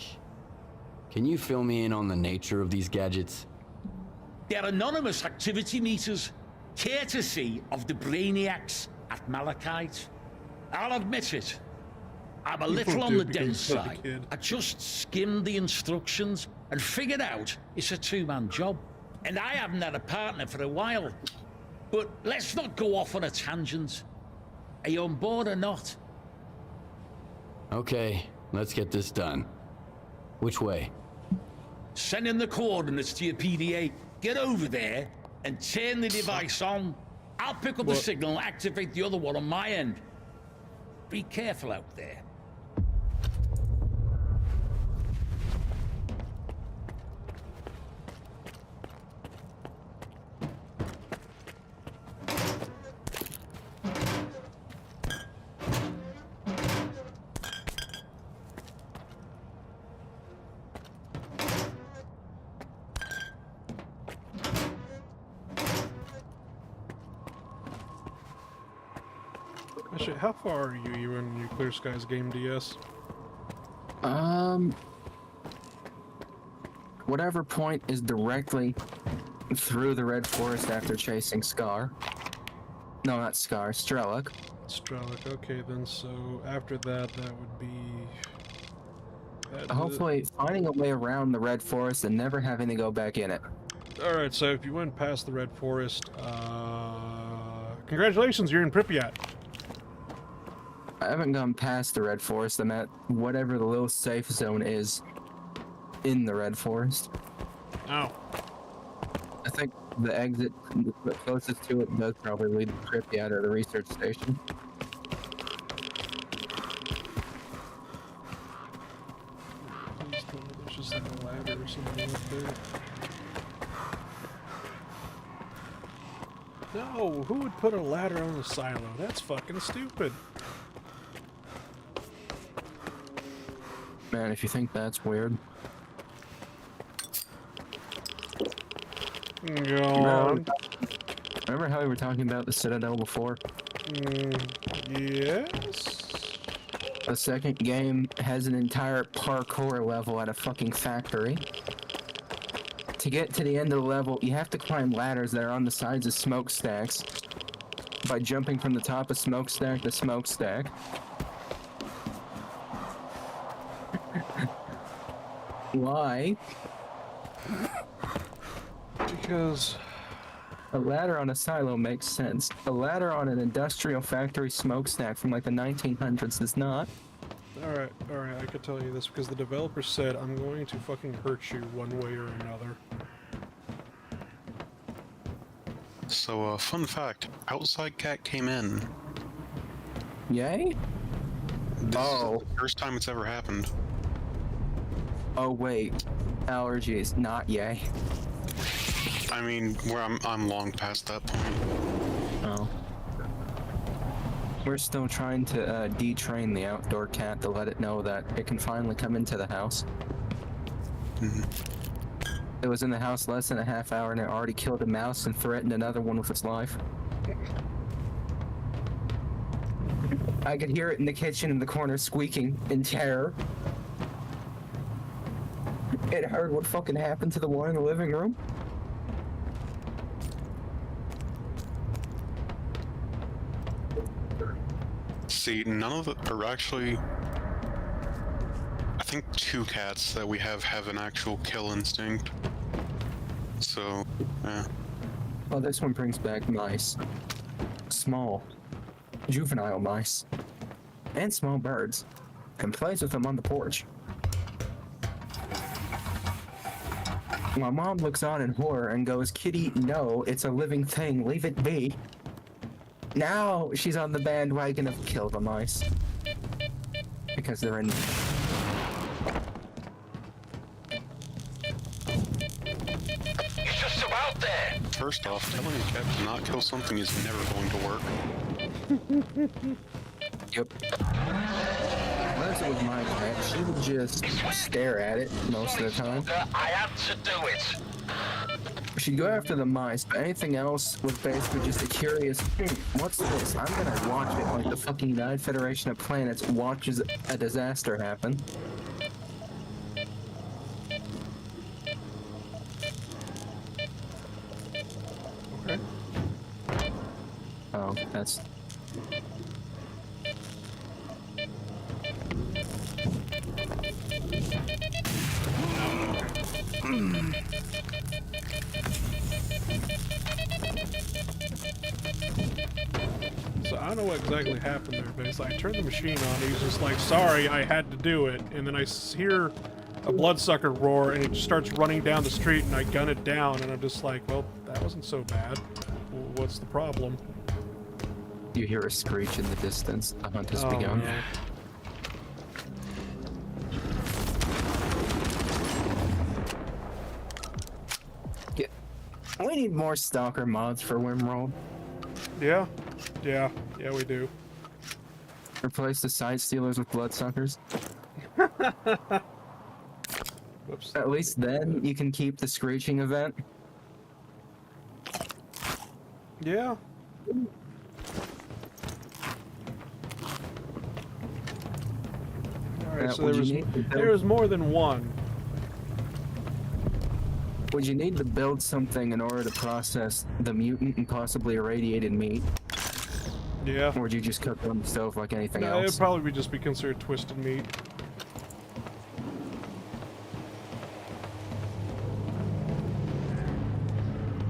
Can you fill me in on the nature of these gadgets? They're anonymous activity meters, courtesy of the brainiacs at Malachite. I'll admit it. I'm a little on do the because dense you're a side. kid. I just skimmed the instructions and figured out it's a 2-man job. And I haven't had a partner for a while. But let's not go off on a tangent. Are you on board or not? Okay, let's get this done. Which way? Send in the coordinates to your PDA. Get over there and turn the device on. I'll pick up the signal and activate the other one on my end. Be careful out there. Actually, how far are you in Clear Skies game, DS? Whatever point is directly through the Red Forest after chasing Scar. No, not Scar, Strelok. Strelok, okay then, so after that, that would be... Hopefully finding a way around the Red Forest and never having to go back in it. Alright, so if you went past the Red Forest, congratulations, you're in Pripyat. I haven't gone past the Red Forest. I'm at whatever the little safe zone is in the Red Forest. Oh. I think the exit closest to it does probably lead to Pripyat or the research station. Please tell me there's just like a ladder or something up there. No, who would put a ladder on a silo? That's fucking stupid. Man, if you think that's weird. Go on. Remember how we were talking about the Citadel before? Yes? The second game has an entire parkour level at a fucking factory. To get to the end of the level, you have to climb ladders that are on the sides of smokestacks by jumping from the top of smokestack to smokestack. Why? Because a ladder on a silo makes sense. A ladder on an industrial factory smokestack from like the 1900s does not. Alright, I could tell you this because the developer said, I'm going to fucking hurt you one way or another. So, fun fact, Outside Cat came in. Yay? This is the first time it's ever happened. Oh wait, allergies, not yay. I mean, where I'm long past that point. Oh. We're still trying to detrain the outdoor cat to let it know that it can finally come into the house. It was in the house less than a half hour and it already killed a mouse and threatened another one with its life. I could hear it in the kitchen in the corner squeaking in terror. It heard what fucking happened to the one in the living room. See, none of it are actually... I think 2 cats that we have an actual kill instinct. So, yeah. Well, this one brings back mice. Small, juvenile mice. And small birds. And plays with them on the porch. My mom looks on in horror and goes, "Kitty, no, it's a living thing, leave it be." Now she's on the bandwagon of kill the mice. Because they're in... You're just so out there! First off, telling a cat to not kill something is never going to work. Yep. Unless it was my cat, she would just stare at it most of the time. I have to do it! She'd go after the mice, but anything else was basically just a curious, what's this? I'm gonna watch it like the fucking United Federation of Planets watches a disaster happen. Okay. Oh, that's... So I don't know what exactly happened there, but it's like I turned the machine on, he's just like, sorry, I had to do it, and then I hear a bloodsucker roar, and it just starts running down the street, and I gun it down, and I'm just like, well, that wasn't so bad. What's the problem? You hear a screech in the distance. The hunt has begun. Yeah. We need more Stalker mods for Wimroll. Yeah, we do. Replace the side stealers with bloodsuckers. Whoops. At least then you can keep the screeching event. Yeah. Alright, so there was more than one. Would you need to build something in order to process the mutant and possibly irradiated meat? Yeah. Or would you just cook it on the stove like anything No, else? it'd probably just be considered twisted meat.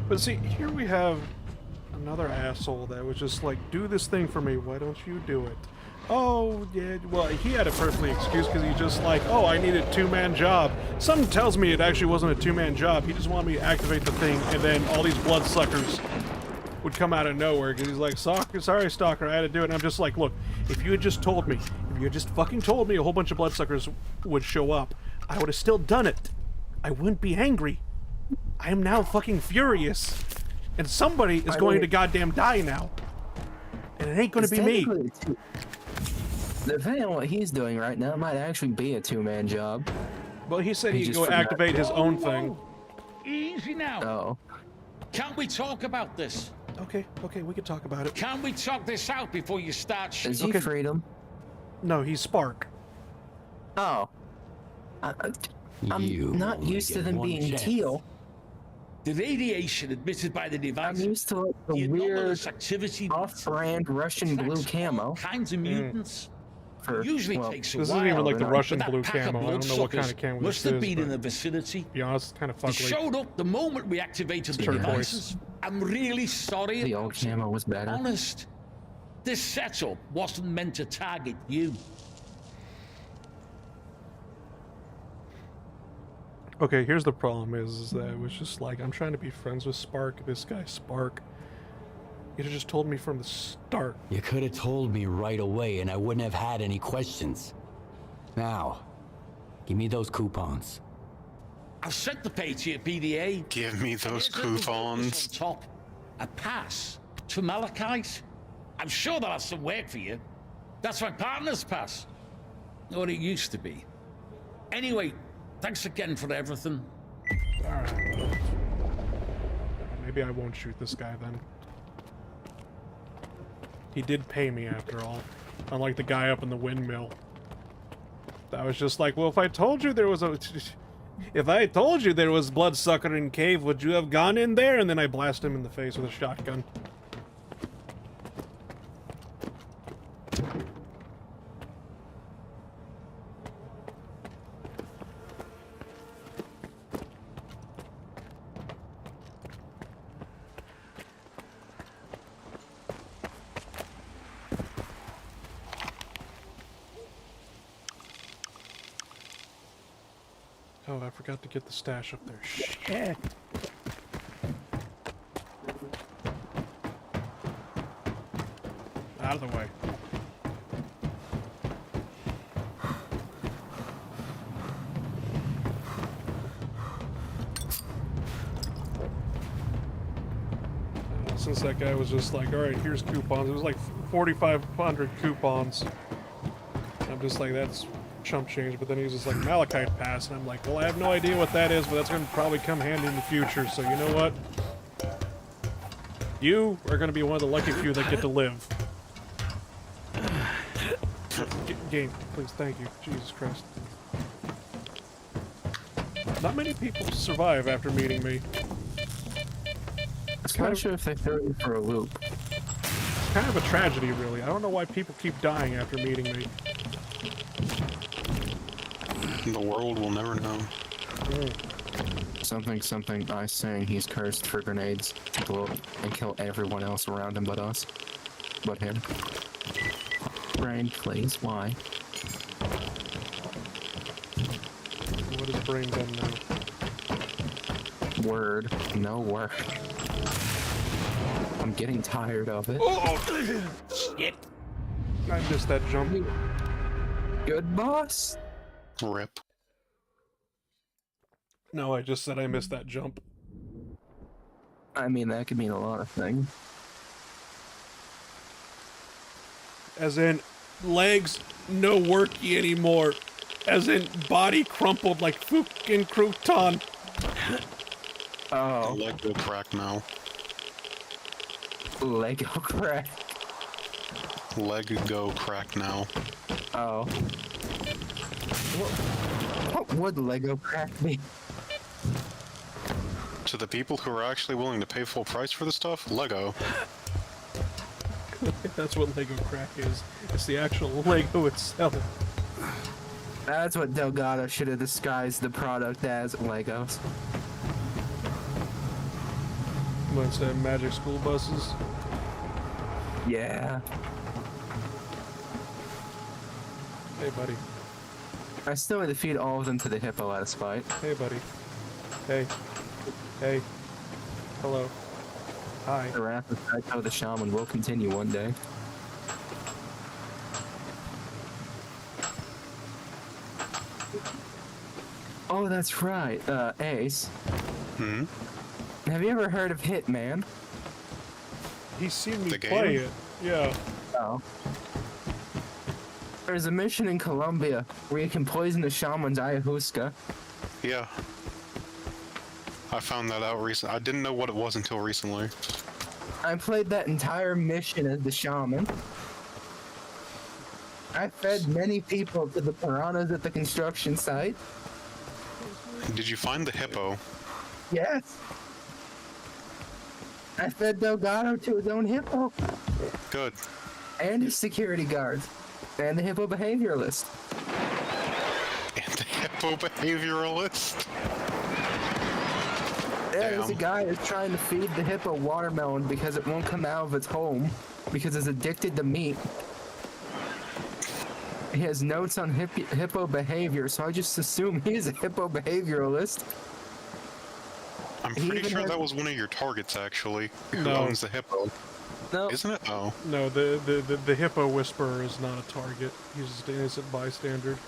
But see, here we have another asshole that was just like, do this thing for me, why don't you do it? Oh, yeah, well, he had a perfectly excuse because he's just like, oh, I need a two-man job. Something tells me it actually wasn't a two-man job. He just wanted me to activate the thing, and then all these bloodsuckers would come out of nowhere because he's like, sorry, Stalker, I had to do it. And I'm just like, look, if you had just told me, if you had just fucking told me a whole bunch of bloodsuckers would show up, I would have still done it. I wouldn't be angry. I am now fucking furious. And somebody is going to goddamn die now. And it ain't going to be me. Depending on what he's doing right now, it might actually be a two-man job. Well, he said he'd go activate his own thing. Easy now. Oh. Can't we talk about this? Okay, we can talk about it. Can we talk this out before you start shooting? Is he Freedom? No, he's Spark. Oh. I'm not used to them being teal. The radiation emitted by the device. I'm used to like, the weird activity off-brand Russian blue camo. Kinds of mutants. Usually takes a while. This isn't even like the Russian blue pack of camo. I don't know what kind of camo must this have is. been in the vicinity. To be honest, it's kind of They fuckly. showed up the moment we activated the devices. I'm really sorry. The old camo was better. Honest. This setup wasn't meant to target you. Okay, here's the problem is that it was just like, I'm trying to be friends with Spark, this guy Spark. You'd have just told me from the start. You could have told me right away and I wouldn't have had any questions. Now, give me those coupons. I've sent the pay to your PDA. Give me those coupons. On top, a pass to Malachite. I'm sure they'll have some work for you. That's my partner's pass. Or it used to be. Anyway, thanks again for everything. Alright. Maybe I won't shoot this guy then. He did pay me after all. Unlike the guy up in the windmill. I was just like, well, if I told you there was a... If I told you there was bloodsucker in cave, would you have gone in there? And then I blast him in the face with a shotgun. Oh, I forgot to get the stash up there. Shit. Out of the way. Since that guy was just like, alright, here's coupons. It was like 4,500 coupons. I'm just like, that's chump change, but then he was just like, Malachite pass, and I'm like, well, I have no idea what that is, but that's going to probably come handy in the future, so you know what? You are going to be one of the lucky few that get to live. Game, please, thank you. Jesus Christ. Not many people survive after meeting me. I'm not sure if they threw you for a loop. It's kind of a tragedy, really. I don't know why people keep dying after meeting me. The world will never know. Something, I saying he's cursed for grenades to blow up and kill everyone else around him but us. But him. Brain, please, why? What his brain done now. Word. No word. I'm getting tired of it. Oh, shit. I missed that jump. Good boss? Rip. No, I just said I missed that jump. I mean, that could mean a lot of things. As in, legs no worky anymore. As in, body crumpled like fucking crouton. Oh. Leg will crack now. Lego crack. Leg go crack now. Oh. What would Lego crack be? To the people who are actually willing to pay full price for the stuff, Lego. That's what Lego crack is. It's the actual Lego itself. That's what Delgado should have disguised the product as, Legos. What, instead of magic school buses? Yeah. Hey, buddy. I still need to feed all of them to the hippo out of spite. Hey, buddy. Hey. Hey. Hello. Hi. The wrath of Saito the Shaman will continue one day. Oh, that's right. Ace. Hmm? Have you ever heard of Hitman? He's seen me The play game? it. Yeah. Oh. There's a mission in Colombia where you can poison the shaman's ayahuasca. Yeah. I found that out recently. I didn't know what it was until recently. I played that entire mission as the shaman. I fed many people to the piranhas at the construction site. Did you find the hippo? Yes. I fed Delgado to his own hippo. Good. And his security guards. And the hippo behavioralist. And the hippo behavioralist? Yeah, there's a guy that's trying to feed the hippo watermelon because it won't come out of its home because it's addicted to meat. He has notes on hippo behavior, so I just assume he's a hippo behavioralist. I'm pretty sure that was one of your targets, actually. Who No. owns the hippo? No. Isn't it? Oh. No, the hippo whisperer is not a target. He's just an innocent bystander.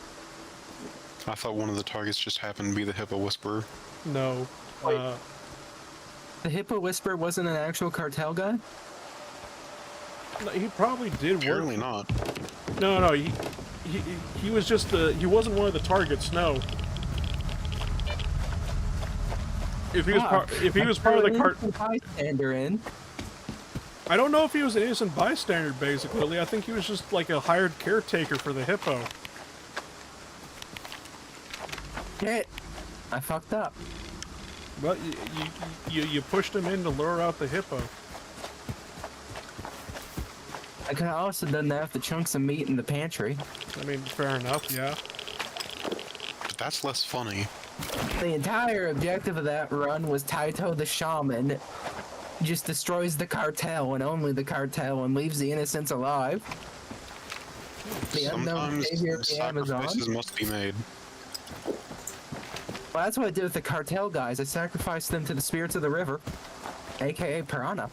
I thought one of the targets just happened to be the hippo whisperer. No. The hippo whisperer wasn't an actual cartel guy? No, he probably did work. Apparently not. No, he was just he wasn't one of the targets. No. If he was part of the bystander in. I don't know if he was an innocent bystander. Basically, I think he was just like a hired caretaker for the hippo. Shit, I fucked up. Well, you pushed him in to lure out the hippo. I could have also done that with the chunks of meat in the pantry. I mean, fair enough, yeah. But that's less funny. The entire objective of that run was Taito the Shaman just destroys the cartel and only the cartel and leaves the innocents alive. The unknown savior of the Amazon. Sacrifices must be made. Well, that's what I did with the cartel guys. I sacrificed them to the spirits of the river, aka Piranha.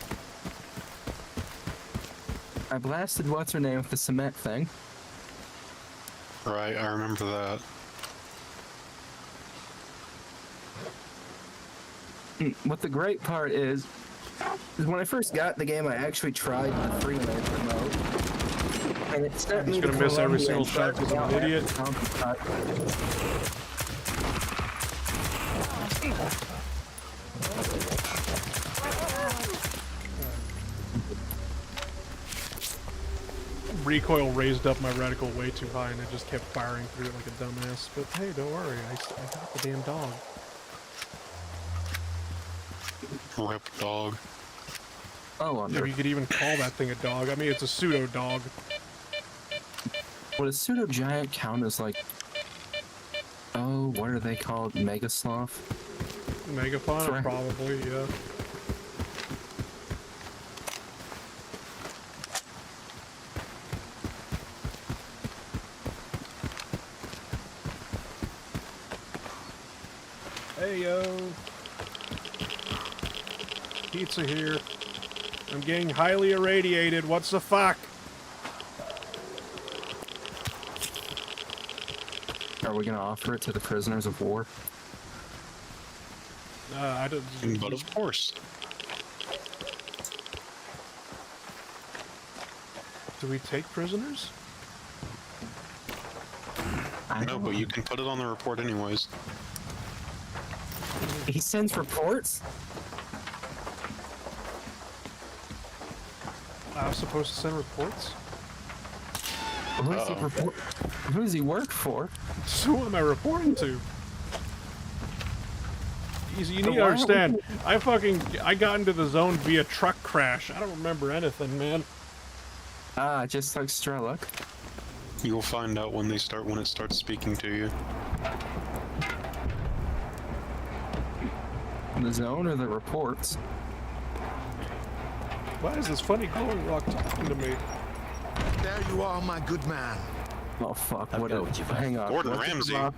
I blasted what's her name with the cement thing. Right, I remember that. What the great part is when I first got the game, I actually tried the freelance mode, and it sent me I'm just gonna miss every single shot because I'm an idiot. Recoil raised up my reticle way too high, and I just kept firing through it like a dumbass. But hey, don't worry, I got the damn dog. Rip dog. Oh, If you could even call that thing a dog. I mean, it's a pseudo dog. Would a pseudo giant count as like? Oh, what are they called? Mega sloth? Megafauna, probably, yeah. Hey yo. Pizza here. I'm getting highly irradiated. What's the fuck? Are we gonna offer it to the prisoners of war? I don't. But of course. Do we take prisoners? I No, don't but know. you can put it on the report anyways. He sends reports? I was supposed to send reports? Who does he work for? So who am I reporting to? You need to why aren't we- understand, I got into the zone via truck crash. I don't remember anything, man. Just like Strelok. You'll find out when it starts speaking to you. The zone or the reports? Why is this funny glowing rock talking to me? There you are, my good man. Oh fuck, I've what got what you've hang on. Gordon what's it Ramsay. about?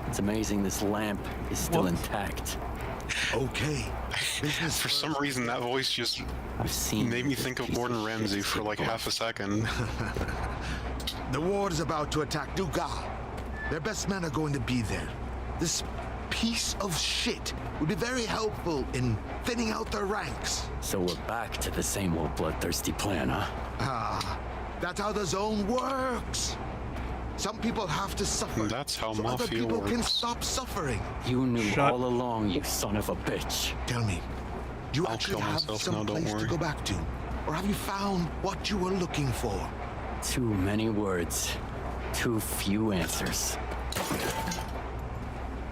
It's amazing this lamp is still intact. Okay. Business For some reason, that voice just I've seen. made me think of piece Gordon shit Ramsay for like slip half a second. The ward is about to attack Duga. Their best men are going to be there. This piece of shit would be very helpful in thinning out their ranks. So we're back to the same old bloodthirsty plan, huh? That's how the zone works. Some people have to suffer. That's how so other Mafia people can works. stop suffering. You knew Shut- all along, you son of a bitch. Tell me, do you I'll actually kill have myself some now, don't place to worry. go back to? Or have you found what you were looking for? Too many words. Too few answers.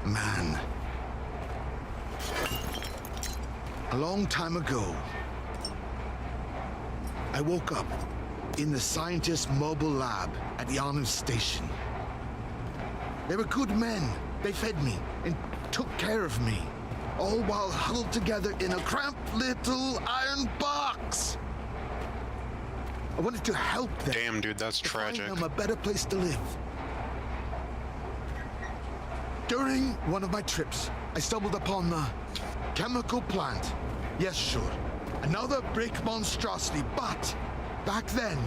Man. A long time ago, I woke up in the scientist mobile lab at Yanu Station. They were good men. They fed me and took care of me, all while huddled together in a cramped little iron box. I wanted to help them. Damn, dude, that's to find tragic. them a better place to live. During one of my trips, I stumbled upon the chemical plant. Yes, sure. Another brick monstrosity, but back then,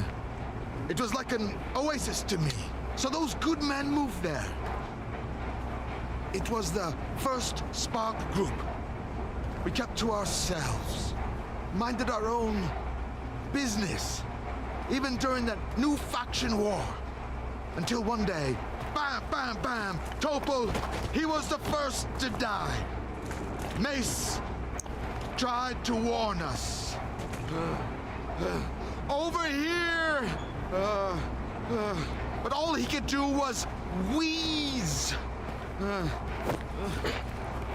it was like an oasis to me. So those good men moved there. It was the first Spark group. We kept to ourselves, minded our own business, even during the new faction war. Until one day, bam, bam, bam, Topol, he was the first to die. Mace tried to warn us. Over here! But all he could do was wheeze.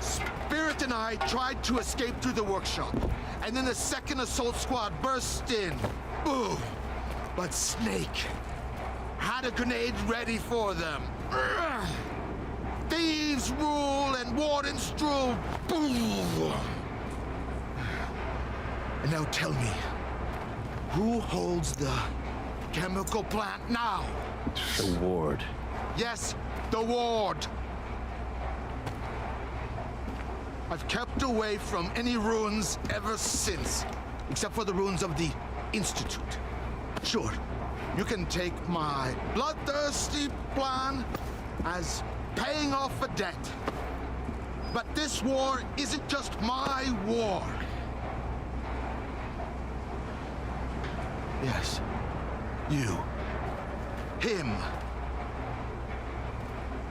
Spirit and I tried to escape through the workshop, and then the second assault squad burst in. Boom! But Snake had a grenade ready for them. Thieves rule and wardens rule. Boom! And now tell me, who holds the chemical plant now? The ward. Yes, the ward. I've kept away from any ruins ever since, except for the ruins of the Institute. Sure, you can take my bloodthirsty plan as paying off a debt. But this war isn't just my war. Yes, you. Him.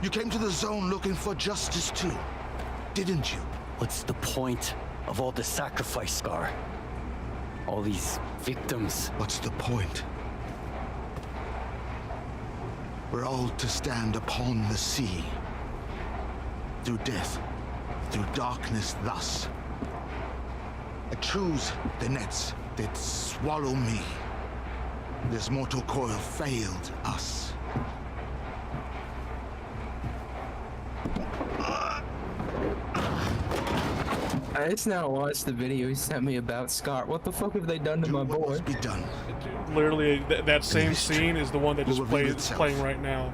You came to the zone looking for justice too, didn't you? What's the point of all the sacrifice, Scar? All these victims. What's the point? We're all to stand upon the sea. Through death, through darkness thus. I choose the nets that swallow me. This mortal coil failed us. I just now watched the video he sent me about Scott. What the fuck have they done to my boy? Must be done. Literally, that same mystery scene is the one that will just reveal plays itself. playing right now.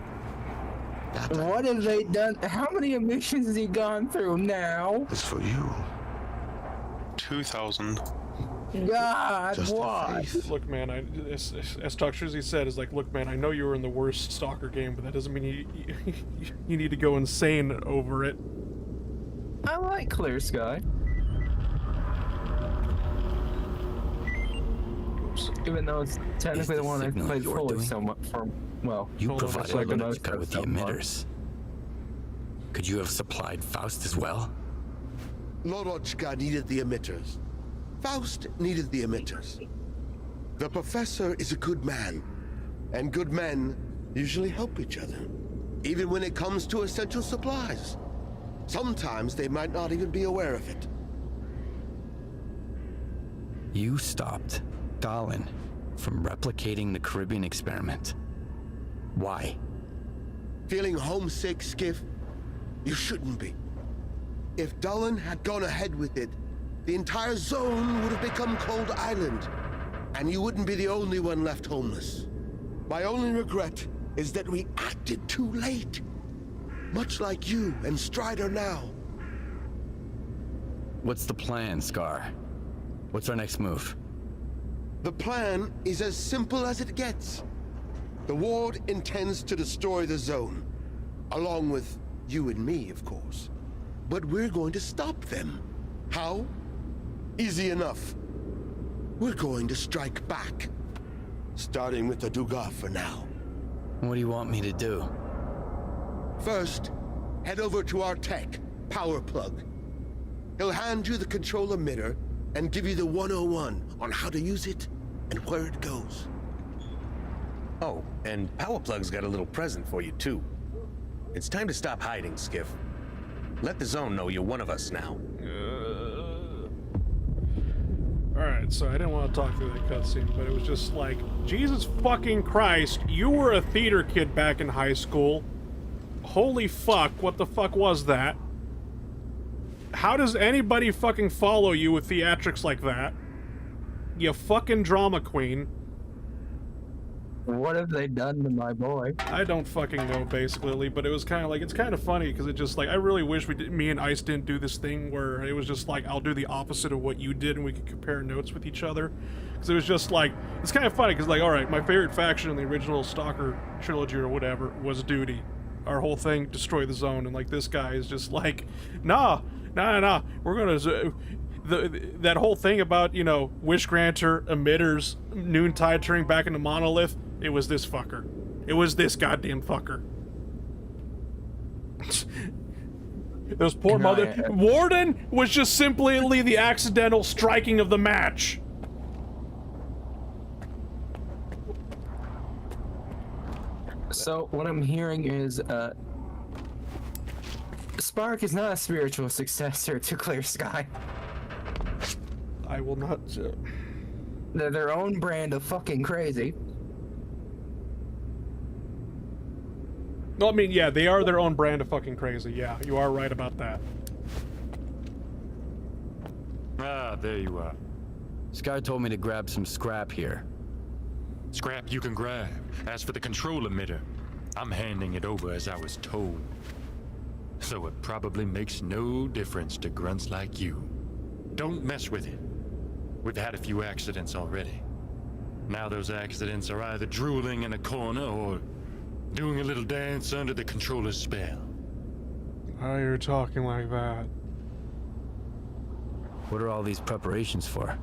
What have they done? How many emissions has he gone through now? It's for you. 2,000. God, Just why? Look, man, as Tuxers he said, is like, look, man, I know you were in the worst Stalker game, but that doesn't mean you need to go insane over it. I like Clear Sky. Oops. Even though it's technically the the one I signal played you're fully doing? somewhat for, well, You Hold on, provided it's like the a most with the so far. emitters. Could you have supplied Faust as well? Lorochka needed the emitters. Faust needed the emitters. The professor is a good man, and good men usually help each other, even when it comes to essential supplies. Sometimes they might not even be aware of it. You stopped Dallin from replicating the Caribbean experiment. Why? Feeling homesick, Skiff? You shouldn't be. If Dallin had gone ahead with it, the entire zone would have become Cold Island, and you wouldn't be the only one left homeless. My only regret is that we acted too late. Much like you and Strider now. What's the plan, Scar? What's our next move? The plan is as simple as it gets. The Ward intends to destroy the zone, along with you and me, of course. But we're going to stop them. How? Easy enough. We're going to strike back. Starting with the Dugas for now. What do you want me to do? First, head over to our tech, Power Plug. He'll hand you the control emitter and give you the 101 on how to use it and where it goes. Oh, and Power Plug's got a little present for you, too. It's time to stop hiding, Skiff. Let the zone know you're one of us now. Alright, so I didn't want to talk through that cutscene, but it was just like, Jesus fucking Christ, you were a theater kid back in high school. Holy fuck, what the fuck was that? How does anybody fucking follow you with theatrics like that? You fucking drama queen. What have they done to my boy? I don't fucking know, basically, but it was kind of like, it's kind of funny, because it just, like, I really wish me and Ice didn't do this thing where it was just like, I'll do the opposite of what you did and we could compare notes with each other. Because it was just like, it's kind of funny, because, like, alright, my favorite faction in the original Stalker trilogy or whatever was Duty. Our whole thing, destroy the zone, and, like, this guy is just like, nah, we're gonna... that whole thing about, you know, Wish Granter, emitters, Noontide turning back into Monolith, it was this fucker. It was this goddamn fucker. Those poor mother... Warden was just simply the accidental striking of the match. So, what I'm hearing is, Spark is not a spiritual successor to Clear Sky. I will not... They're their own brand of fucking crazy. No, I mean, yeah, they are their own brand of fucking crazy. Yeah, you are right about that. Ah, there you are. Scar told me to grab some scrap here. Scrap you can grab. As for the control emitter, I'm handing it over as I was told. So it probably makes no difference to grunts like you. Don't mess with it. We've had a few accidents already. Now those accidents are either drooling in a corner or doing a little dance under the controller's spell. How you're talking like that? What are all these preparations for?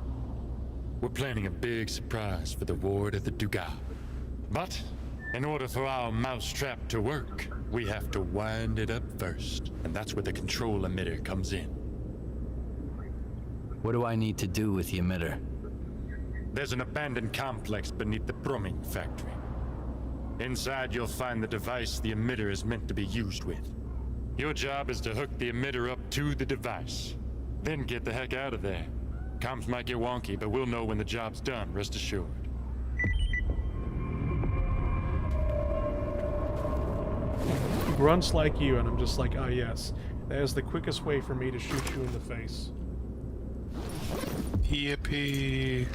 We're planning a big surprise for the ward of the Dugas. But in order for our mousetrap to work, we have to wind it up first. And that's where the control emitter comes in. What do I need to do with the emitter? There's an abandoned complex beneath the Brumming factory. Inside you'll find the device the emitter is meant to be used with. Your job is to hook the emitter up to the device. Then get the heck out of there. Comms might get wonky, but we'll know when the job's done, rest assured. Grunts like you, and I'm just like, ah, yes. That is the quickest way for me to shoot you in the face. Yippee.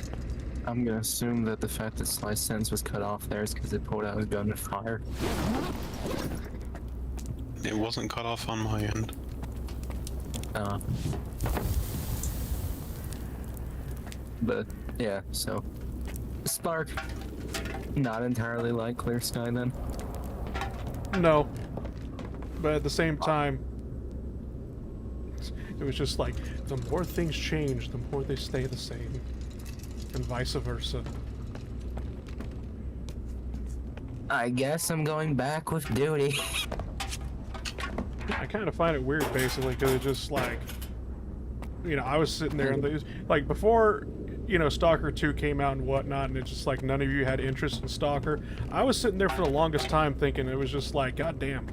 I'm gonna assume that the fact that Slice Sense was cut off there is because it pulled out his gun to fire. It wasn't cut off on my end. But yeah, so Spark, not entirely like Clear Sky then. No, but at the same time, it was just like the more things change, the more they stay the same, and vice versa. I guess I'm going back with duty. I kind of find it weird, basically, because it's just like, you know, I was sitting there and they, like before, you know, Stalker 2 came out and whatnot, and it's just like none of you had interest in Stalker. I was sitting there for the longest time thinking it was just like, God damn.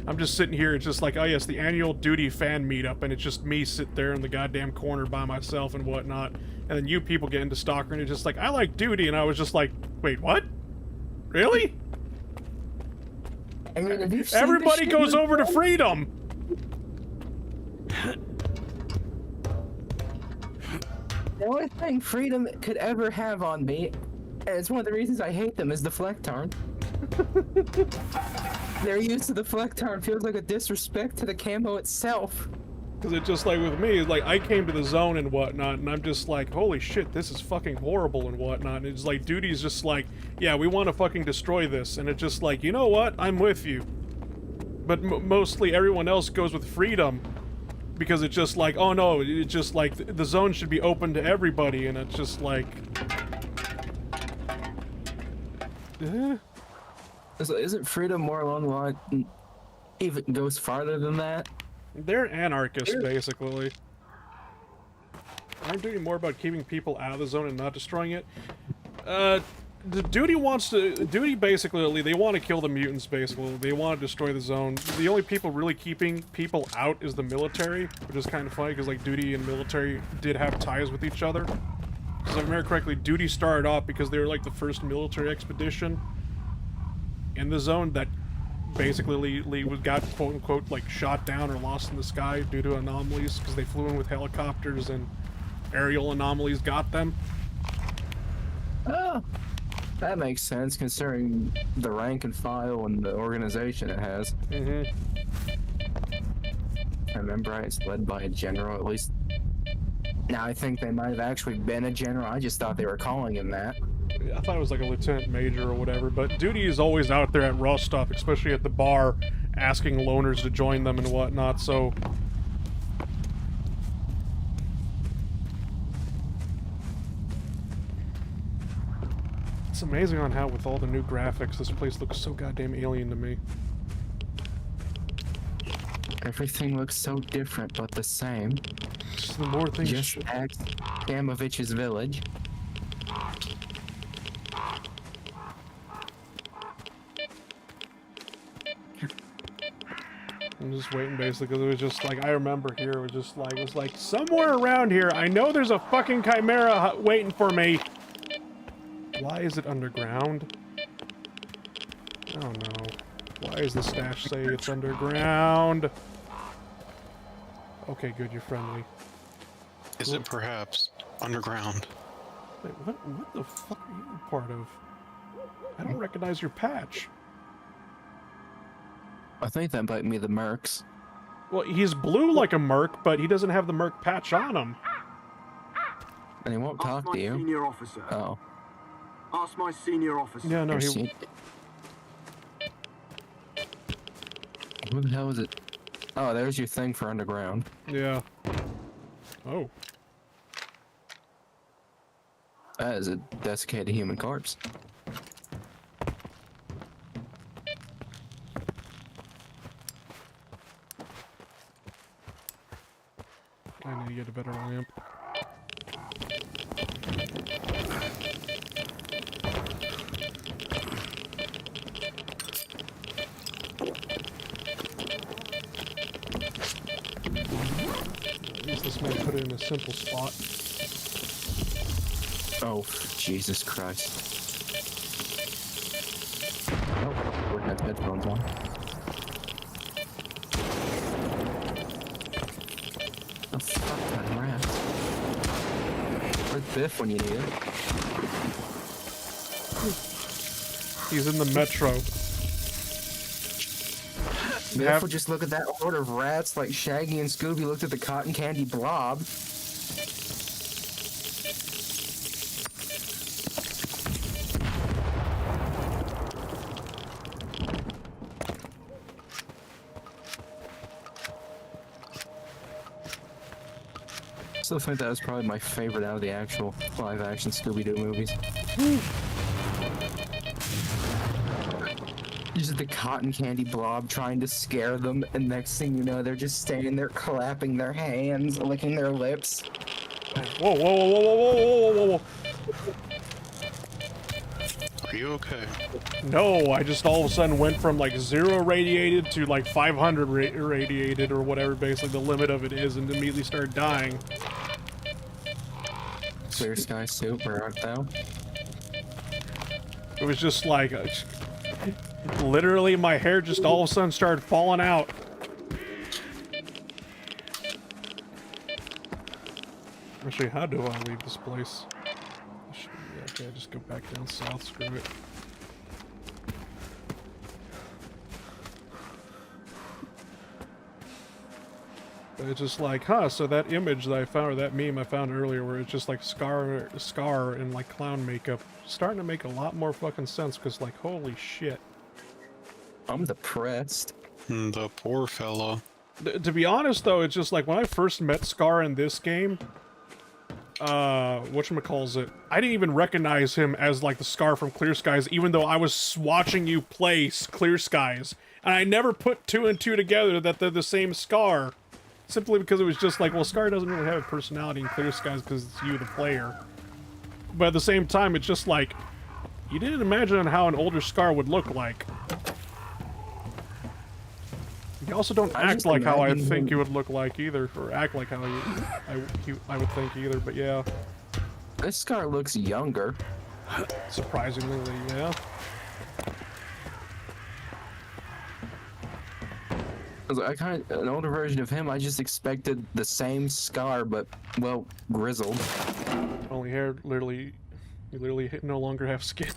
I'm just sitting here, it's just like, oh yes, the annual Duty fan meetup, and it's just me sit there in the goddamn corner by myself and whatnot, and then you people get into Stalker, and it's just like, I like Duty, and I was just like, wait, what? Really? I mean, have you seen Everybody the goes shit over to we've Freedom! The only thing Freedom could ever have on me, and it's one of the reasons I hate them, is the Flectarn. Their use of the Flectarn feels like a disrespect to the camo itself. Because it's just like with me, like I came to the zone and whatnot, and I'm just like, holy shit, this is fucking horrible and whatnot. And it's like, Duty's just like, yeah, we want to fucking destroy this. And it's just like, you know what? I'm with you. But mostly everyone else goes with Freedom. Because it's just like, oh no, it's just like, the zone should be open to everybody. And it's just like... So isn't Freedom more along the line, even goes farther than that? They're anarchists, basically. Aren't doing more about keeping people out of the zone and not destroying it. The Duty wants to... Duty, basically, they want to kill the mutants, basically. They want to destroy the zone. The only people really keeping people out is the military, which is kind of funny, because, like, Duty and military did have ties with each other. Because if I remember correctly, Duty started off because they were, like, the first military expedition in the zone that basically got quote-unquote like shot down or lost in the sky due to anomalies because they flew in with helicopters and aerial anomalies got them. Oh, that makes sense considering the rank and file and the organization it has. Mm-hmm. I remember it's led by a general, at least. Now I think they might have actually been a general. I just thought they were calling him that. I thought it was like a lieutenant major or whatever, but Duty is always out there at Rostov, especially at the bar, asking loners to join them and whatnot, so... It's amazing on how, with all the new graphics, this place looks so goddamn alien to me. Everything looks so different, but the same. Just the more things... Just act Gamovich's village. I'm just waiting, basically, because it was just like, I remember here, it was like, somewhere around here, I know there's a fucking Chimera waiting for me. Why is it underground? I don't know. Why does the stash say it's underground? Okay, good, you're friendly. Is it perhaps underground? Wait, what the fuck are you a part of? I don't recognize your patch. I think that might be the Mercs. Well, he's blue like a Merc, but he doesn't have the Merc patch on him. And he won't talk to you. Senior officer. Oh. Ask my senior officer. Yeah, no, he... Who the hell is it? Oh, there's your thing for underground. Yeah. Oh. That is a desiccated human corpse. I need to get a better lamp. At least this man put it in a simple spot. Oh, Jesus Christ. Oh, we have headphones on. Oh, fuck that rat. Where's Biff when you need him? He's in the metro. If we just look at that horde of rats like Shaggy and Scooby looked at the cotton candy blob. I still think that was probably my favorite out of the actual live-action Scooby-Doo movies. Just the cotton candy blob trying to scare them, and next thing you know, they're just standing there clapping their hands, licking their lips. Whoa, whoa, whoa, whoa, whoa, whoa, whoa, whoa. Are you okay? No, I just all of a sudden went from like 0 radiated to like 500 radiated or whatever basically the limit of it is, and immediately started dying. Clear sky super, aren't thou? It was just like, literally my hair just all of a sudden started falling out. Actually, how do I leave this place? Yeah, okay, just go back down south, screw it. It's just like, huh, so that image that I found, or that meme I found earlier where it's just like Scar and like clown makeup, starting to make a lot more fucking sense, because like, holy shit. I'm depressed. The poor fella. To be honest though, it's just like, when I first met Scar in this game, whatchamacallit, I didn't even recognize him as like the Scar from Clear Skies, even though I was watching you play Clear Skies, and I never put 2 and 2 together that they're the same Scar. Simply because it was just like, well, Scar doesn't really have a personality in Clear Skies because it's you, the player. But at the same time, it's just like, you didn't imagine how an older Scar would look like. You also don't act like how I think you would look like either, or act like how I would think either, but yeah. This Scar looks younger. Surprisingly, yeah. An older version of him, I just expected the same Scar, but, well, grizzled. Only hair, you literally no longer have skin.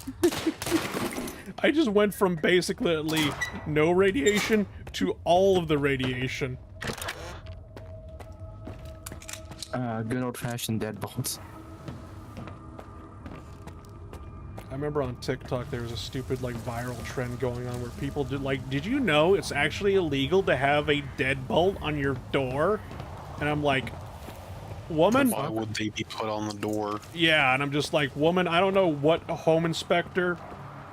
I just went from basically no radiation to all of the radiation. Good old-fashioned deadbolts. I remember on TikTok there was a stupid like viral trend going on where people did you know it's actually illegal to have a deadbolt on your door? And I'm like, woman? Why would they be put on the door? Yeah, and I'm just like, woman, I don't know what home inspector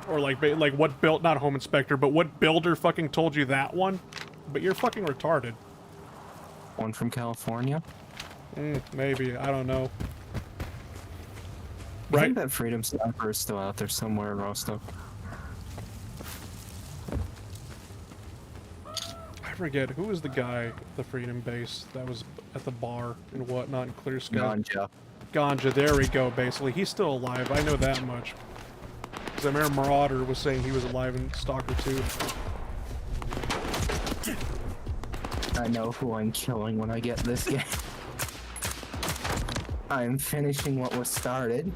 or like what built, not home inspector, but what builder fucking told you that one? But you're fucking retarded. One from California? Maybe, I don't know. I think that Freedom Sniper is still out there somewhere in Rostock. I forget, who was the guy at the Freedom Base that was at the bar and whatnot in Clear Sky? Ganja. Ganja, there we go, basically. He's still alive, I know that much. Because I remember Marauder was saying he was alive in Stalker 2. I know who I'm killing when I get this game. I'm finishing what was started.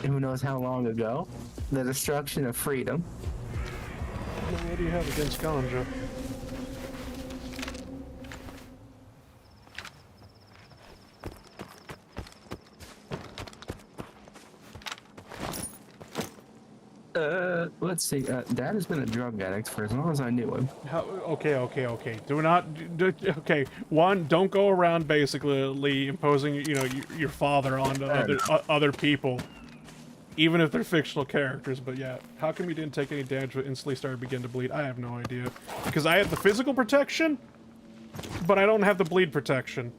Who knows how long ago? The destruction of freedom. What do you have against Ganja? Let's see. Dad has been a drug addict for as long as I knew him. Okay. Do not. Okay, one, don't go around basically imposing, your father on other people, even if they're fictional characters. But yeah, how come you didn't take any damage but instantly started begin to bleed? I have no idea. Because I have the physical protection, but I don't have the bleed protection.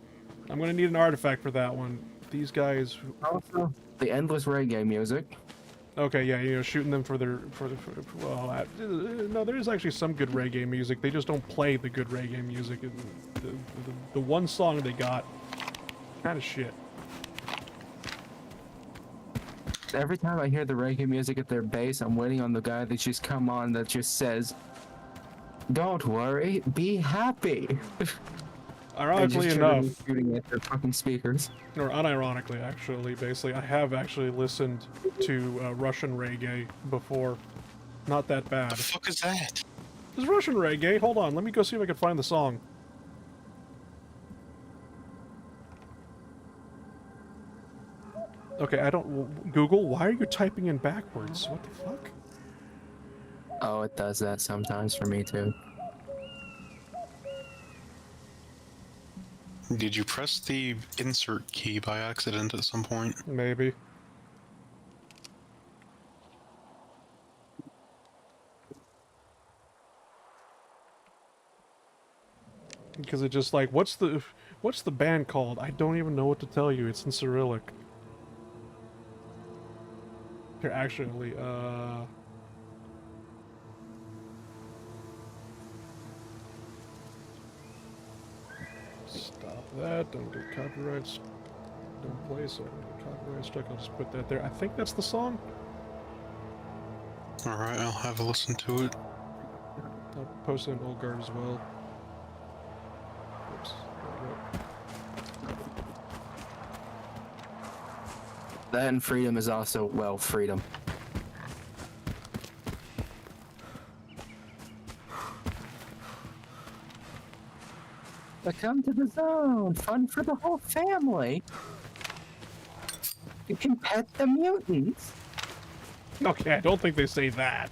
I'm gonna need an artifact for that one. These guys. Also, the endless reggae music. Okay, yeah, shooting them for their, well, no, there is actually some good reggae music. They just don't play the good reggae music. The one song they got, kind of shit. Every time I hear the reggae music at their base, I'm waiting on the guy that just come on that just says, "Don't worry, be happy." Ironically enough, shooting at their fucking speakers. Or unironically, actually, basically, I have actually listened to Russian reggae before. Not that bad. The fuck is that? This is Russian reggae. Hold on, let me go see if I can find the song. Okay, I don't... Google, why are you typing in backwards? What the fuck? Oh, it does that sometimes for me too. Did you press the insert key by accident at some point? Maybe. Because it just like, what's the band called? I don't even know what to tell you. It's in Cyrillic. Here, actually, stop that. Don't get copyrights. Don't play, so I don't get copyright struck. I'll just put that there. I think that's the song. Alright, I'll have a listen to it. I'll post it in Old Guard as well. Oops. There we go. That and freedom is also, well, freedom. But come to the zone. Fun for the whole family. You can pet the mutants. Okay, I don't think they say that.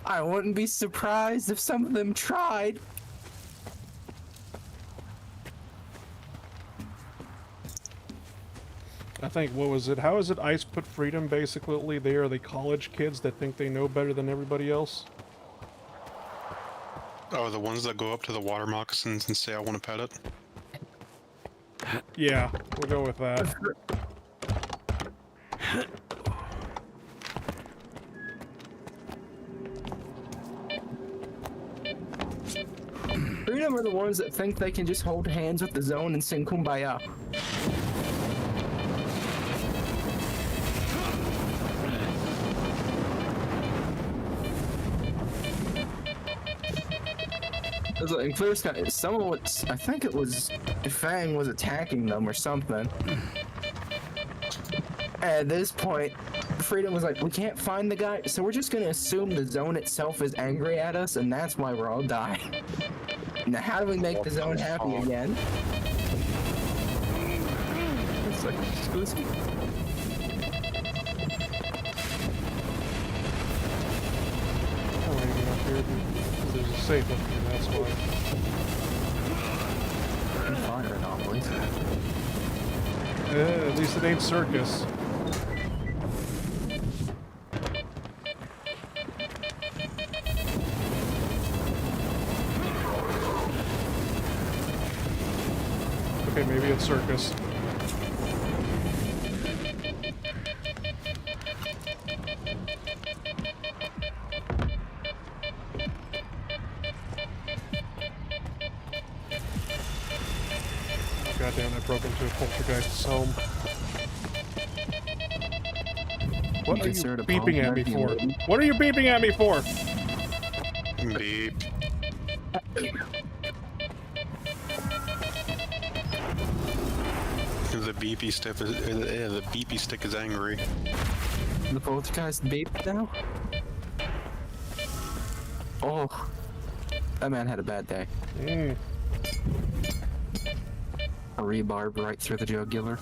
I wouldn't be surprised if some of them tried. I think, what was it? How is it ICE put freedom basically? They are the college kids that think they know better than everybody else? Oh, the ones that go up to the water moccasins and say, I want to pet it? Yeah, we'll go with that. Freedom are the ones that think they can just hold hands with the zone and sing Kumbaya. It was like in Clear Sky, someone was, I think it was, Fang was attacking them or something. At this point, Freedom was like, we can't find the guy, so we're just gonna assume the zone itself is angry at us, and that's why we're all dying. Now, how do we make the zone happy again? It's like, excuse me. Oh, maybe up here. There's a safe up here, that's why. Fire anomalies. At least it ain't circus. Okay, maybe it's circus. Goddamn, I broke into a poltergeist's home. What are you beeping at me for? What are you beeping at me for? Beep. The beepy stick is the beepy stick is angry. The poltergeist beep now? Oh, that man had a bad day. A rebarb right through the jugular.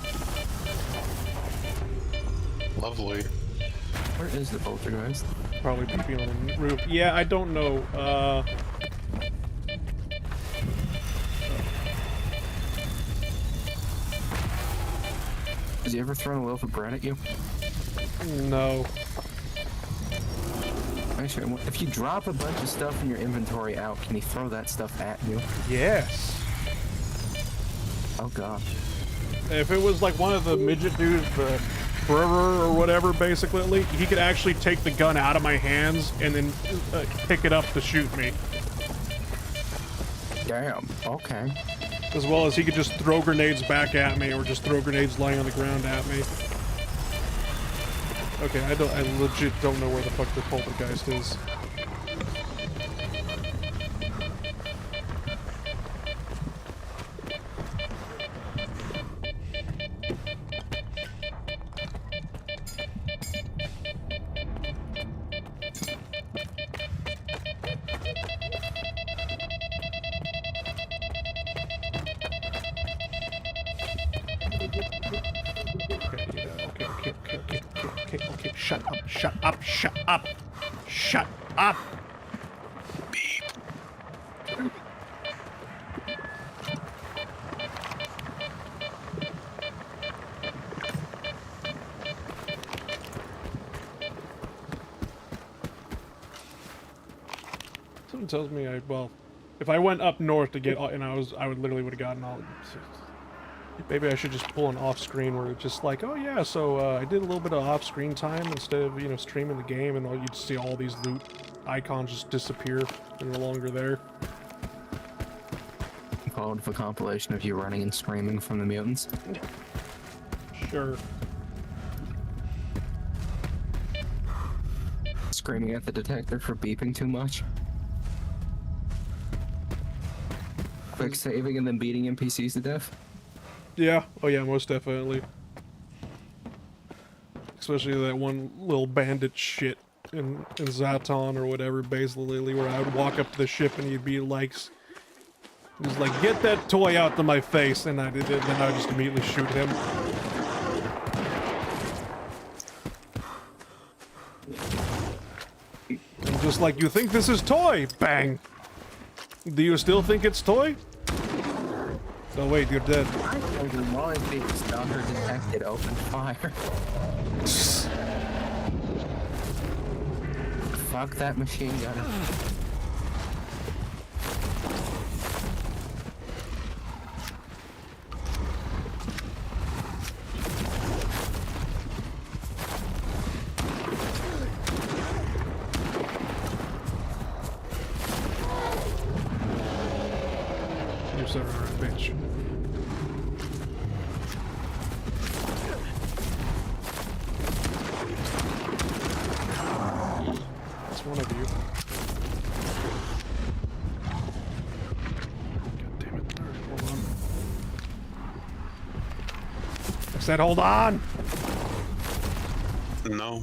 Lovely. Where is the poltergeist? Probably beeping on the roof. Yeah, I don't know. Has he ever thrown a loaf of bread at you? No. Actually, if you drop a bunch of stuff in your inventory out, can he throw that stuff at you? Yes. Oh god. If it was like one of the midget dudes, the brewer or whatever, basically, he could actually take the gun out of my hands and then pick it up to shoot me. Damn, okay. As well as he could just throw grenades back at me or just throw grenades lying on the ground at me. Okay, I legit don't know where the fuck the poltergeist is. Shut up, shut up, shut up. Someone tells me well, if I went up north to get, and I would literally would have gotten all. Maybe I should just pull an off-screen where it's just like, oh yeah, so I did a little bit of off-screen time instead of, you know, streaming the game, and you'd see all these loot icons just disappear. They're no longer there. Called for compilation of you running and screaming from the mutants. Sure. Screaming at the detective for beeping too much. Quick saving and then beating NPCs to death. Yeah. Oh yeah, most definitely. Especially that one little bandit shit in Zaton or whatever, basically, where I would walk up to the ship and he'd be like, he's like, get that toy out to my face, and I did it, and then I would just immediately shoot him. And just like, you think this is toy? Bang! Do you still think it's toy? Oh wait, you're dead. Why big Stalker detected open fire? Fuck that machine gun. You're so right, bitch. One of you. God damn it. Alright, hold on. I said hold on! No.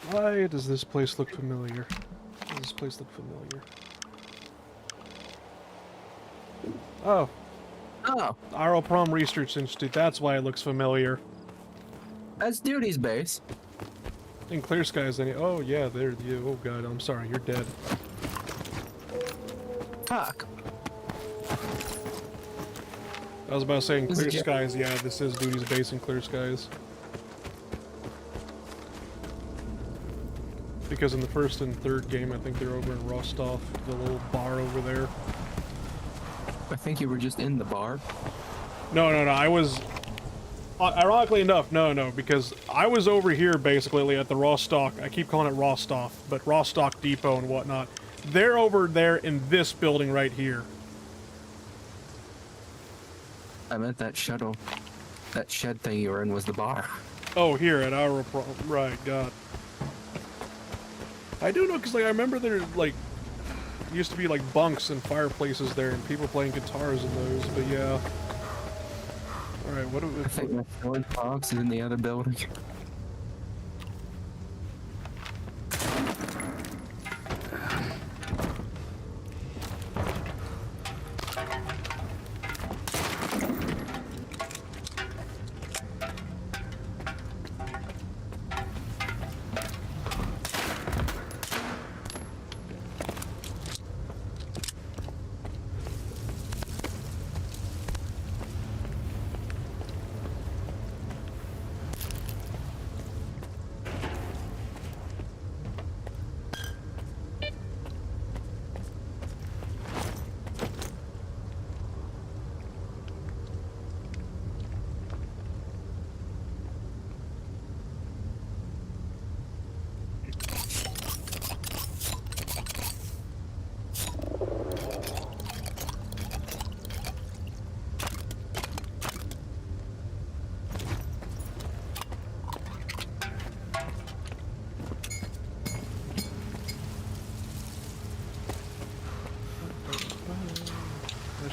Why does this place look familiar? Does this place look familiar? Oh. Oh. Aeroprom Research Institute, that's why it looks familiar. That's Duty's base. In Clear Skies, any. Oh, yeah, there you. Oh, God, I'm sorry, you're dead. Fuck. I was about to say in Clear Skies, yeah, this is Duty's base in Clear Skies. Because in the first and third game, I think they're over in Rostov, the little bar over there. I think you were just in the bar. No, I was... Ironically enough, no, because I was over here, basically, at the Rostock... I keep calling it Rostov, but Rostock Depot and whatnot. They're over there in this building right here. I meant that shuttle. That shed thing you were in was the bar. Oh, here at our... Right, God. I do know, because like, I remember there, like, used to be, like, bunks and fireplaces there, and people playing guitars in those, but yeah. Alright, what do we... I think my storage box is in the other building.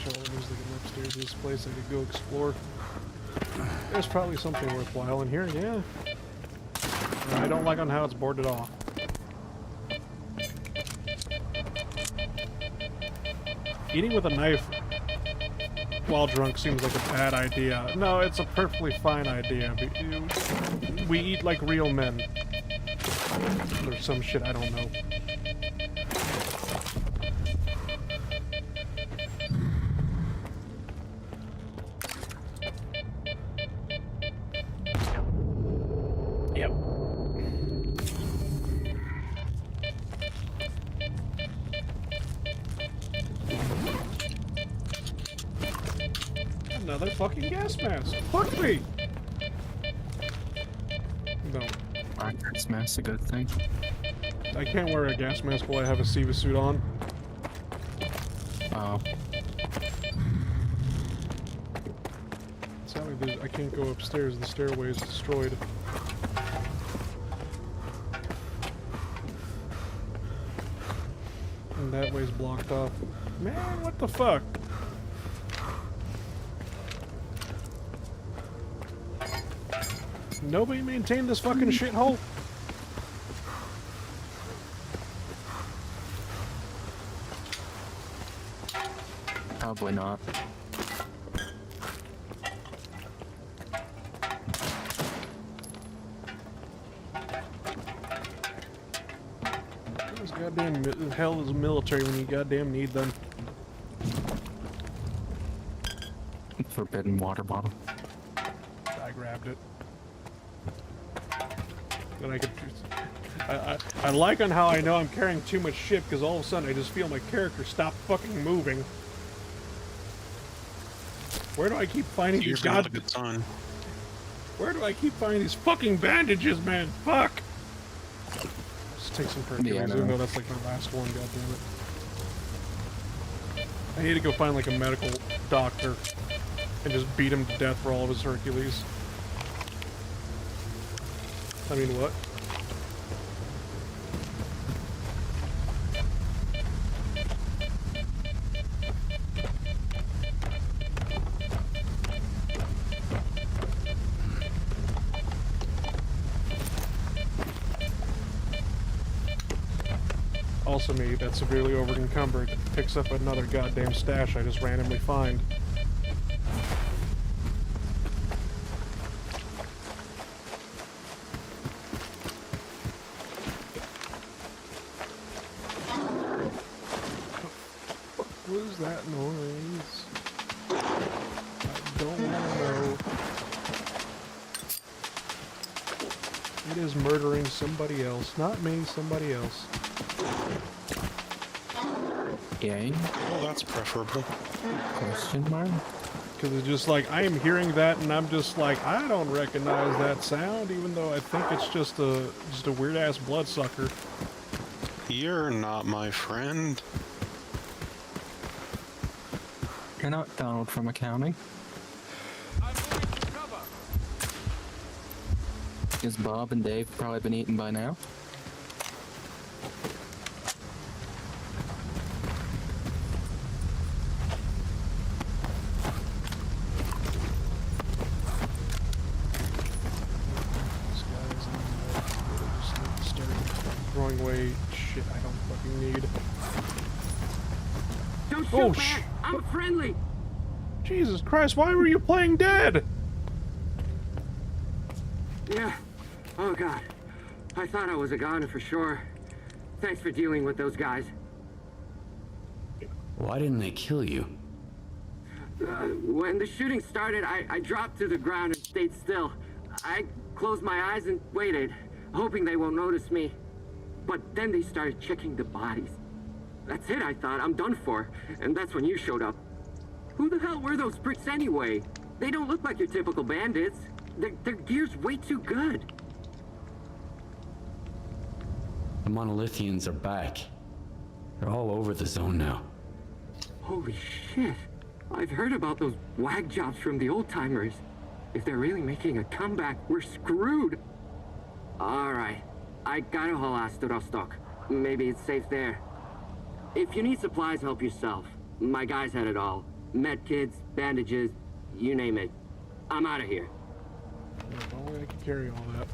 Well, there's like an upstairs to this place I could go explore. There's probably something worthwhile in here, yeah. I don't like on how it's boarded off. Eating with a knife while drunk seems like a bad idea. No, it's a perfectly fine idea. We eat like real men. Or some shit, I don't know. Yep. Another fucking gas mask. Fuck me! No. Gas mask's a good thing. I can't wear a gas mask while I have a SEVA suit on. Oh. Sadly, I can't go upstairs. The stairway is destroyed. And that way's blocked off. Man, what the fuck? Nobody maintained this fucking shithole? Probably not. This goddamn hell is military when you goddamn need them. Forbidden water bottle. I grabbed it. And I could. I like on how I know I'm carrying too much shit because all of a sudden I just feel my character stop fucking moving. Where do I keep finding these Usually not a good sign. Where do I keep finding these fucking bandages, man? Fuck! Let's take some perfume. Yeah, No, that's like my last one, goddammit. I need to go find like a medical doctor and just beat him to death for all of his Hercules. I mean, what? Also me, that's severely over-encumbered, picks up another goddamn stash I just randomly find. What is that noise? I don't want to know. It is murdering somebody else. Not me, somebody else. Gang? Well, that's preferable. Question mark? Because it's just like, I am hearing that and I'm just like, I don't recognize that sound, even though I think it's just a weird-ass bloodsucker. You're not my friend. You're not Donald from accounting. Is Bob and Dave probably been eaten by now? This guy's in the just need to start throwing away shit I don't fucking need. Don't shoot Oh, back! I'm friendly! Jesus Christ, why were you playing dead? Yeah. Oh god. I thought I was a goner for sure. Thanks for dealing with those guys. Why didn't they kill you? When the shooting started, I dropped to the ground and stayed still. I closed my eyes and waited, hoping they won't notice me. But then they started checking the bodies. That's it, I thought. I'm done for. And that's when you showed up. Who the hell were those pricks anyway? They don't look like your typical bandits. Their gear's way too good. The Monolithians are back. They're all over the zone now. Holy shit. I've heard about those wag jobs from the old-timers. If they're really making a comeback, we're screwed. Alright. I gotta haul ass to Rostock. Maybe it's safe there. If you need supplies, help yourself. My guys had it all. Med kits, bandages, you name it. I'm out of here. If only I could carry all that.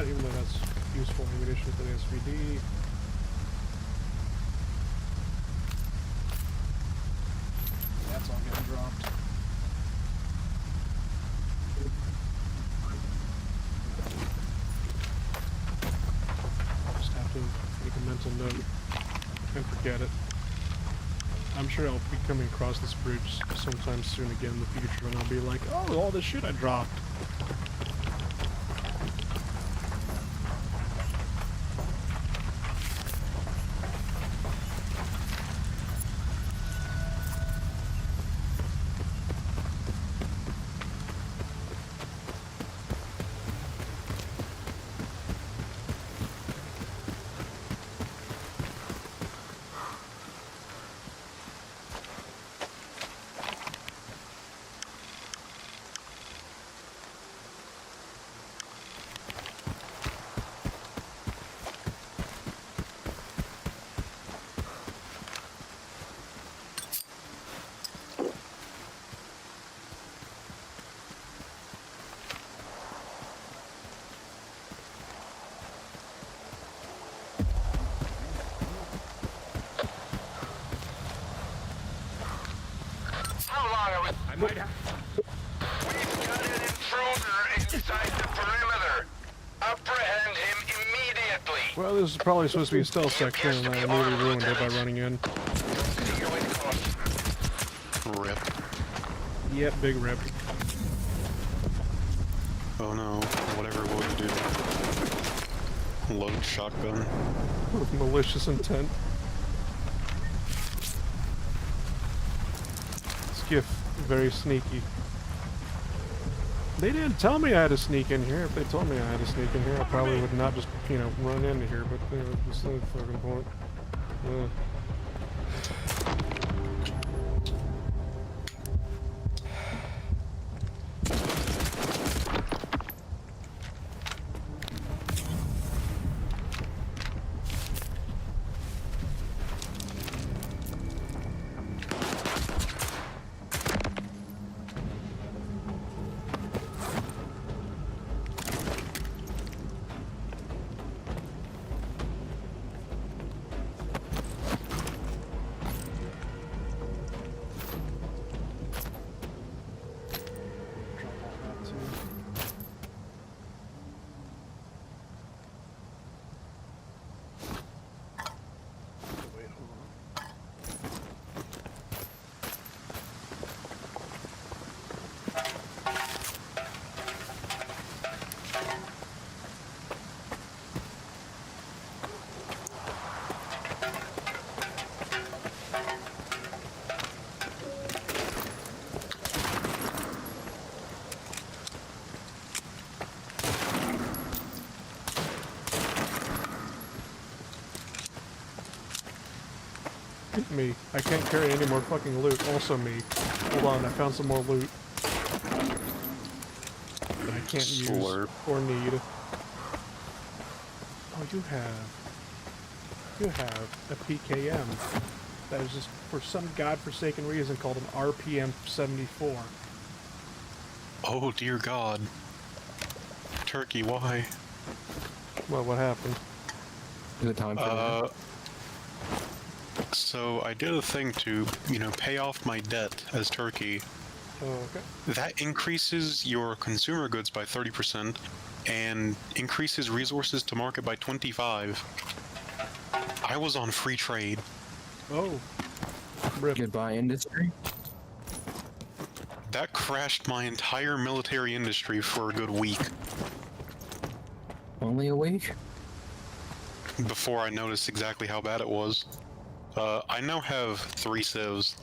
Even though that's useful ammunition for the SVD. That's all getting dropped. Just have to make a mental note and forget it. I'm sure I'll be coming across this bridge sometime soon again in the future, and I'll be like, oh, all this shit I dropped. I might have. We've got an intruder inside the perimeter. Apprehend him immediately. Well, this is probably supposed to be a stealth section, and I immediately ruined it by running in. Rip. Yep, big rip. Oh no, whatever will you do? Load shotgun. With malicious intent. Skiff, very sneaky. They didn't tell me I had to sneak in here. If they told me I had to sneak in here, I probably would not just, you know, run into here, but that's the fucking point. Me. I can't carry any more fucking loot. Also me. Hold on, I found some more loot. That I can't use or need. Oh, you have a PKM. That is just, for some godforsaken reason, called an RPM-74. Oh dear God. Turkey, why? Well, what happened? Is it time for So I did a thing to, you know, pay off my debt as Turkey. Oh, okay. That increases your consumer goods by 30% and increases resources to market by 25. I was on free trade. Oh. Rip. Goodbye, industry. That crashed my entire military industry for a good week. Only a week? Before I noticed exactly how bad it was. I now have 3 civs.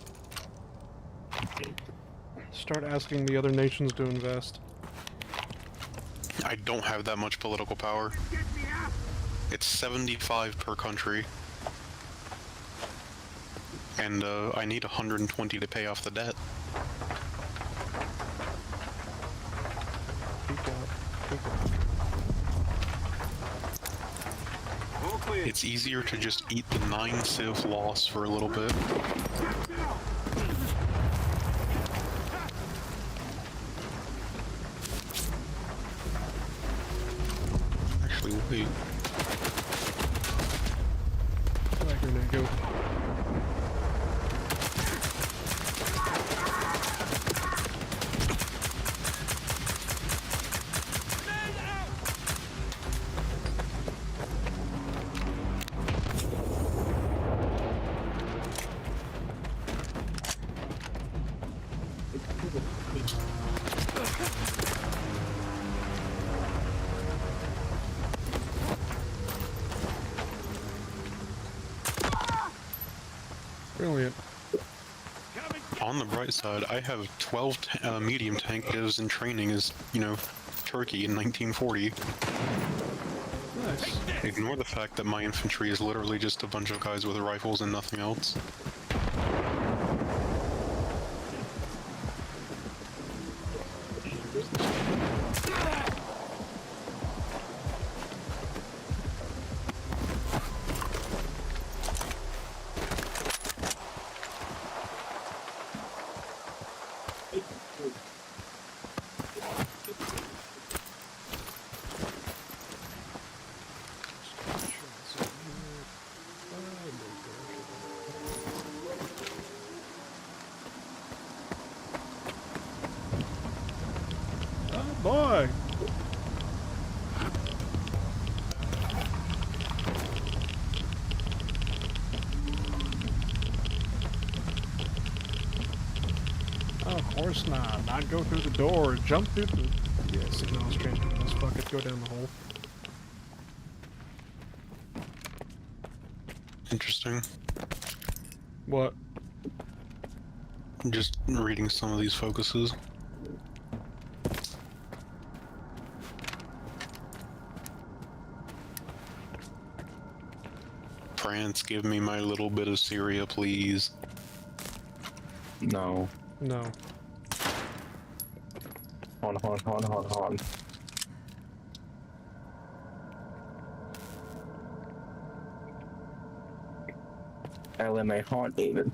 Start asking the other nations to invest. I don't have that much political power. It's 75 per country. And I need 120 to pay off the debt. It's easier to just eat the 9 civ loss for a little bit. Actually, wait. Like gonna go. Brilliant. On the bright side, I have 12 medium tank divs in training as, you know, Turkey in 1940. Nice. Ignore the fact that my infantry is literally just a bunch of guys with rifles and nothing else. Boy! Oh, of course not. Not go through the door. Jump through the... Yeah, signal is changing. Let's fuck it. Go down the hole. Interesting. What? I'm just reading some of these focuses. France, give me my little bit of Syria, please. No. No. Hold on. LMA haunt David.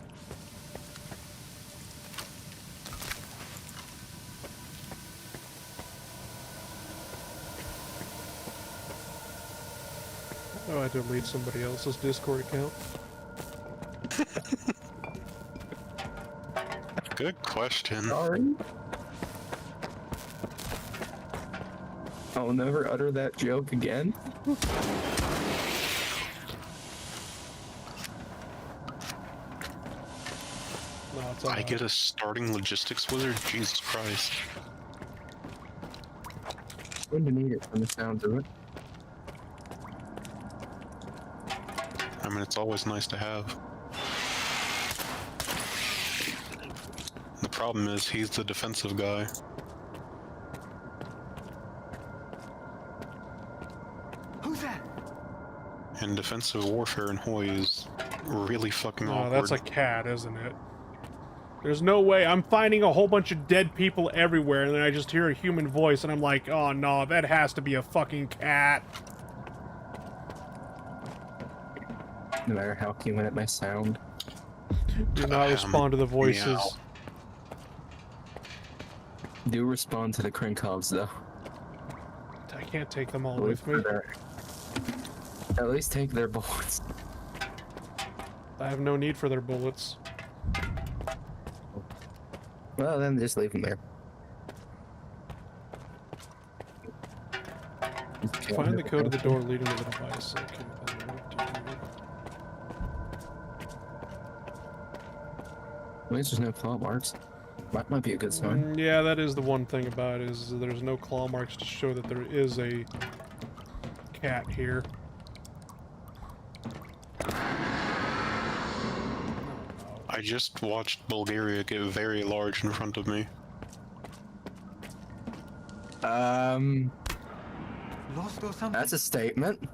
Oh, I delete somebody else's Discord account. Good question. Sorry. I'll never utter that joke again. No, I get a starting logistics wizard? Jesus Christ. Going to need it from the sounds of it. I mean, it's always nice to have. The problem is, he's the defensive guy. Who's that? And defensive warfare in Hoi is really fucking Oh, awkward. that's a cat, isn't it? There's no way. I'm finding a whole bunch of dead people everywhere, and then I just hear a human voice, and I'm like, oh no, that has to be a fucking cat. No matter how human it may sound. Do not respond to the voices. Meow. Do respond to the Krinkovs, though. I can't take them all with me. At least take their bullets. I have no need for their bullets. Well, then just leave them there. Find the code of the door leading to the device. Okay. At least there's no claw marks. That might be a good sign. Yeah, that is the one thing about it, is there's no claw marks to show that there is a cat here. I just watched Bulgaria get very large in front of me. Lost or something? That's a statement.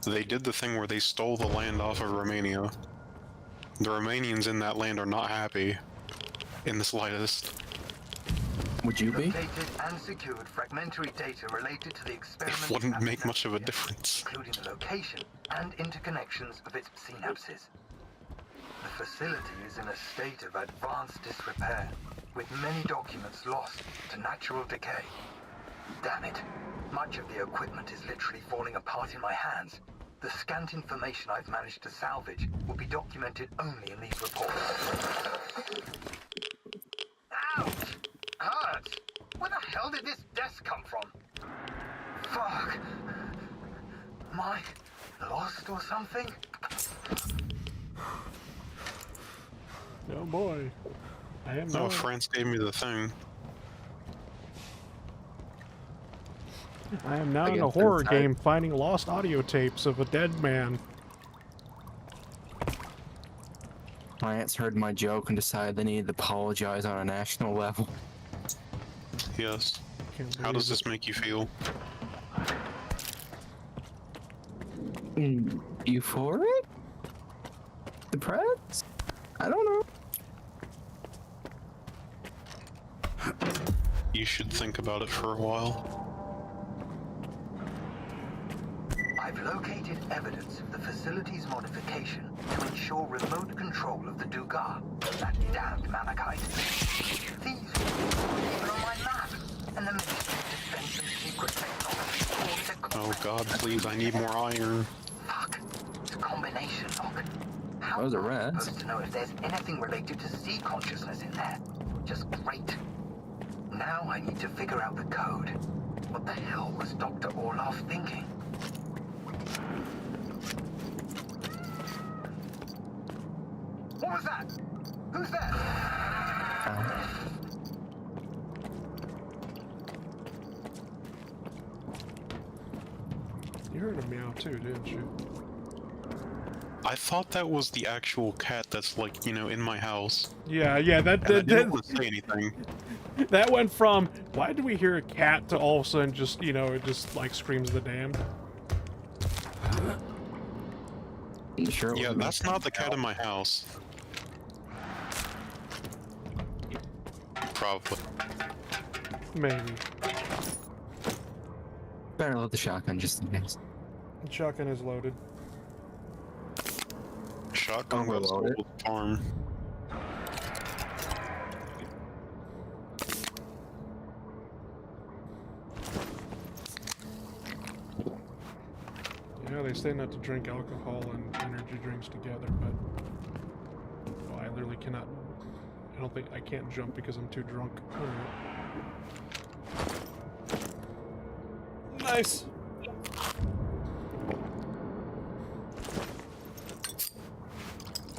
They did the thing where they stole the land off of Romania. The Romanians in that land are not happy in the slightest. Would you be? Located and secured fragmentary data related to the experiment. It wouldn't make much of a difference. Including the location and interconnections of its synapses. The facility is in a state of advanced disrepair, with many documents lost to natural decay. Damn it. Much of the equipment is literally falling apart in my hands. The scant information I've managed to salvage will be documented only in these reports. Ouch! Hurts! Where the hell did this desk come from? Fuck! Am I lost or something? Oh boy. I am Oh, not. France gave me the thing. I am now in a horror game finding lost audio tapes of a dead man. My aunts heard my joke and decided they needed to apologize on a national level. Yes. How does this make you feel? Euphoric? Depressed? I don't know. You should think about it for a while. I've located evidence of the facility's modification to ensure remote control of the Dugar, that damned Malachite. These were even on my map, and the Ministry of Defense and Secret Technology. Oh god, please, I need more iron. Fuck, it's a combination lock. How Those are am I rats. supposed to know if there's anything related to sea consciousness in there? Just great. Now I need to figure out the code. What the hell was Dr. Orloff thinking? What was that? Who's there? You heard a meow too, didn't you? I thought that was the actual cat that's like, you know, in my house. Yeah, that And I didn't want to say anything. that went from why do we hear a cat to all of a sudden just, you know, it just like screams the damned. Sure. Yeah, that's not the cat in my house. Probably. Maybe. Better load the shotgun just in case. The shotgun is loaded. Shotgun got sold at the farm. Yeah, they say not to drink alcohol and energy drinks together, but well, I literally cannot. I don't think I can't jump because I'm too drunk. Nice.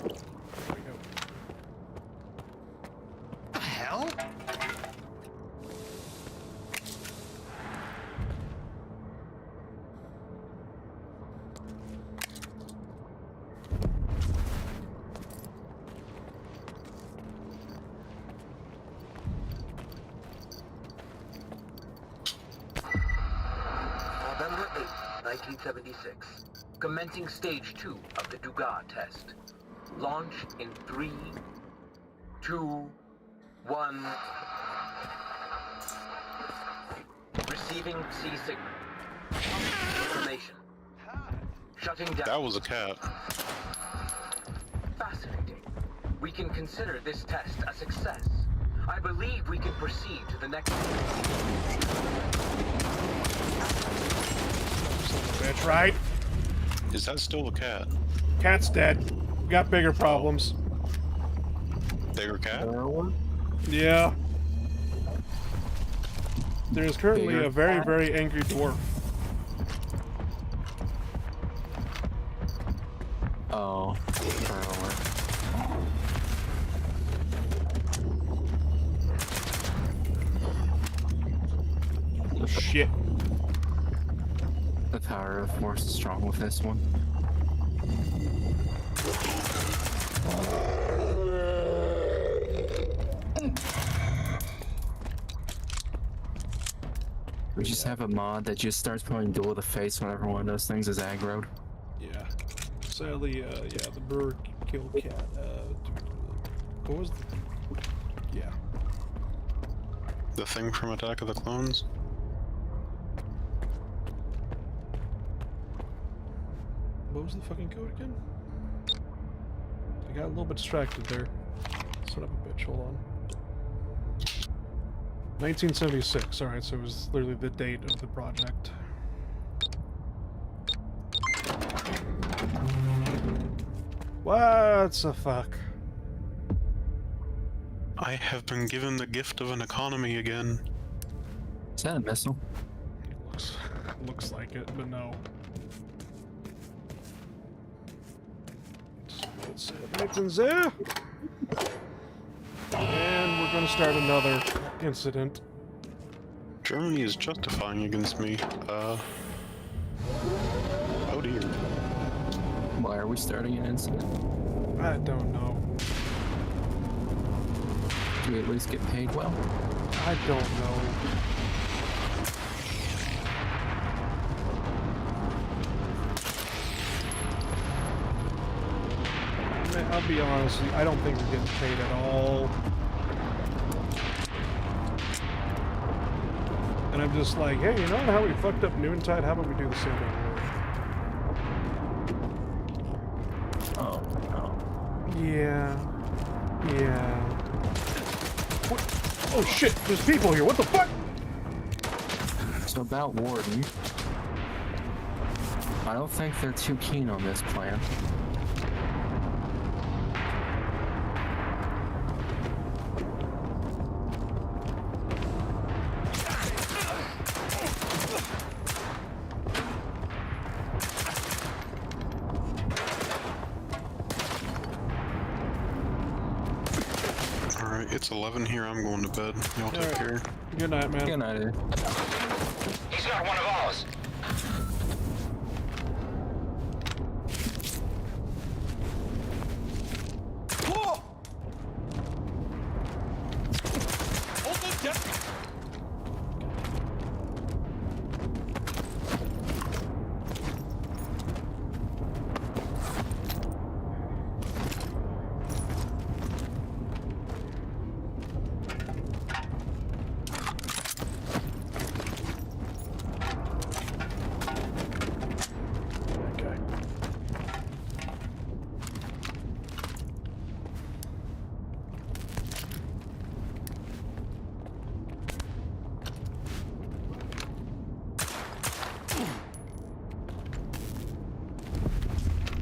There we go. The hell? November 8th, 1976. Commencing stage 2 of the Dugas test. Launch in 3, 2, 1. Receiving C signal. Information. Shutting down. That was a cat. Fascinating. We can consider this test a success. I believe we can proceed to the next. Bitch, right? Is that still a cat? Cat's dead. We got bigger problems. Bigger cat? Yeah. There's currently a very, very angry dwarf. Oh. shit. The power of force is strong with this one. We just have a mod that just starts playing duel of the face whenever one of those things is aggroed. Yeah. Sadly, yeah, the brewer killed cat. What was yeah. The thing from Attack of the Clones? What was the fucking code again? I got a little bit distracted there. Son of a bitch, hold on. 1976, alright, so it was literally the date of the project. What the fuck? I have been given the gift of an economy again. Is that a missile? Looks like it, but no. Let's see what happens there. And we're gonna start another incident. Germany is justifying against me. Oh dear. Why are we starting an incident? I don't know. Do we at least get paid well? I don't know. I'll be honest, I don't think we're getting paid at all. And I'm just like, hey, you know how we fucked up Noontide? How about we do the same thing? Oh, no. Yeah. Yeah. What? Oh shit, there's people here, what the fuck? So about Warden, I don't think they're too keen on this plan. It's 11 here, I'm going to bed. Y'all take care. Good night, man. Good night, dude. He's not one of ours.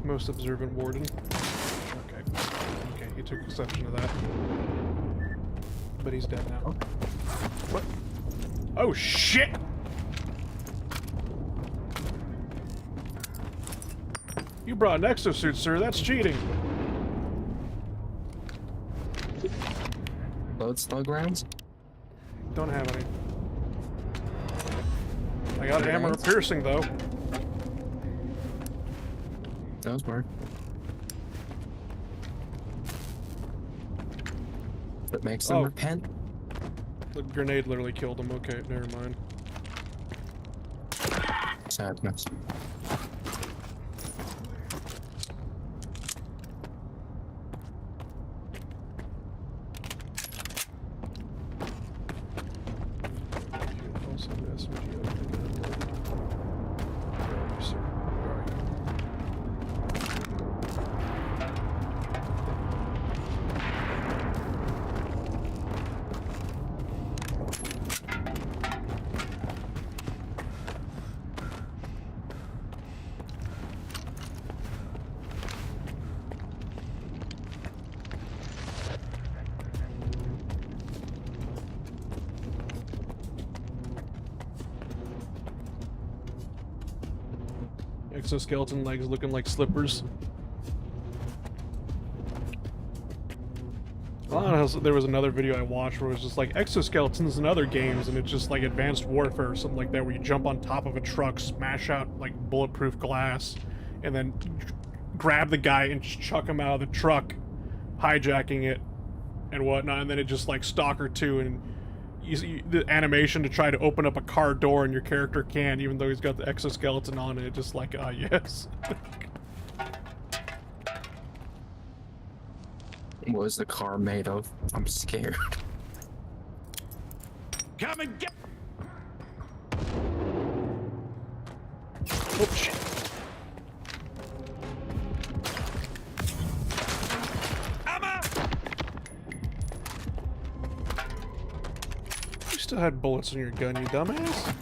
Most observant warden. Okay. Okay, he took exception to that. But he's dead now. What? Oh shit! You brought an exosuit, sir. That's cheating. Load slug rounds? Don't have any. I got hammer of piercing though. Those work. That makes them repent. The grenade literally killed him. Okay, never mind. Sadness. Exoskeleton legs looking like slippers. Well, There was another video I watched where it was just like exoskeletons in other games, and it's just like Advanced Warfare or something like that, where you jump on top of a truck, smash out like bulletproof glass, and then grab the guy and chuck him out of the truck, hijacking it and whatnot, and then it just like Stalker 2, and the animation to try to open up a car door, and your character can't, even though he's got the exoskeleton on it. Just like, ah, yes. What was the car made of? I'm scared. Come and get. Oh shit. You still had bullets in your gun, you dumbass.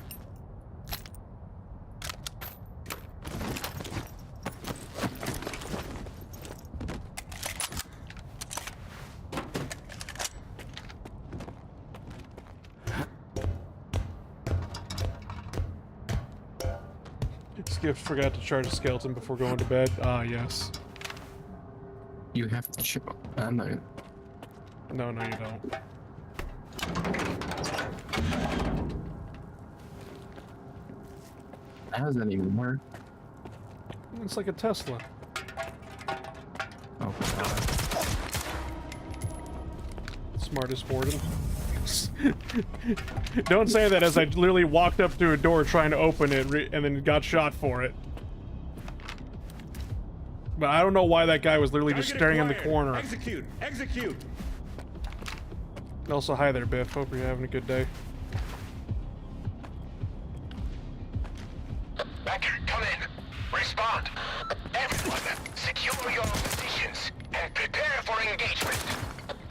Skiff forgot to charge a skeleton before going to bed. Ah, yes. You have to no. No, you don't. How does that even work? It's like a Tesla. Oh, God. Smartest warden. Don't say that as I literally walked up to a door trying to open it and then got shot for it. But I don't know why that guy was literally just staring in the corner. Execute! Execute! Also, hi there, Biff. Hope you're having a good day. Becker, come in. Respond. Everyone, secure your positions and prepare for engagement.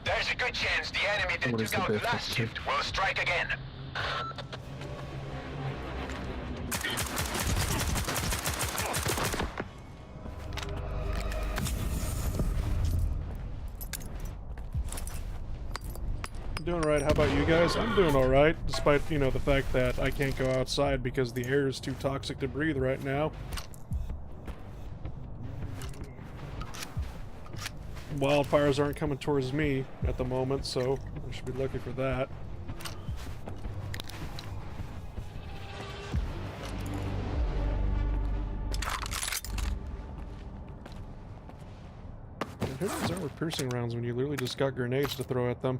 There's a good chance the enemy that took out last shift will strike again. Doing alright, how about you guys? I'm doing alright, despite, you know, the fact that I can't go outside because the air is too toxic to breathe right now. Wildfires aren't coming towards me at the moment, so I should be lucky for that. And who knows armor piercing rounds when you literally just got grenades to throw at them?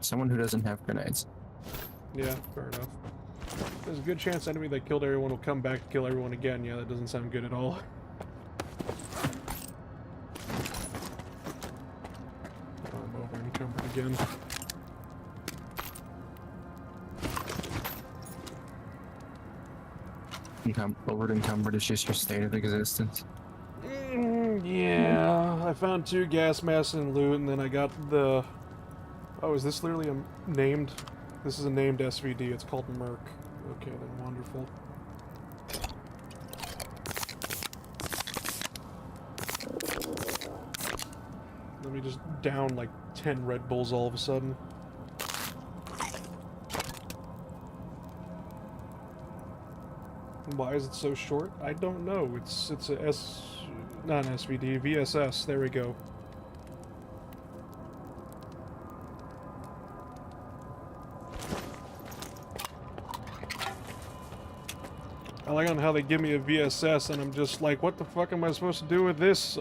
Someone who doesn't have grenades. Yeah, fair enough. There's a good chance the enemy that killed everyone will come back to kill everyone again. Yeah, that doesn't sound good at all. I'm over encumbered again. Over encumbered is just your state of existence. Yeah, I found 2 gas masks and loot, and then I got the... Oh, is this literally a named... This is a named SVD. It's called Merc. Okay, then wonderful. Let me just down like 10 Red Bulls all of a sudden. Why is it so short? I don't know. It's a not an SVD, VSS. There we go. I like on how they give me a VSS, and I'm just like, what the fuck am I supposed to do with this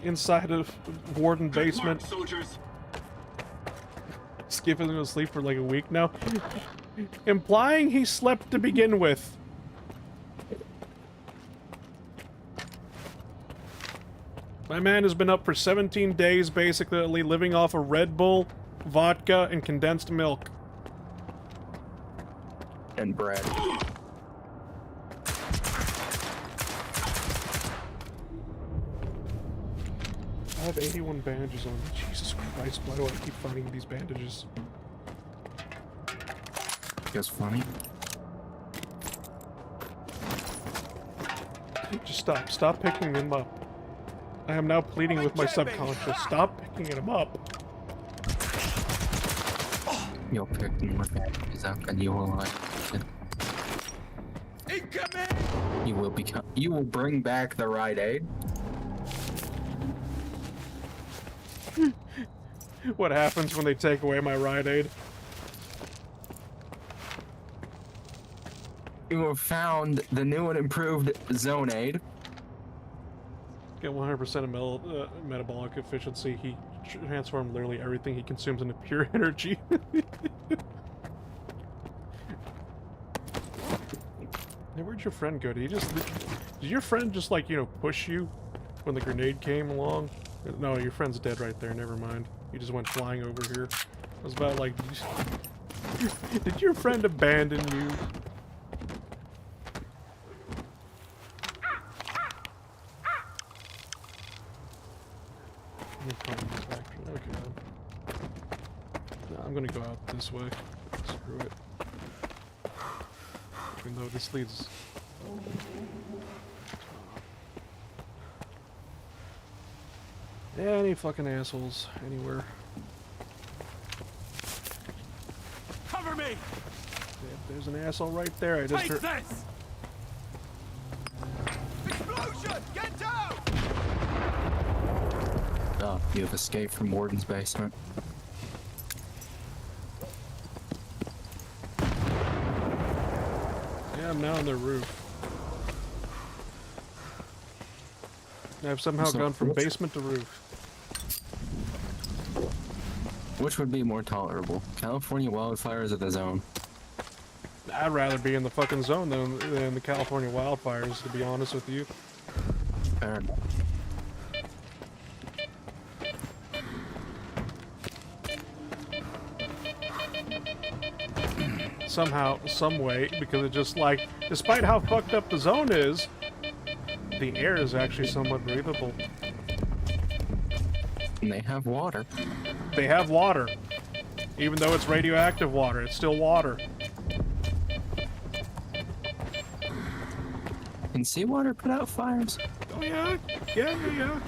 inside of Warden basement? Soldiers. Skip isn't gonna sleep for like a week now. Implying he slept to begin with. My man has been up for 17 days, basically living off of Red Bull, vodka, and condensed milk. And bread. I have 81 bandages on me. Jesus Christ, why do I keep finding these bandages? It's funny. Just stop. Stop picking them up. I am now pleading with my subconscious. Stop picking them up. You'll pick them up and you will Incoming! You will bring back the right aid. What happens when they take away my Rite Aid? You have found the new and improved Zone Aid. Get 100% of metabolic efficiency. He transformed literally everything he consumes into pure energy. Hey, where'd your friend go? Did your friend just, like, you know, push you when the grenade came along? No, your friend's dead right there. Never mind. He just went flying over here. I was about like, did your friend abandon you? Okay. No, I'm gonna go out this way. Screw it. Even though this leads... Any fucking assholes anywhere. Cover me! There's an asshole right there. I just heard... this! Explosion! Get down! Oh, you have escaped from Warden's basement. Yeah, I'm now on the roof. I've somehow gone from basement to roof. Which would be more tolerable, California wildfires or the zone? I'd rather be in the fucking zone than the California wildfires, to be honest with you. Fair enough. Somehow, some way, because it just like, despite how fucked up the zone is, the air is actually somewhat breathable. And they have water. They have water. Even though it's radioactive water, it's still water. Can seawater put out fires? Oh yeah, yeah.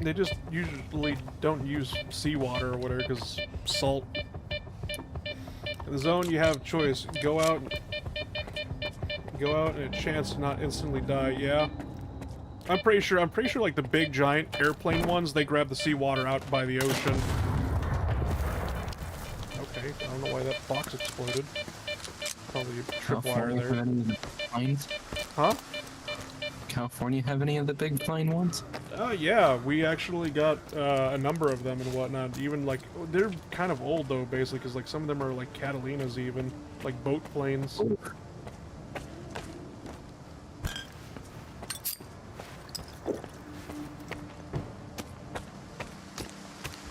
They just usually don't use seawater or whatever because salt. In the zone, you have choice. Go out and a chance to not instantly die. Yeah, I'm pretty sure like the big giant airplane ones, they grab the seawater out by the ocean. Okay, I don't know why that box exploded. Probably a tripwire there. Have any of the planes? Huh? California have any of the big plane ones? Yeah, we actually got a number of them and whatnot. Even like, they're kind of old though, basically, because like some of them are like Catalinas even, like boat planes. Ooh.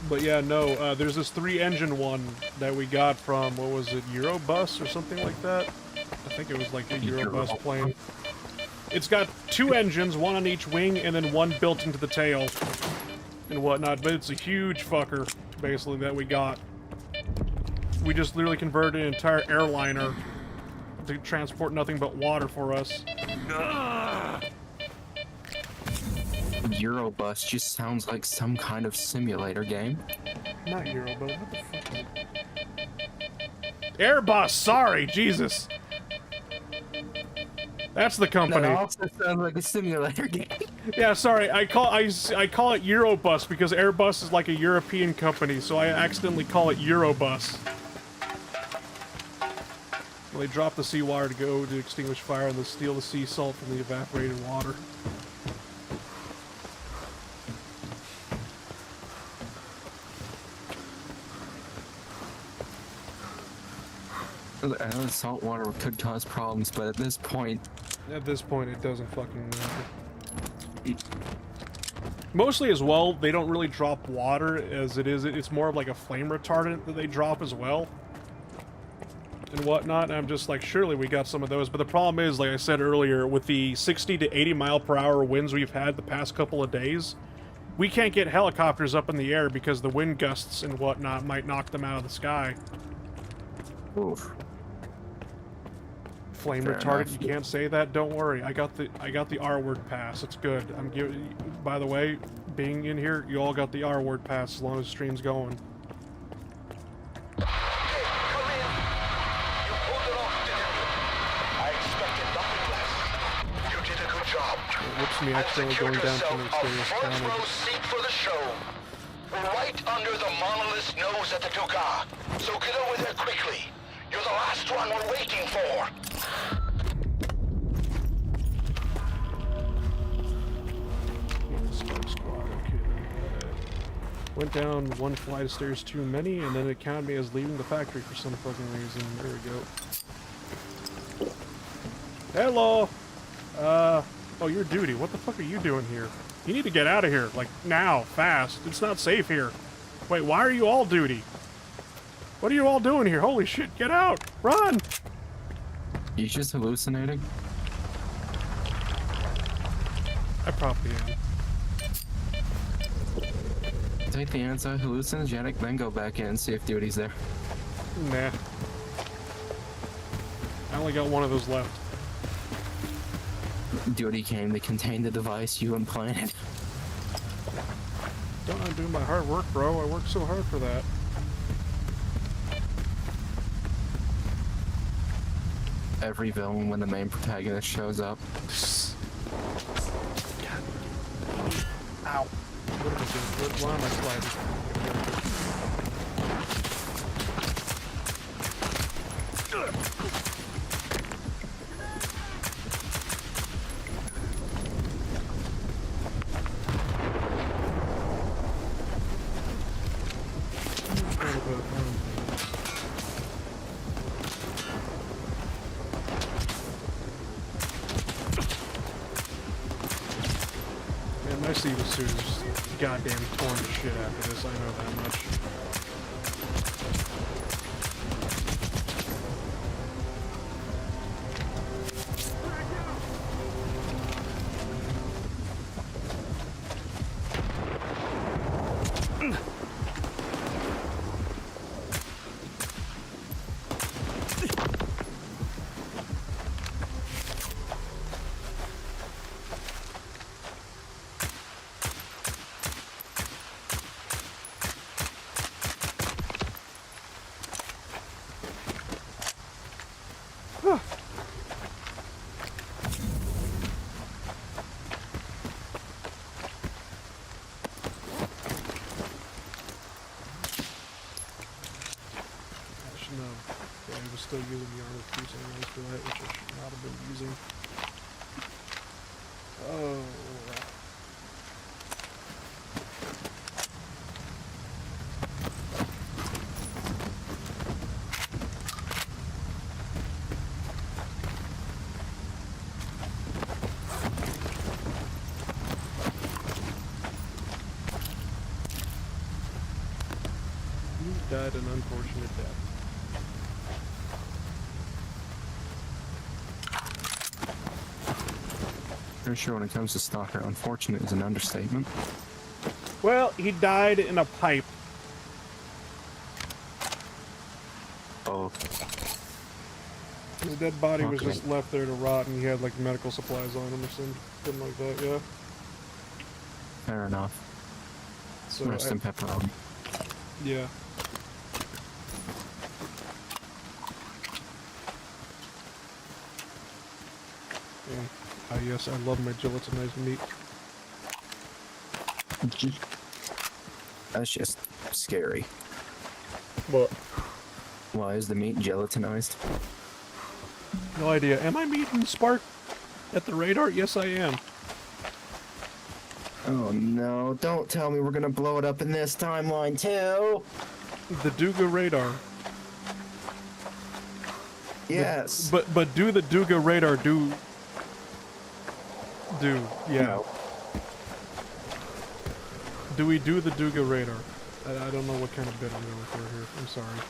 But yeah, no, there's this 3-engine one that we got from, what was it, Eurobus or something like that? I think it was like a Eurobus plane. It's got 2 engines, one on each wing, and then one built into the tail and whatnot. But it's a huge fucker, basically, that we got. We just literally converted an entire airliner to transport nothing but water for us. Eurobus just sounds like some kind of simulator game. Not Eurobus, what the fuck is it? Airbus, sorry, Jesus. That's the company. That also sounds like a simulator game. Yeah, sorry. I call it Eurobus because Airbus is like a European company, so I accidentally call it Eurobus. Well, they drop the seawater to go to extinguish fire and they steal the sea salt from the evaporated water. I know salt water could cause problems, but at this point, it doesn't fucking matter. Mostly as well, they don't really drop water as it is. It's more of like a flame retardant that they drop as well. And whatnot. And I'm just like, surely we got some of those. But the problem is, like I said earlier, with the 60 to 80 mile per hour winds we've had the past couple of days, we can't get helicopters up in the air because the wind gusts and whatnot might knock them out of the sky. Oof. Flame Fair retardant, enough. you can't say that. Don't worry, I got the R-word pass. It's good. I'm giving. By the way, being in here, you all got the R-word pass as long as the stream's going. You did a good job. Whoops, me accidentally going down from the stairs. Front row seat for the show. We're right under the monolith's nose at the Duga, so get over there quickly. You're the last one we're waiting for. Squad, okay. Went down one flight of stairs too many, and then it counted me as leaving the factory for some fucking reason. There we go. Hello! Oh, you're duty. What the fuck are you doing here? You need to get out of here. Like, now. Fast. It's not safe here. Wait, why are you all duty? What are you all doing here? Holy shit, get out! Run! You just hallucinating? I probably am. Take the anti-hallucinogenic, then go back in and see if duty's there. Nah. I only got one of those left. Duty came to contain the device you implanted. Don't undo my hard work, bro. I worked so hard for that. Every villain when the main protagonist shows up. Ow. What am I doing? Why am I sliding? Man, my Steve suit is just goddamn torn to shit after this, I know that much. Still using the armor piercing knife for that, which I should not have been using. Oh. You died an unfortunate death. Pretty sure when it comes to Stalker, unfortunate is an understatement. Well, he died in a pipe. Oh. His dead body was just left there to rot, and he had like medical supplies on him or something like that, yeah. Fair enough. So Rest in pepperoni. Yeah. Ah, yes, I love my gelatinized meat. That's just scary. What? Why is the meat gelatinized? No idea. Am I meeting Spark at the radar? Yes, I am. Oh no, don't tell me we're gonna blow it up in this timeline too! The Duga radar. Yes. But do the Duga radar do, yeah. No. Do we do the Duga radar? I don't know what kind of bit I'm going for here. I'm sorry.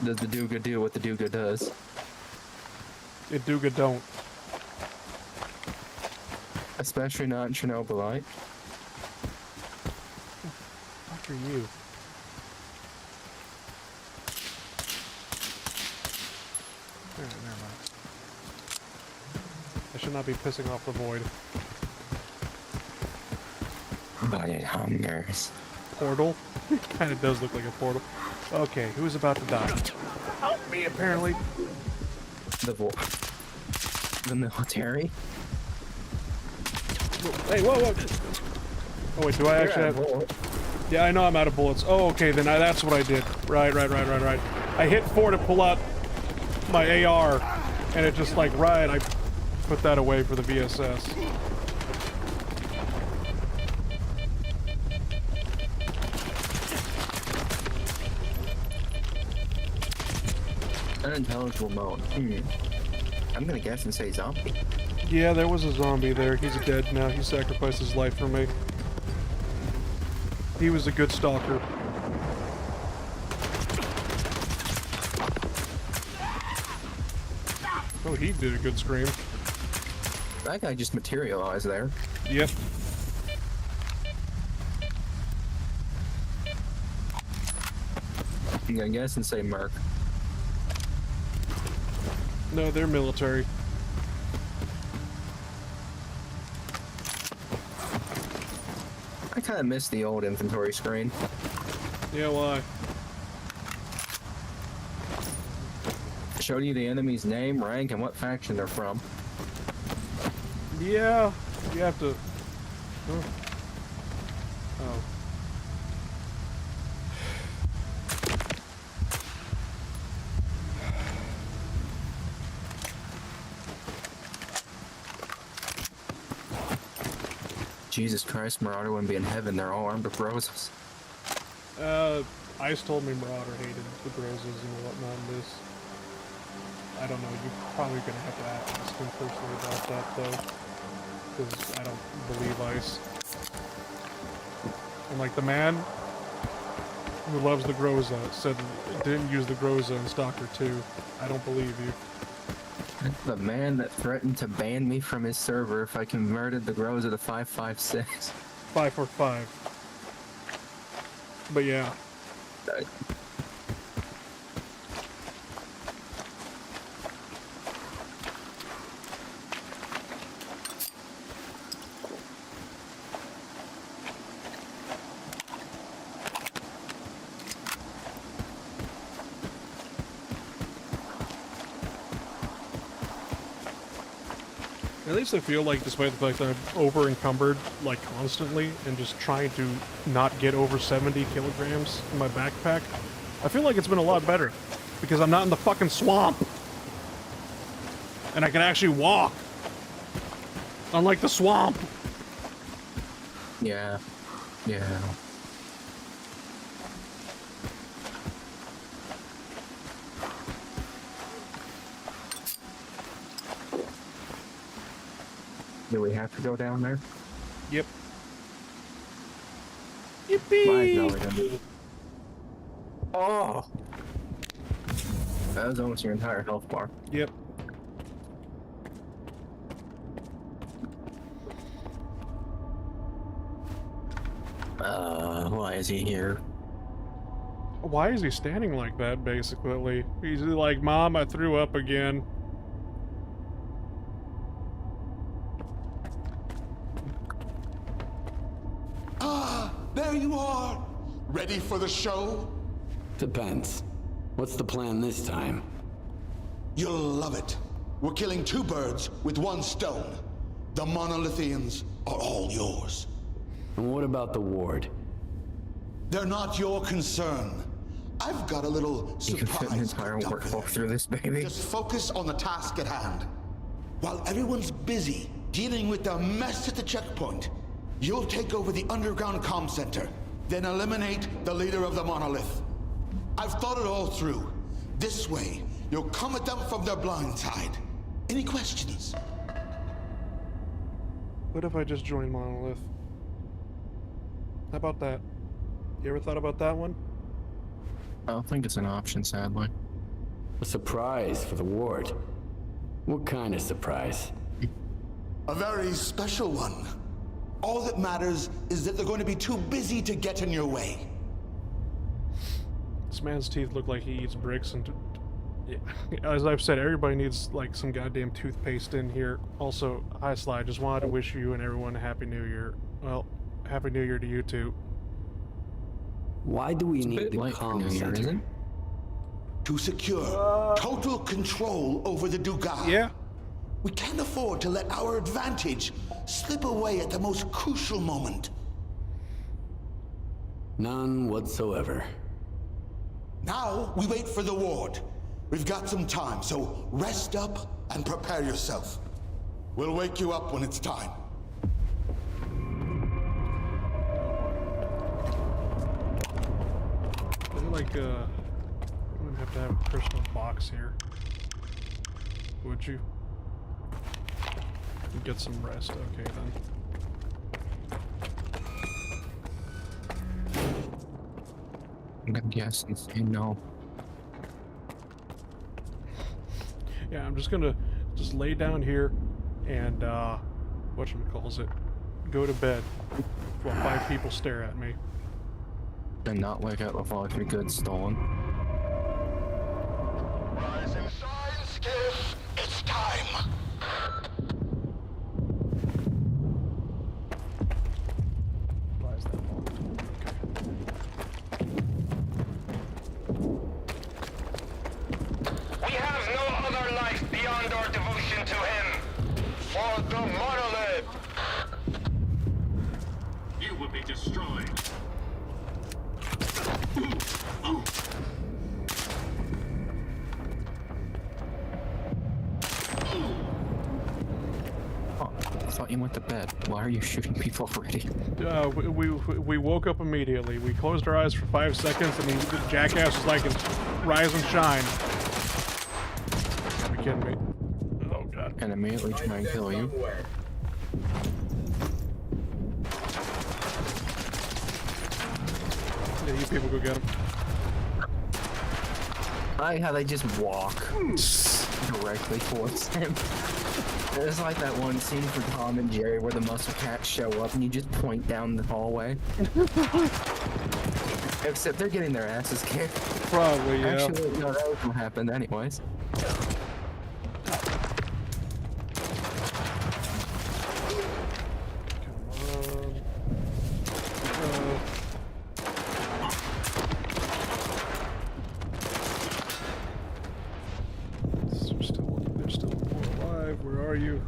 Does the Duga do what the Duga does? It Duga don't. Especially not in Chernobylite. What are you? Alright, never mind. I should not be pissing off the void. But it hungers. Portal? Kinda does look like a portal. Okay, who's about to die? Help me, apparently. The military? Hey, whoa, whoa! Oh wait, do I actually have... Yeah, I know I'm out of bullets. Oh, okay, then that's what I did. Right. I hit 4 to pull out my AR, and it just like, I put that away for the VSS. Unintelligible mode. I'm gonna guess and say zombie. Yeah, there was a zombie there. He's dead now. He sacrificed his life for me. He was a good stalker. Oh, he did a good scream. That guy just materialized there. Yep. I'm gonna guess and say Merc. No, they're military. I kind of miss the old inventory screen. Yeah, why? Showed you the enemy's name, rank, and what faction they're from. Yeah, you have to... Oh. Jesus Christ, Marauder wouldn't be in heaven. They're all armed with roses. Ice told me Marauder hated the roses and whatnot in this. I don't know, you're probably gonna have to ask him personally about that, though. Because I don't believe Ice. And like, the man who loves the Groza said didn't use the Groza in Stalker 2. I don't believe you. The man that threatened to ban me from his server if I converted the Groza to 556. 545. But yeah. At least I feel like, despite the fact that I'm over-encumbered, like, constantly, and just trying to not get over 70 kilograms in my backpack, I feel like it's been a lot better. Because I'm not in the fucking swamp! And I can actually walk! Unlike the swamp! Yeah. Yeah. Do we have to go down there? Yep. Yippee! Oh! That was almost your entire health bar. Yep. Why is he here? Why is he standing like that, basically? He's like, Mom, I threw up again. There you are! Ready for the show? Depends. What's the plan this time? You'll love it. We're killing 2 birds with 1 stone. The monolithians are all yours. And what about the ward? They're not your concern. I've got a little surprise. You can fit an entire workforce through this, baby. Just focus on the task at hand. While everyone's busy dealing with the mess at the checkpoint, you'll take over the underground comm center, then eliminate the leader of the monolith. I've thought it all through. This way, you'll come at them from their blind side. Any questions? What if I just join Monolith? How about that? You ever thought about that one? I don't think it's an option, sadly. A surprise for the ward. What kind of surprise? A very special one. All that matters is that they're going to be too busy to get in your way. This man's teeth look like he eats bricks, and as I've said, everybody needs like some goddamn toothpaste in here. Also, hi Sly, just wanted to wish you and everyone a Happy New Year. Well, Happy New Year to you too. Why do we need the comm center? To secure total control over the Dugas. Yeah. We can't afford to let our advantage slip away at the most crucial moment. None whatsoever. Now we wait for the ward. We've got some time, so rest up and prepare yourself. We'll wake you up when it's time. Like, you wouldn't have to have a personal box here, would you? You get some rest, okay then. I'm gonna guess and say no. Yeah, I'm just gonna lay down here and whatchamacallit, go to bed while 5 people stare at me. And not wake up with all of your goods stolen. Rise and shine, Skiff. It's time. Why is that locked? We have no other life beyond our devotion to him. For the monolith! You will be destroyed. Oh, I thought you went to bed. Why are you shooting people already? We woke up immediately. We closed our eyes for 5 seconds, and the jackass was like, "Rise and shine." Are you kidding me? Oh god! And immediately try and kill you. Yeah, you people go get him. I like how they just walk directly towards him. It's like that one scene from Tom and Jerry where the muscle cats show up and you just point down the hallway. Except they're getting their asses kicked. Probably, yeah. Actually, no, that was what happened anyways. There's still more alive. Where are you?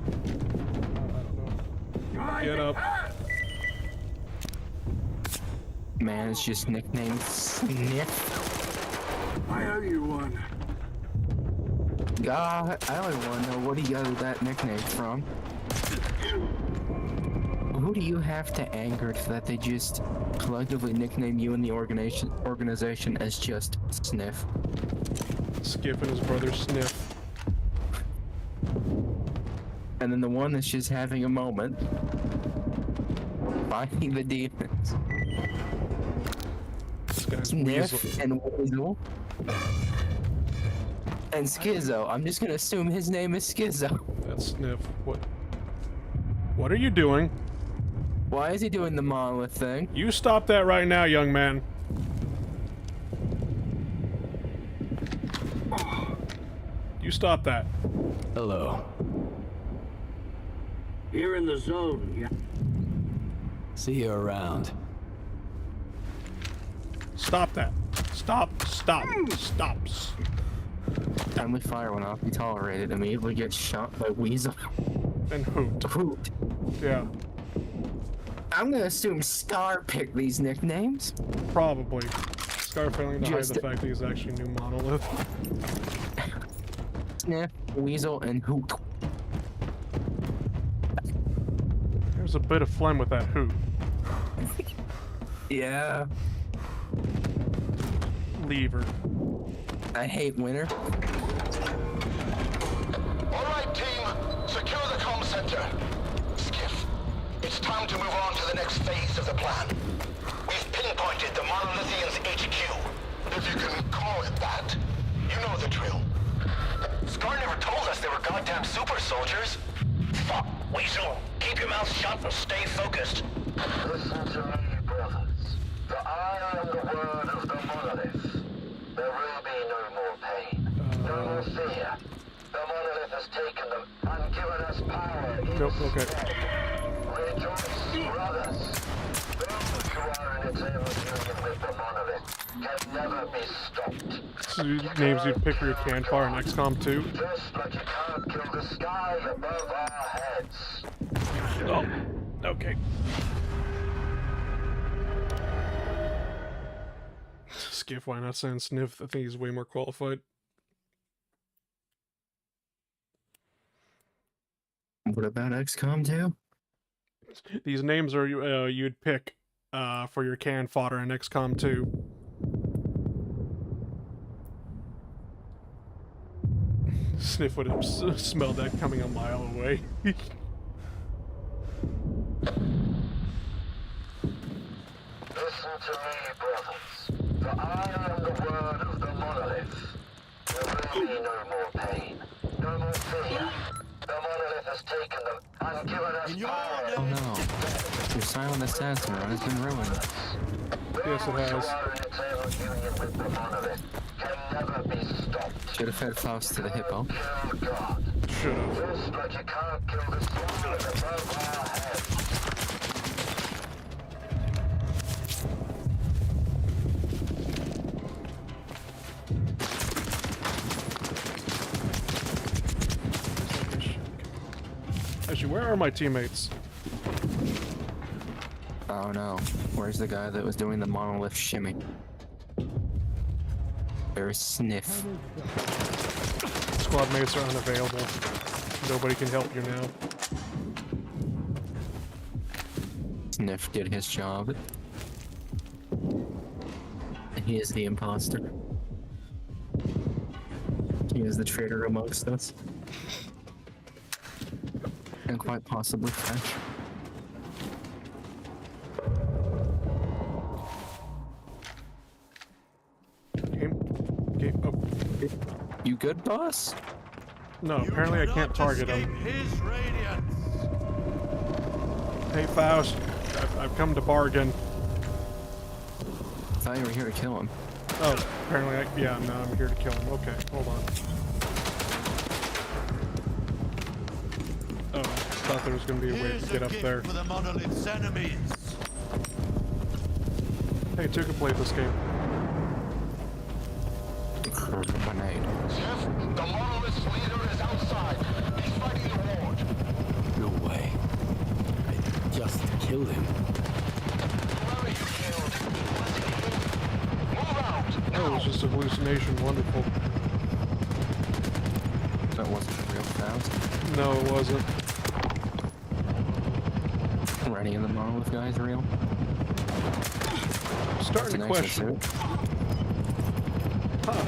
I don't know. Get up. Man, it's just nicknamed Sniff. I owe you one. God, I only want to know where he got that nickname from. Who do you have to anger so that they just collectively nickname you and the organization as just Sniff? Skip and his brother Sniff. And then the one that's just having a moment. Fighting the demons. This guy's Sniff Weasel. and Weasel. And Schizo. I'm just gonna assume his name is Schizo. That's Sniff. What are you doing? Why is he doing the monolith thing? You stop that right now, young man. You stop that. Hello. You're in the zone, yeah. See you around. Stop that. Stop. Timely fire went off. He tolerated. Immediately gets shot by Weasel. And Hoot. Hoot. Yeah. I'm gonna assume Scar picked these nicknames. Probably. Scar failing to hide Just- the fact that he's actually new monolith. Sniff, Weasel, and Hoot. There's a bit of phlegm with that Hoot. Yeah. Lever. I hate winter. All right, team. Secure the comm center. Skiff, it's time to move on to the next phase of the plan. We've pinpointed the Monolithians' HQ. If you can call it that. You know the drill. Scar never told us they were goddamn super soldiers. Fuck, Weasel. Keep your mouth shut and stay focused. Listen to me, brothers. For I am the word of the monolith. There will be no more pain, no more fear. The monolith has taken them and given us power instead. Rejoice, brothers. Those who are in eternal union with the monolith can never be stopped. So names you'd pick for your campfire in XCOM 2. Just like you can't kill the sky above our heads. Oh, okay. Skiff, why not send Sniff? I think he's way more qualified. What about XCOM 2? These names are you'd pick for your can fodder in XCOM 2. Sniff would have smelled that coming a mile away. Listen to me, brothers. For I am the word of the monolith. There will be no more pain, no more fear. The monolith has taken them and given us power. Oh no. Your silent assassin run has been ruined. Yes, it has. Union with the monolith can never be stopped. Should have fed Faust to the hippo. Kill God. Should have. Just like you can't kill the sun above our heads. Actually, where are my teammates? Oh no. Where's the guy that was doing the monolith shimmy? There's Sniff. Squad mates are unavailable. Nobody can help you now. Sniff did his job. And he is the imposter. He is the traitor amongst us. And quite possibly French. Game. Oh. You good, boss? No, apparently I can't target him. Hey, Faust. I've come to bargain. I thought you were here to kill him. Oh, apparently yeah, no, I'm here to kill him. Okay, hold on. Oh, I thought there was going to be a way to get up there. For the monolith's enemies. Hey, two can play this game. Grenade. Jeff, the monolith's leader is outside. He's fighting the ward. No way. I just killed him. Where are you killed? Move out. Oh, it was just a hallucination. Wonderful. That wasn't a real Faust. No, it wasn't. Were any of the monolith guys real? Starting to question. Huh.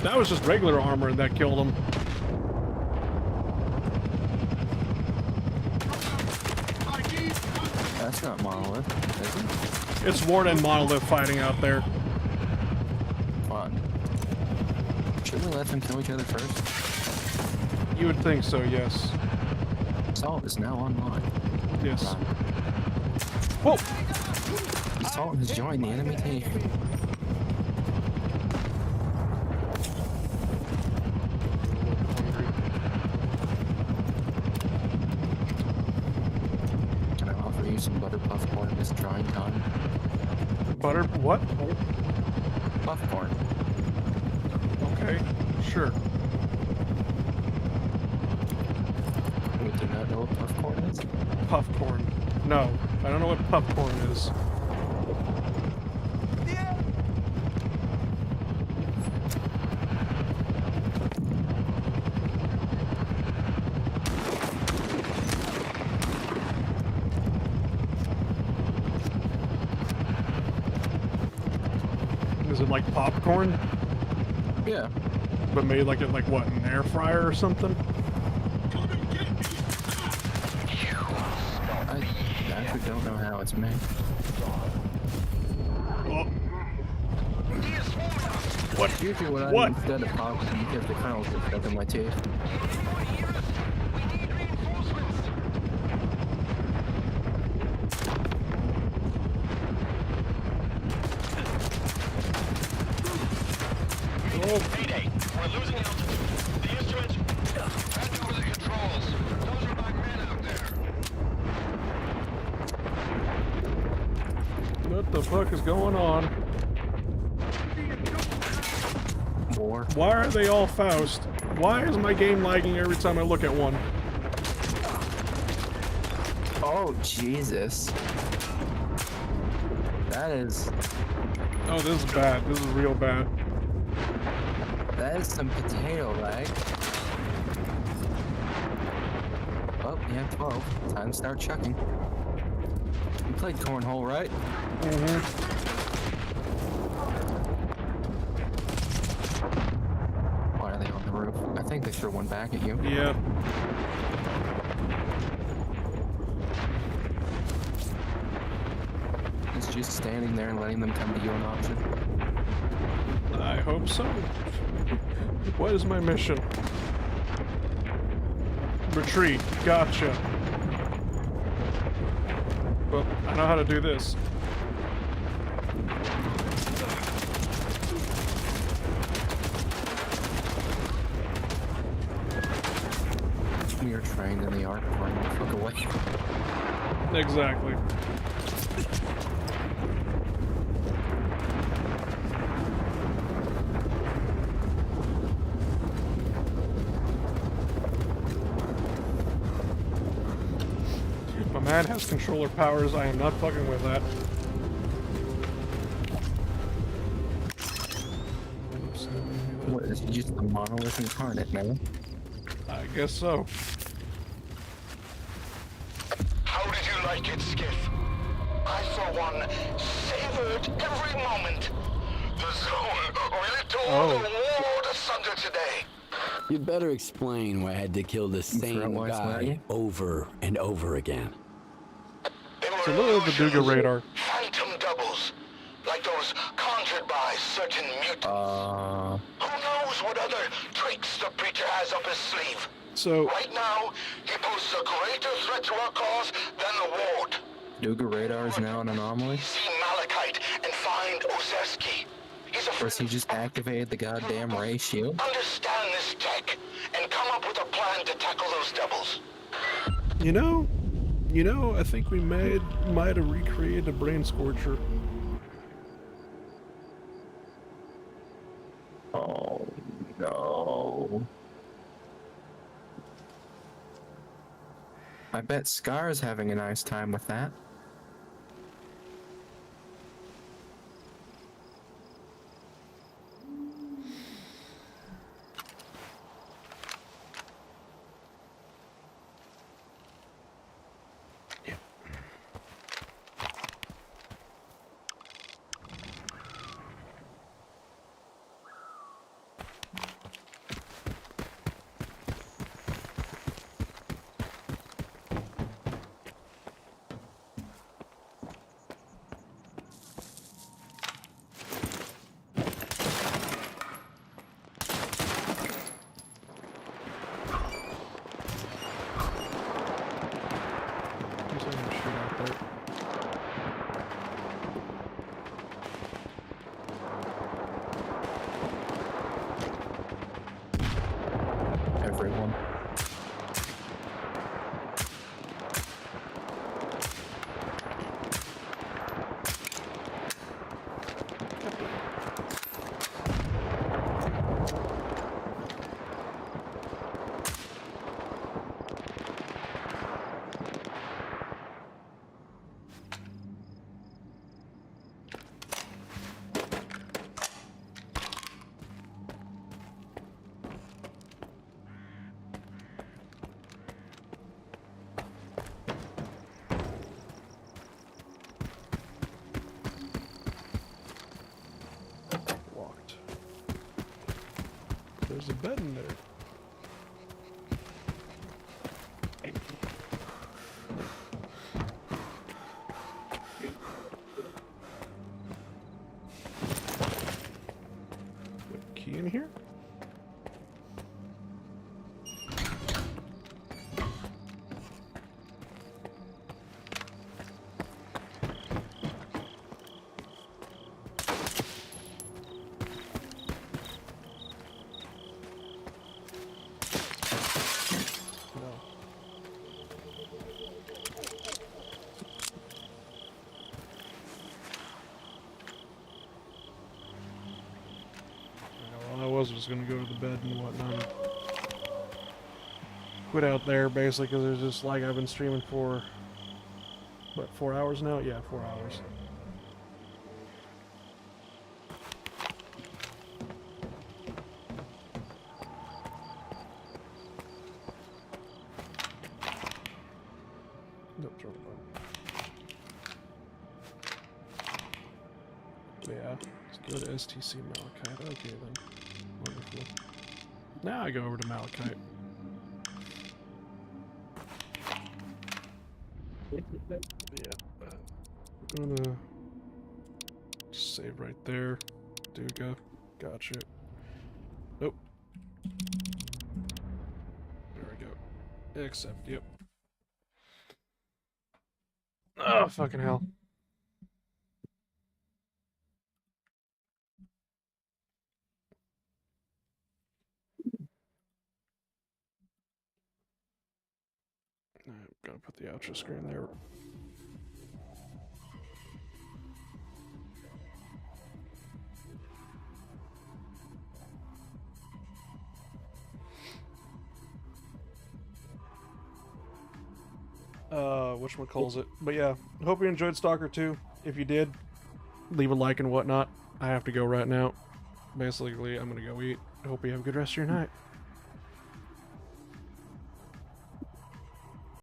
That was just regular armor that killed him. That's not monolith, is it? It's Ward and Monolith fighting out there. Fun. Should we let them kill each other first? You would think so, yes. Assault is now online. Yes. Whoa! Assault has joined the enemy team. Can I offer you some butter puffcorn at this trying time? Butter what? Puffcorn. Okay, sure. We do not know what puffcorn is? Puffcorn. No, I don't know what puffcorn is. Is it like popcorn? Yeah. But made like it like what, an air fryer or something? I actually don't know how it's made. Oh. What? Usually what I do instead of popcorn is the kernels get stuck in my teeth. Mayday, we're losing altitude. The instruments, hand over the controls. Those are my men out there. What the fuck is going on? War. Why are they all Faust? Why is my game lagging every time I look at one? Oh, Jesus. That is... Oh, this is bad. This is real bad. That is some potato lag. Oh, yeah, 12. Time to start chucking. You played cornhole, right? Mm-hmm. Why are they on the roof? I think they threw one back at you. Yeah. It's just standing there and letting them come to you an option. I hope so. What is my mission? Retreat. Gotcha. Well, I know how to do this. We are trained in the art of running the fuck away. Exactly. My man has controller powers. I am not fucking with that. What, is he just a monolith incarnate, man? I guess so. How did you like it, Skiff? I, for one, savored every moment. The zone really tore the world asunder today. You'd better explain why I had to kill the same guy over and over again. So look at the Duga radar. Phantom doubles, like those conjured by certain mutants. Who knows what other tricks the preacher has up his sleeve? So right now, he poses a greater threat to our cause than the Ward. Duga radar is now an anomaly? See Malachite and find Ozeski. Or has he just activated the goddamn ray shield? Understand this tech and come up with a plan to tackle those doubles. You know, I think we might have recreated a brain scorcher. Oh no. I bet Scar's having a nice time with that. Everyone. There's a bed in there. Key in here? Was just gonna go to the bed and whatnot. Quit out there basically because there's just like I've been streaming for what, 4 hours now? Yeah, 4 hours. Yeah. Let's go to STC Malachite. Okay then. Wonderful. Now I go over to Malachite. Yeah. I'm gonna just save right there. Duga. Gotcha. Oh. There we go. Accept. Yep. Oh, fucking hell. I'm gonna put the outro screen there. Whatchamacallit. But yeah, hope you enjoyed Stalker 2. If you did, leave a like and whatnot. I have to go right now. Basically, I'm gonna go eat. Hope you have a good rest of your night.